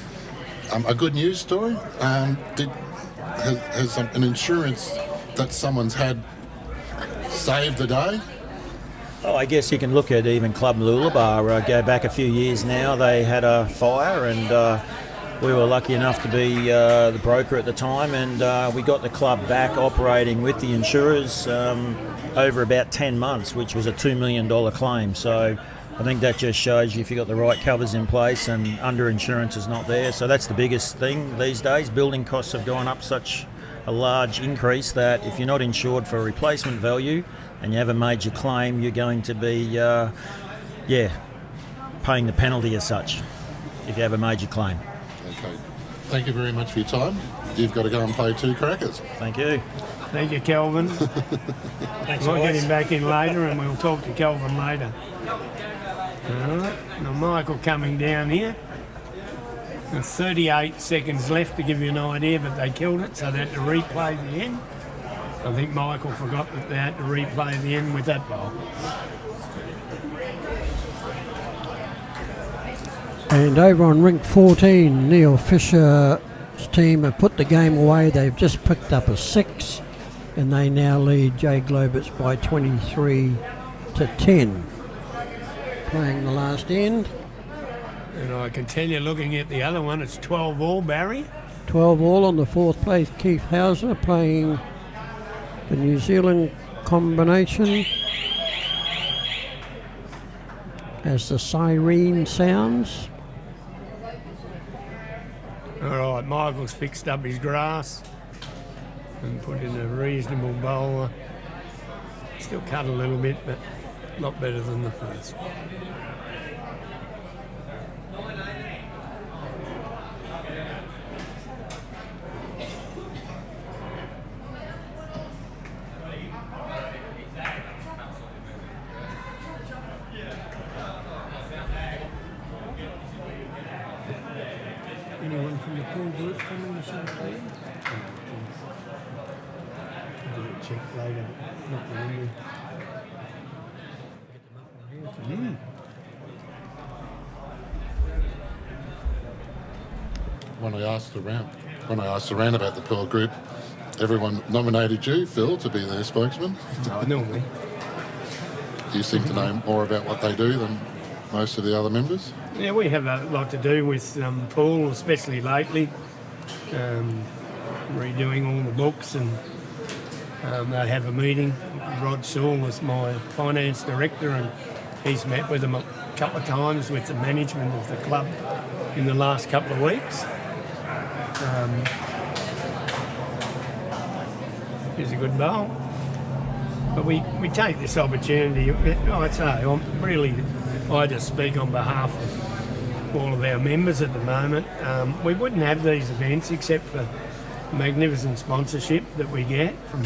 a good news story. Has an insurance that someone's had saved the day? Oh, I guess you can look at even Club Mooloolaba. Go back a few years now, they had a fire, and we were lucky enough to be the broker at the time, and we got the club back operating with the insurers over about 10 months, which was a $2 million claim. So I think that just shows you if you've got the right covers in place and under insurance is not there. So that's the biggest thing these days. Building costs have gone up such a large increase that if you're not insured for replacement value and you have a major claim, you're going to be, paying the penalty as such if you have a major claim. Okay. Thank you very much for your time. You've got to go and play 2 crackers. Thank you. Thank you, Kelvin. Thanks, We'll get boys. him back in later and we'll talk to Kelvin later. All right. Now, Michael coming down here. There's 38 seconds left to give you an idea, but they killed it, so they had to replay the end. I think Michael forgot that they had to replay the end with that bowl. And over on rink 14, Neil Fisher's team have put the game away. They've just picked up a 6, and they now lead Jay Globitz by 23-10. Playing the last end. And I can tell you, looking at the other one, it's 12 all, Barry. 12 all on the 4th place. Keith Hauser playing the New Zealand combination as the siren sounds. All right, Michael's fixed up his grass. and put in a reasonable bowler. Still cut a little bit, but a lot better than the first. Anyone from the pool group coming this afternoon? I'll do a check later. Not remember. Get them up on here. When I asked around about the Pearl Group, everyone nominated you, Phil, to be their spokesman. No, normally. Do you seem to know more about what they do than most of the other members? Yeah, we have a lot to do with pool, especially lately. Redoing all the books, and they have a meeting. Rod Sewell is my finance director, and he's met with them a couple of times with the management of the club in the last couple of weeks. He's a good bowl. But we take this opportunity, I'd say, I just speak on behalf of all of our members at the moment. We wouldn't have these events except for magnificent sponsorship that we get from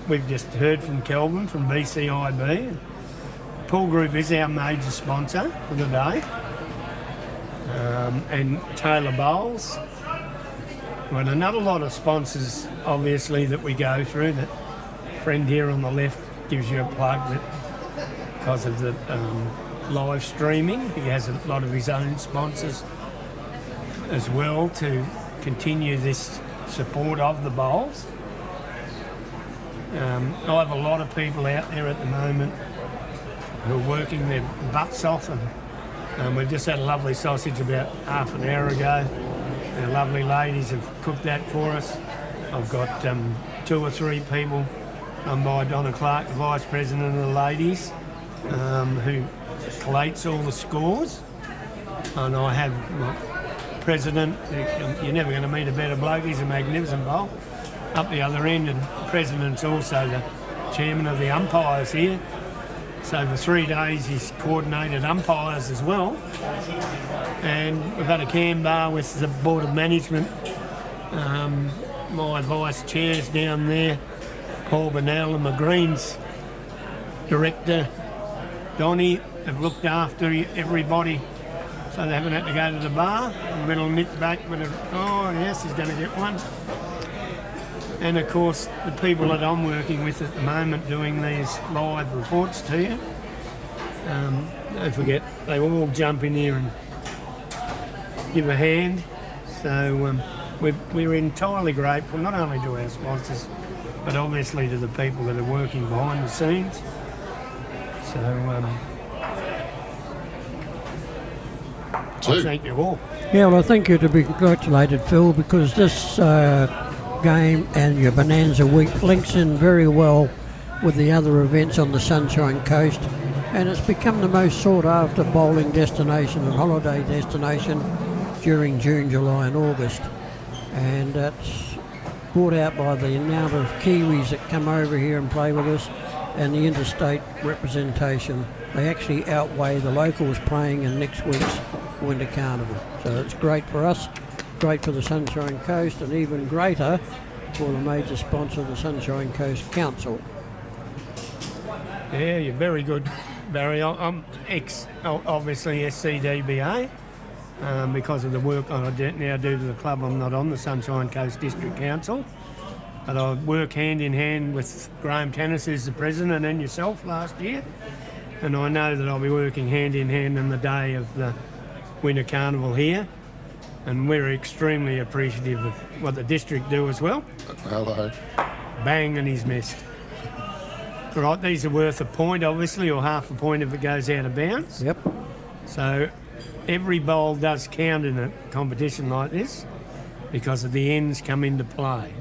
we've just heard from Kelvin from BCIB. Pool Group is our major sponsor for the day. And Taylor Bowls. Well, another lot of sponsors, obviously, that we go through. That friend here on the left gives you a plug that because of the live streaming, he has a lot of his own sponsors as well to continue this support of the bowls. I have a lot of people out there at the moment who are working their butts off, and we've just had a lovely sausage about half an hour ago. The lovely ladies have cooked that for us. I've got 2 or 3 people by Donna Clark, the Vice President of the ladies, who collates all the scores. And I have my President, you're never going to meet a better bloke, he's a magnificent bowl, up the other end, and the President's also the Chairman of the umpires here. So for 3 days he's coordinated umpires as well. And we've had a can bar with the Board of Management. My Vice Chair's down there, Paul Burnell, and my Greens Director, Donnie, have looked after everybody so they haven't had to go to the bar. A little nip back with oh yes, he's going to get one. And of course, the people that I'm working with at the moment doing these live reports to you, don't forget, they all jump in here and give a hand. So we're entirely grateful, not only to our sponsors, but obviously to the people that are working behind the scenes. So I thank you all. Yeah, well, I think you're to be congratulated, Phil, because this game and your Bonanza Week links in very well with the other events on the Sunshine Coast, and it's become the most sought after bowling destination and holiday destination during June, July and August. And it's brought out by the amount of Kiwis that come over here and play with us and the interstate representation. They actually outweigh the locals playing in next week's Winter Carnival. So it's great for us, great for the Sunshine Coast, and even greater for the major sponsor, the Sunshine Coast Council. Yeah, you're very good, Barry. I'm obviously SCDBA. Because of the work I now do to the club, I'm not on the Sunshine Coast District Council, but I work hand in hand with Graham Tennis, who's the president, and yourself last year, and I know that I'll be working hand in hand on the day of the Winter Carnival here, and we're extremely appreciative of what the district do as well. Hello. Bang, and he's missed. Right, these are worth a point, obviously, or half a point if it goes out of bounds. Yep. So every bowl does count in a competition like this because of the ends come into play.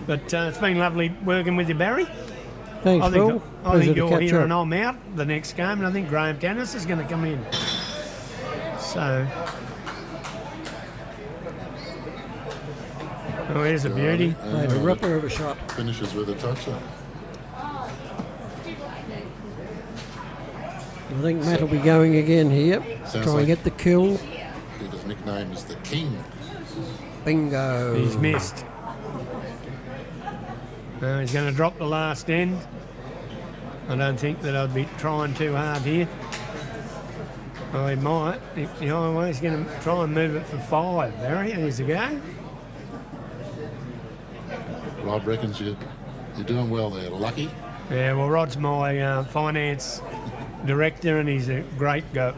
But it's been lovely working with you, Barry. Thanks, Phil. I think you're here and I'm out the next game, and I think Graham Tennis is going to come in. So Oh, here's a beauty. Played a ripper of a shot. Finishes with a toucher. I think Matt will be going again here. Sounds Try like- and get the kill. His nickname is the King. Bingo. He's missed. He's going to drop the last end. I don't think that I'd be trying too hard here. Oh, he might. He's going to try and move it for 5. Barry, there's a go. Rod reckons you're doing well there. Lucky. Yeah, well, Rod's my finance director, and he's a great guy,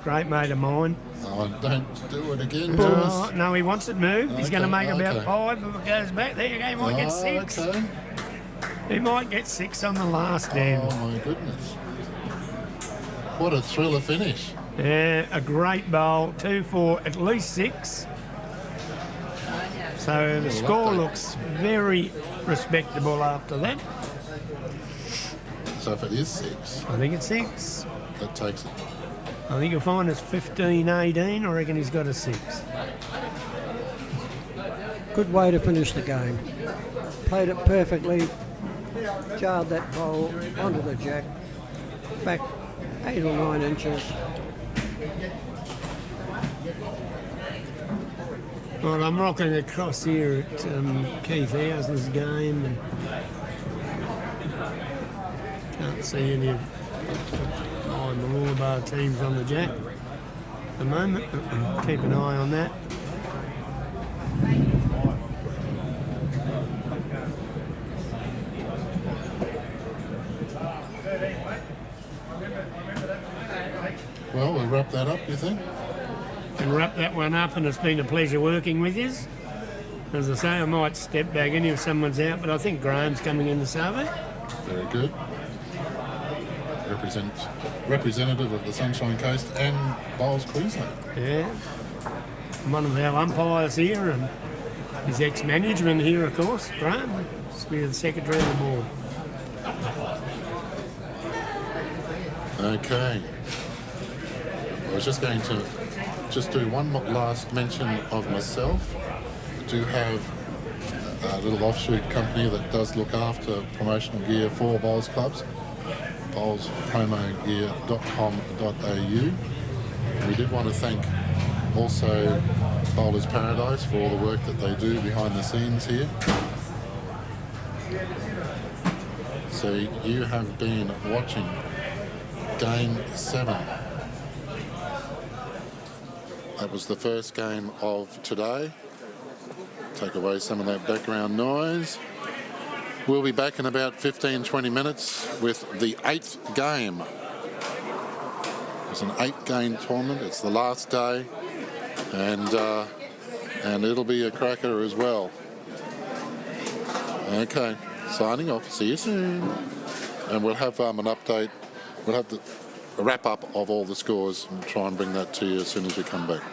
great mate of mine. Oh, don't do it again, boys. No, he wants it moved. He's going to make about Okay. 5 if it goes back. There you go, he might get 6. Okay. He might get 6 on the last end. Oh, my goodness. What a thriller finish. Yeah, a great bowl, 2 for at least 6. So the score looks very respectable after that. So if it is 6, I think it's 6. that takes it. I think you'll find it's 15-18. I reckon he's got a 6. Good way to finish the game. Played it perfectly. Jarred that bowl onto the jack. Back 8 or 9 inches. Well, I'm rocking across here at Keith Housen's game, and can't see any of my Mooloolaba teams on the jack at the moment. But keep an eye on that. Well, we'll wrap that up, you think? And wrap that one up, and it's been a pleasure working with you. As I say, I might step back in if someone's out, but I think Graham's coming in the survey. Very good. Representative of the Sunshine Coast and Bowls, Queensland. Yeah. One of our umpires here, and his ex-management here, of course, Graham. He's been the secretary of the board. Okay. I was just going to do one last mention of myself. I do have a little offshoot company that does look after promotional gear for bowls clubs. BowlsPromoGear.com.au. We did want to thank also Bowlers Paradise for all the work that they do behind the scenes here. So you have been watching Game 7. That was the first game of today. Take away some of that background noise. We'll be back in about 15-20 minutes with the 8th game. It's an 8-game tournament. It's the last day, and it'll be a cracker as well. Okay, signing off. See you soon. And we'll have an update. We'll have a wrap up of all the scores and try and bring that to you as soon as we come back.